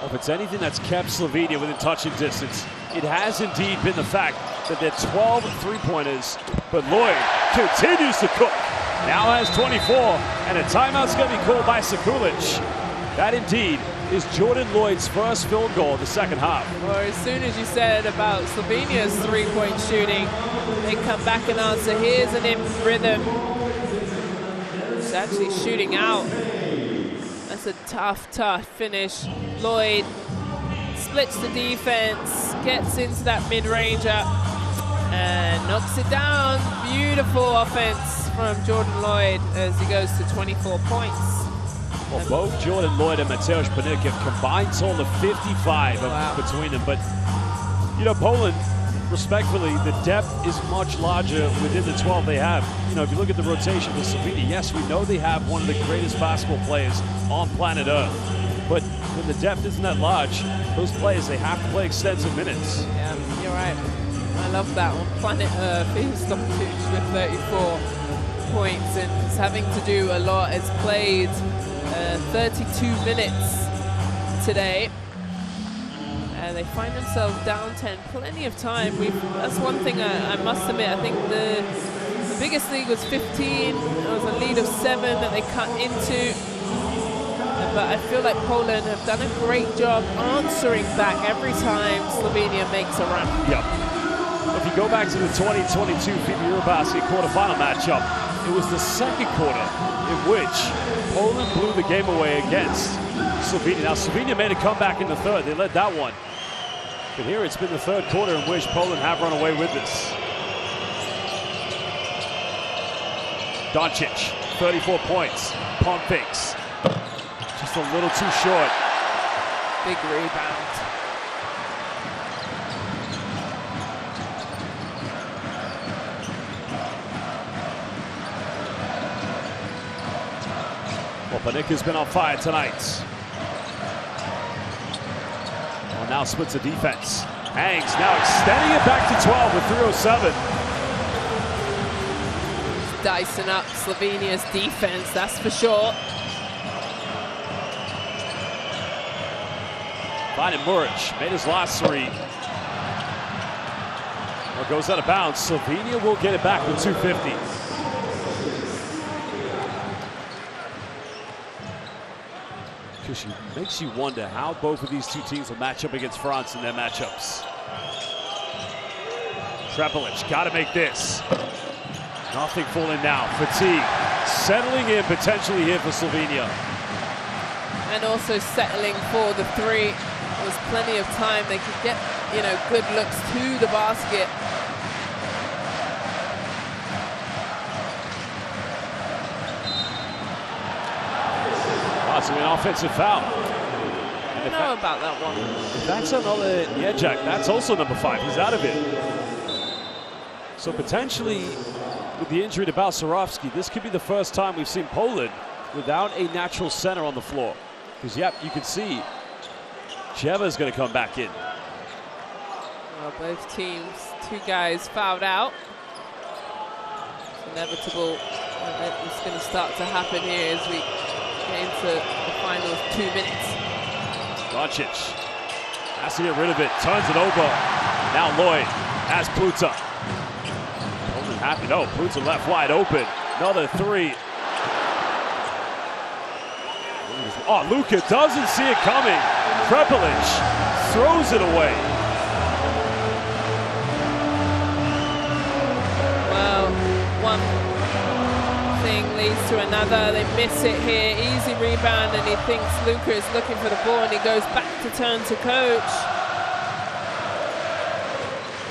If it's anything that's kept Slovenia within touching distance, it has indeed been the fact that they're 12 three-pointers, but Lloyd continues to cook. Now has 24, and a timeout's going to be called by Sekulic. That indeed is Jordan Lloyd's first field goal of the second half. Well, as soon as you said about Slovenia's three-point shooting, they come back and answer. Here's an in rhythm. It's actually shooting out. That's a tough, tough finish. Lloyd splits the defense, gets into that mid-ranger, and knocks it down. Beautiful offense from Jordan Lloyd as he goes to 24 points. Well, both Jordan Lloyd and Mateusz Panicka combined total of 55 between them. But, you know, Poland, respectfully, the depth is much larger within the 12 they have. You know, if you look at the rotation for Slovenia, yes, we know they have one of the greatest basketball players on planet Earth. But when the depth isn't that large, those players, they have to play extensive minutes. Yeah, you're right. I love that. On planet Earth, he's Stockton with 34 points and he's having to do a lot. Has played 32 minutes today. And they find themselves down 10. Plenty of time. That's one thing I must admit. I think the biggest lead was 15. It was a lead of 7 that they cut into. But I feel like Poland have done a great job answering back every time Slovenia makes a run. Yep. If you go back to the 2022 FIBA EuroBasket quarterfinal matchup, it was the second quarter in which Poland blew the game away against Slovenia. Now, Slovenia made a comeback in the third. They led that one. But here it's been the third quarter in which Poland have run away with this. Doncic, 34 points. Pump fakes. Just a little too short. Big rebound. Well, Panicka's been on fire tonight. Well, now splits the defense. Hangs now extending it back to 12 with 3:07. Dicing up Slovenia's defense, that's for sure. Finding Muric, made his last 3. Well, goes out of bounds. Slovenia will get it back with 2:50. Because it makes you wonder how both of these two teams will match up against France in their matchups. Trepalic, got to make this. Nothing falling now. Fatigue settling in potentially here for Slovenia. And also settling for the 3. There was plenty of time. They could get, you know, good looks to the basket. it's an offensive foul. I don't know about that one. If that's another, yeah, Jack, that's also number 5. He's out of it. So potentially, with the injury to Balcerowski, this could be the first time we've seen Poland without a natural center on the floor. Because, yep, you can see Jeva's going to come back in. Well, both teams, 2 guys fouled out. It's inevitable that it's going to start to happen here as we get into the final 2 minutes. Doncic has to get rid of it, turns it over. Now Lloyd has Pluta. Poland happy, no, Pluta left wide open. Another 3. Oh, Luka doesn't see it coming. Prepelic throws it away. Well, one thing leads to another. They miss it here. Easy rebound, and he thinks Luka is looking for the ball, and he goes back to turn to coach.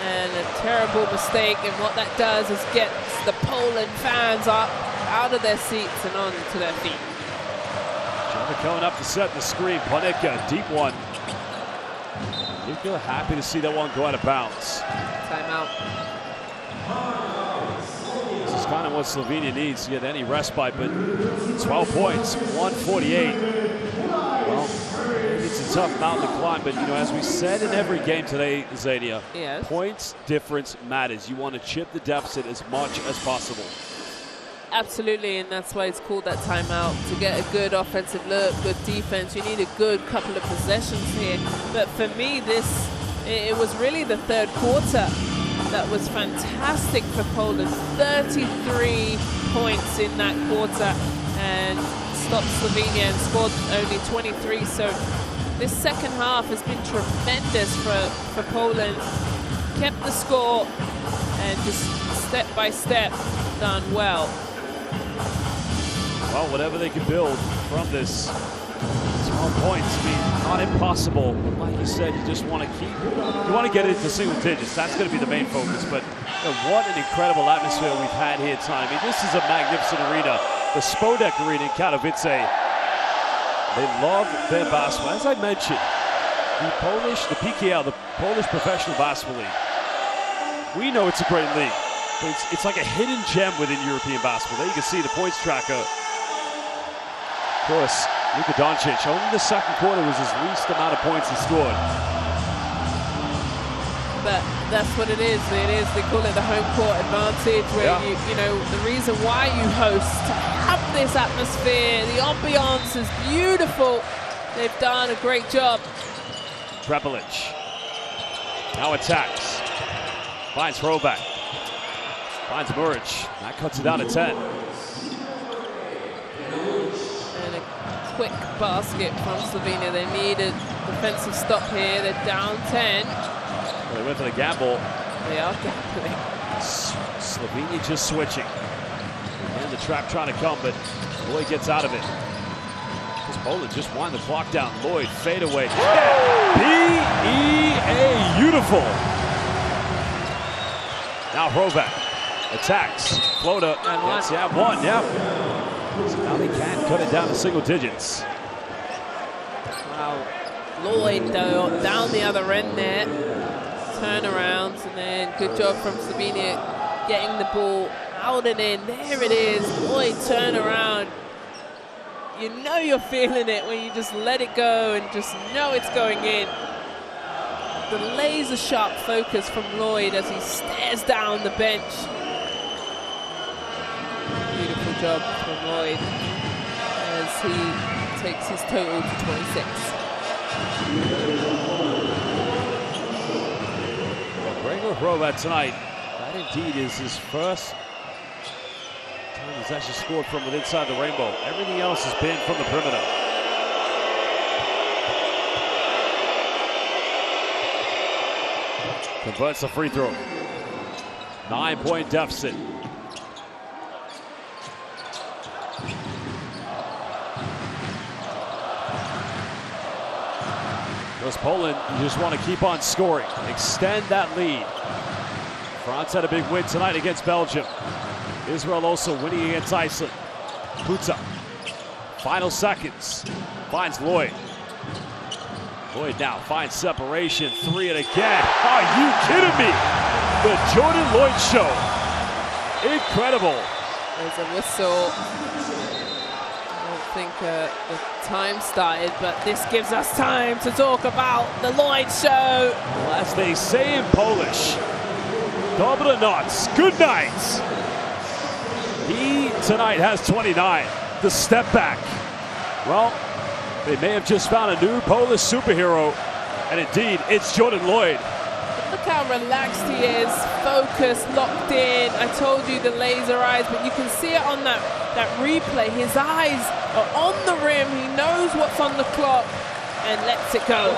And a terrible mistake, and what that does is gets the Poland fans up out of their seats and onto their feet. Coming up to set the screen. Panicka, deep one. Panicka happy to see that one go out of bounds. Timeout. This is kind of what Slovenia needs to get any respite, but 12 points, 148. Well, it's a tough mountain to climb, but you know, as we said in every game today, Zania, yes, points difference matters. You want to chip the deficit as much as possible. Absolutely, and that's why it's called that timeout, to get a good offensive look, good defense. You need a good couple of possessions here. But for me, it was really the third quarter that was fantastic for Poland. 33 points in that quarter and stopped Slovenia and scored only 23. So this second half has been tremendous for Poland. Kept the score and just step by step done well. Well, whatever they can build from this 12 points, I mean, not impossible. But like you said, you just want to get it into single digits. That's going to be the main focus. But you know, what an incredible atmosphere we've had here tonight. I mean, this is a magnificent arena. The Spodek Arena in Katowice. They love their basketball. As I mentioned, the PKL, the Polish Professional Basketball League, we know it's a great league. But it's like a hidden gem within European basketball. There you can see the points tracker. Of course, Luka Doncic, only the second quarter was his least amount of points he scored. But that's what it is. They call it the home court advantage, where you know, the reason why you host, to have this atmosphere, the ambiance is beautiful. They've done a great job. Prepelic now attacks. Finds Hrovac. Finds Muric. That cuts it down to 10. And a quick basket from Slovenia. They need a defensive stop here. They're down 10. Well, they went for the gamble. They are gambling. Slovenia just switching. And the trap trying to come, but Lloyd gets out of it. Because Poland just wind the clock down. Lloyd, fade away. B-E-A, beautiful. Now Hrovac attacks. Floater. And one. Yes, yeah, one, yeah. So now they can't cut it down to single digits. Wow. Lloyd, though, down the other end there. Turnarounds, and then good job from Slovenia getting the ball out and in. There it is. Lloyd, turn around. You know you're feeling it when you just let it go and just know it's going in. The laser sharp focus from Lloyd as he stares down the bench. Beautiful job from Lloyd as he takes his total to 26. Well, Gregor Hrovac tonight, that indeed is his first time he's actually scored from within inside the rainbow. Everything else has been from the perimeter. Converts the free throw. 9-point deficit. Because Poland, you just want to keep on scoring. Extend that lead. France had a big win tonight against Belgium. Israel also winning against Iceland. Kuta Final seconds. Finds Lloyd. Lloyd now finds separation. 3 and again. Are you kidding me? The Jordan Lloyd show. Incredible. There's a whistle. I don't think the time started, but This gives us time to talk about the Lloyd show. Well, as they say in Polish, dobranoc, good night. He tonight has 29. The step back. Well, they may have just found a new Polish superhero, and indeed, it's Jordan Lloyd. look how relaxed he is, focused, locked in. I told you the laser eyes, but you can see it on that replay. His eyes are on the rim. He knows what's on the clock and lets it go.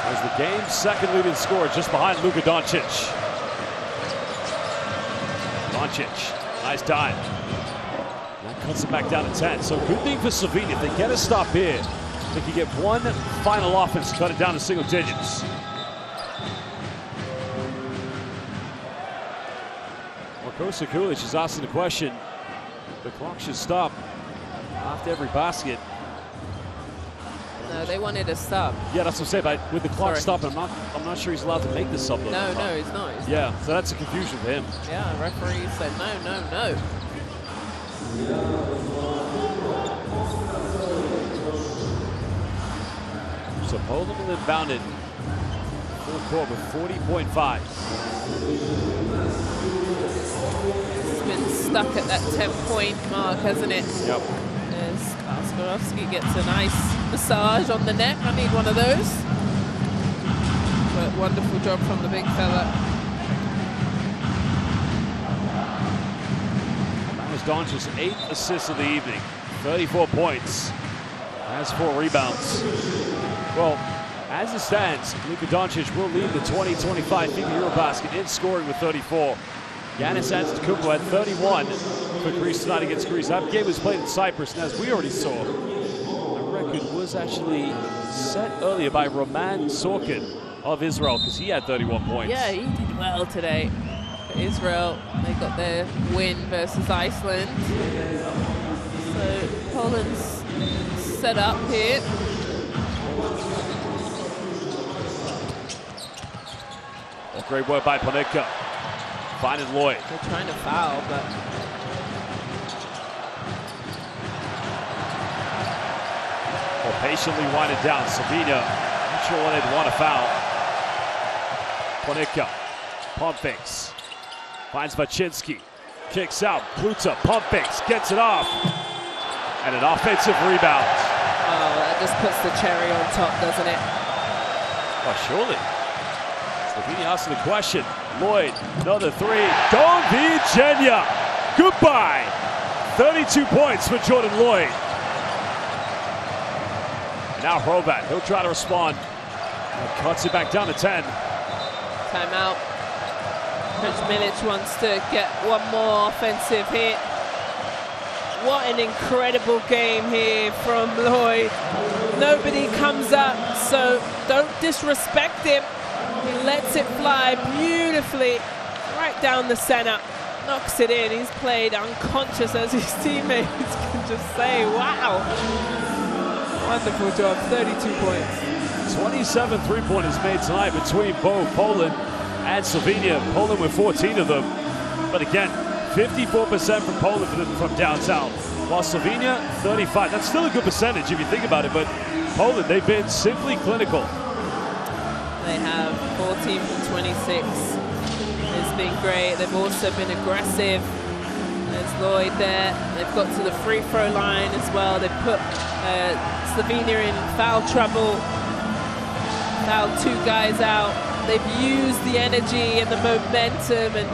As the game's second leading scorer, just behind Luka Doncic. Doncic, nice dive. That cuts it back down to 10. So good thing for Slovenia. If they get a stop here, they can get one final offense, cut it down to single digits. Markosa Kulic is asking the question. The clock should stop after every basket. No, they wanted a sub. Yeah, that's what I'm saying. But with the clock stopping, I'm not sure he's allowed to make the sub. No, he's not. Yeah, so that's a confusion for him. Yeah, referee said no. So Poland will inbound it full court with 40.5. It's been stuck at that 10-point mark, hasn't it? Yep. As Kasparowski gets a nice massage on the neck. I need one of those. But wonderful job from the big fella. That was Doncic's 8th assist of the evening. 34 points. Has 4 rebounds. Well, as it stands, Luka Doncic will lead the 2025 FIBA EuroBasket in scoring with 34. Giannis Antetokounmpo had 31 for Greece tonight against Greece. That game was played in Cyprus, and as we already saw, the record was actually set earlier by Roman Sorkin of Israel, because he had 31 points. Yeah, he did well today. For Israel, they got their win versus Iceland. So Poland's set up here. Great work by Ponitka. Finding Lloyd. They're trying to foul, but will patiently wind it down. Slovenia, not sure when they'd want to foul. Ponitka, pump fakes. Finds Vaczynski. Kicks out. Pluta, pump fakes, gets it off. And an offensive rebound. Oh, that just puts the cherry on top, doesn't it? Oh, surely. Slovenia asking the question. Lloyd, another 3. Don't be Genya. Goodbye. 32 points for Jordan Lloyd. And now Hrovat, he'll try to respond. And cuts it back down to 10. Timeout. Coach Milic wants to get one more offensive hit. What an incredible game here from Lloyd. Nobody comes up, so don't disrespect him. He lets it fly beautifully right down the center. Knocks it in. He's played unconscious, as his teammates can just say, wow. Wonderful job, 32 points. 27 three-pointers made tonight between both Poland and Slovenia. Poland with 14 of them. But again, 54% from Poland from downtown, while Slovenia, 35. That's still a good percentage if you think about it, but Poland, they've been simply clinical. They have 14 from 26. It's been great. They've also been aggressive. There's Lloyd there. They've got to the free throw line as well. They've put Slovenia in foul trouble. Fouled 2 guys out. They've used the energy and the momentum, and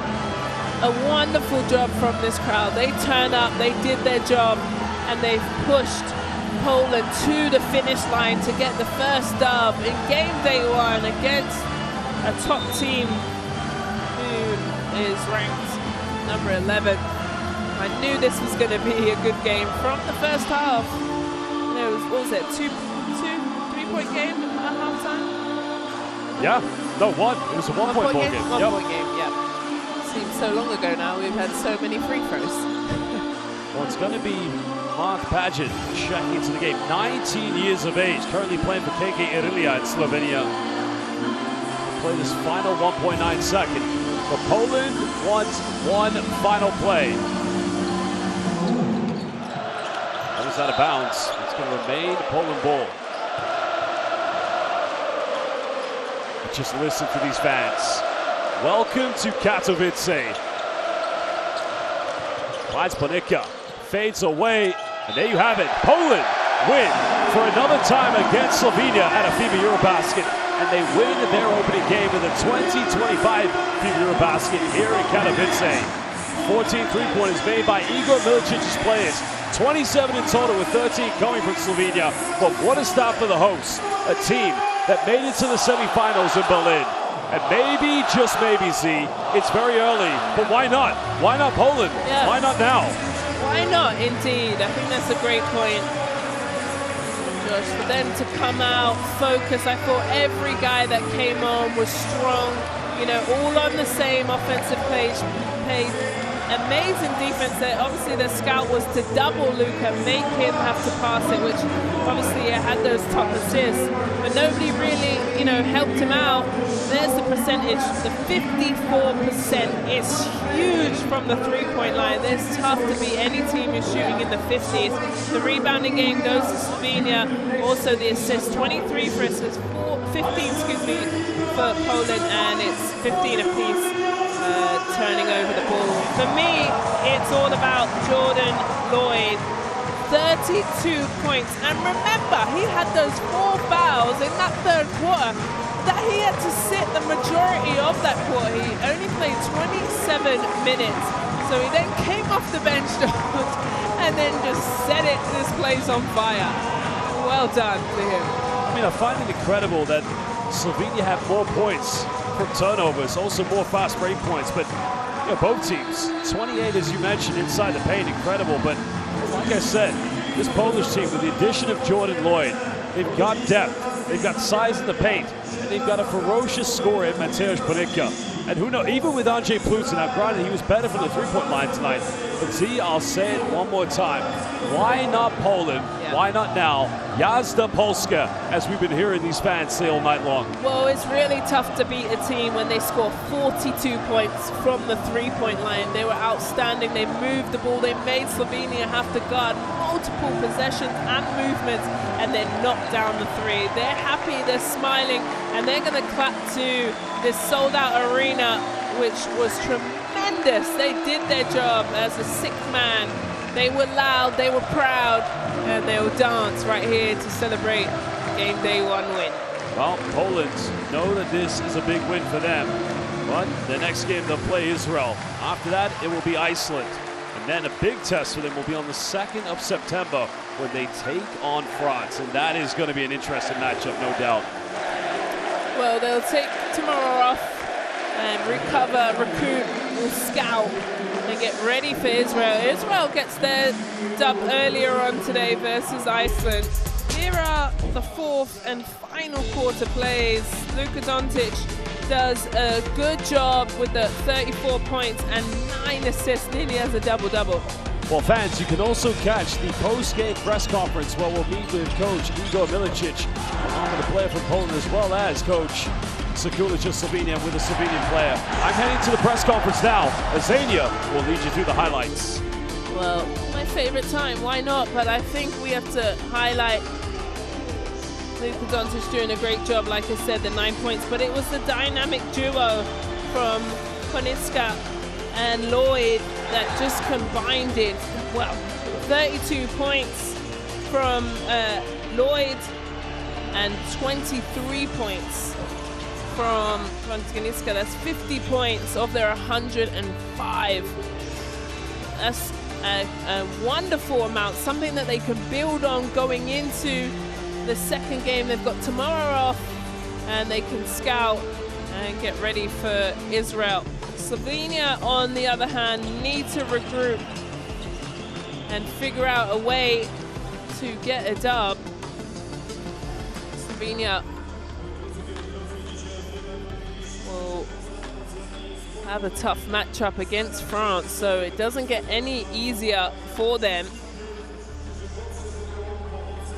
a wonderful job from this crowd. They turn up, they did their job, and they've pushed Poland to the finish line to get the first dub in game day 1 against a top team who is ranked number 11. I knew this was going to be a good game from the first half. There was, what was it, 3-point game at halftime? Yeah, no, 1. It was a 1-point ball game. 1-point game, yeah. Seems so long ago now. We've had so many free throws. Well, It's going to be Mark Paget checking into the game. 19 years of age, currently playing for KK Irilia in Slovenia. Play this final 1.9 second. But Poland wants one final play. That was out of bounds. It's going to remain Poland ball. Just listen to these fans. Welcome to Katowice. Finds Panicka, fades away, and there you have it. Poland win for another time against Slovenia at a FIBA EuroBasket, and they win their opening game of the 2025 FIBA EuroBasket here in Katowice. 14 three-pointers made by Igor Milicic's players, 27 in total with 13 coming from Slovenia. But what a start for the hosts, a team that made it to the semifinals in Berlin. And maybe, just maybe, Z, it's very early, but why not? Why not Poland? Yeah. Why not now? Why not, indeed? I think that's a great point, Josh. For them to come out, focus. I thought every guy that came on was strong, you know, all on the same offensive page. Amazing defense there. Obviously, the scout was to double Luka, make him have to pass it, which obviously had those top assists, but nobody really, you know, helped him out. There's the percentage. The 54% is huge from the three-point line. It's tough to beat any team who's shooting in the 50s. The rebounding game goes to Slovenia. Also the assists, 23 for assists, 15, for Poland, and it's 15 apiece. Turning over the ball. For me, it's all about Jordan Lloyd. 32 points. And remember, he had those 4 fouls in that third quarter that he had to sit the majority of that quarter. He only played 27 minutes. So he then came off the bench and then just set this place on fire. Well done to him. I mean, I find it incredible that Slovenia have more points from turnovers, also more fast break points, but you know, both teams, 28 as you mentioned inside the paint, incredible. But like I said, this Polish team, with the addition of Jordan Lloyd, they've got depth, they've got size in the paint, and they've got a ferocious scorer in Mateusz Panicka. And who knows, even with Andrzej Plutin, now granted he was better from the three-point line tonight, but Z, I'll say it one more time, why not Poland? Yeah. Why not now? Jazda Polska, as we've been hearing these fans say all night long. Well, it's really tough to beat a team when they score 42 points from the three-point line. They were outstanding. They moved the ball. They made Slovenia have to guard multiple possessions and movements, and then knocked down the three. They're happy, they're smiling, and they're going to clap to this sold-out arena, which was tremendous. They did their job as a sixth man. They were loud, they were proud, and they'll dance right here to celebrate game day 1 win. Well, Poland know that this is a big win for them, but the next game they'll play Israel. After that, it will be Iceland. And then a big test for them will be on the 2nd of September when they take on France. And that is going to be an interesting matchup, no doubt. Well, they'll take tomorrow off and recover, recruit, or scout, and get ready for Israel. Israel gets their dub earlier on today versus Iceland. Here are the 4th and final quarter plays. Luka Doncic does a good job with the 34 points and 9 assists. Nearly has a double-double. Well, fans, you can also catch the post-game press conference where we'll meet with Coach Igor Milicic, along with a player from Poland, as well as Coach Sekulic of Slovenia with a Slovenian player. I'm heading to the press conference now. Azania will lead you through the highlights. Well, my favorite time, why not? But I think we have to highlight Luka Doncic doing a great job, like I said, the 9 points, but it was the dynamic duo from Koniska and Lloyd that just combined it. Well, 32 points from Lloyd and 23 points from Koniska. That's 50 points of their 105. That's a wonderful amount, something that they can build on going into the second game. They've got tomorrow off and they can scout and get ready for Israel. Slovenia, on the other hand, need to regroup and figure out a way to get a dub. Slovenia will have a tough matchup against France, so it doesn't get any easier for them,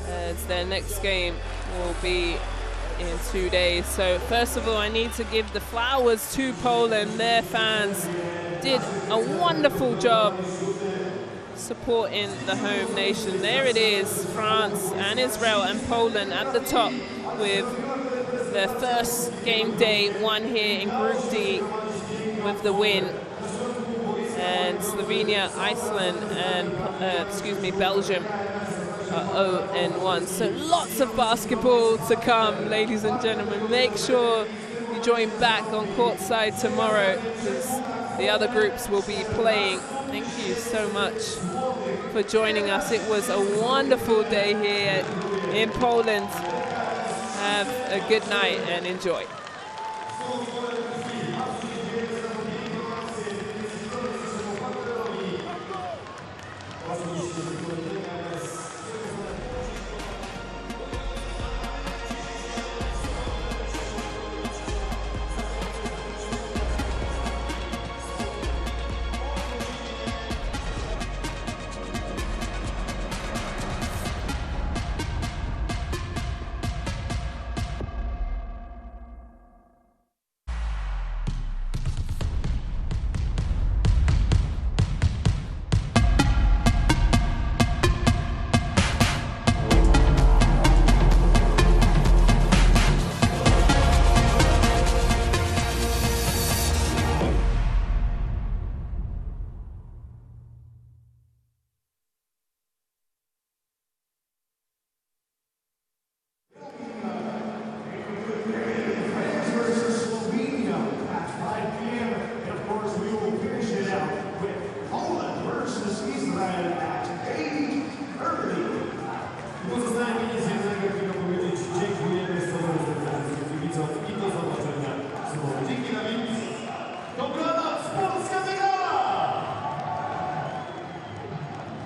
as their next game will be in 2 days. So first of all, I need to give the flowers to Poland. Their fans did a wonderful job supporting the home nation. There it is, France and Israel and Poland at the top with their first game day won here in Group D with the win. And Slovenia, Iceland, and Belgium are 0-1. So lots of basketball to come, ladies and gentlemen. Make sure you join back on courtside tomorrow, because the other groups will be playing. Thank you so much for joining us. It was a wonderful day here in Poland. Have a good night and enjoy.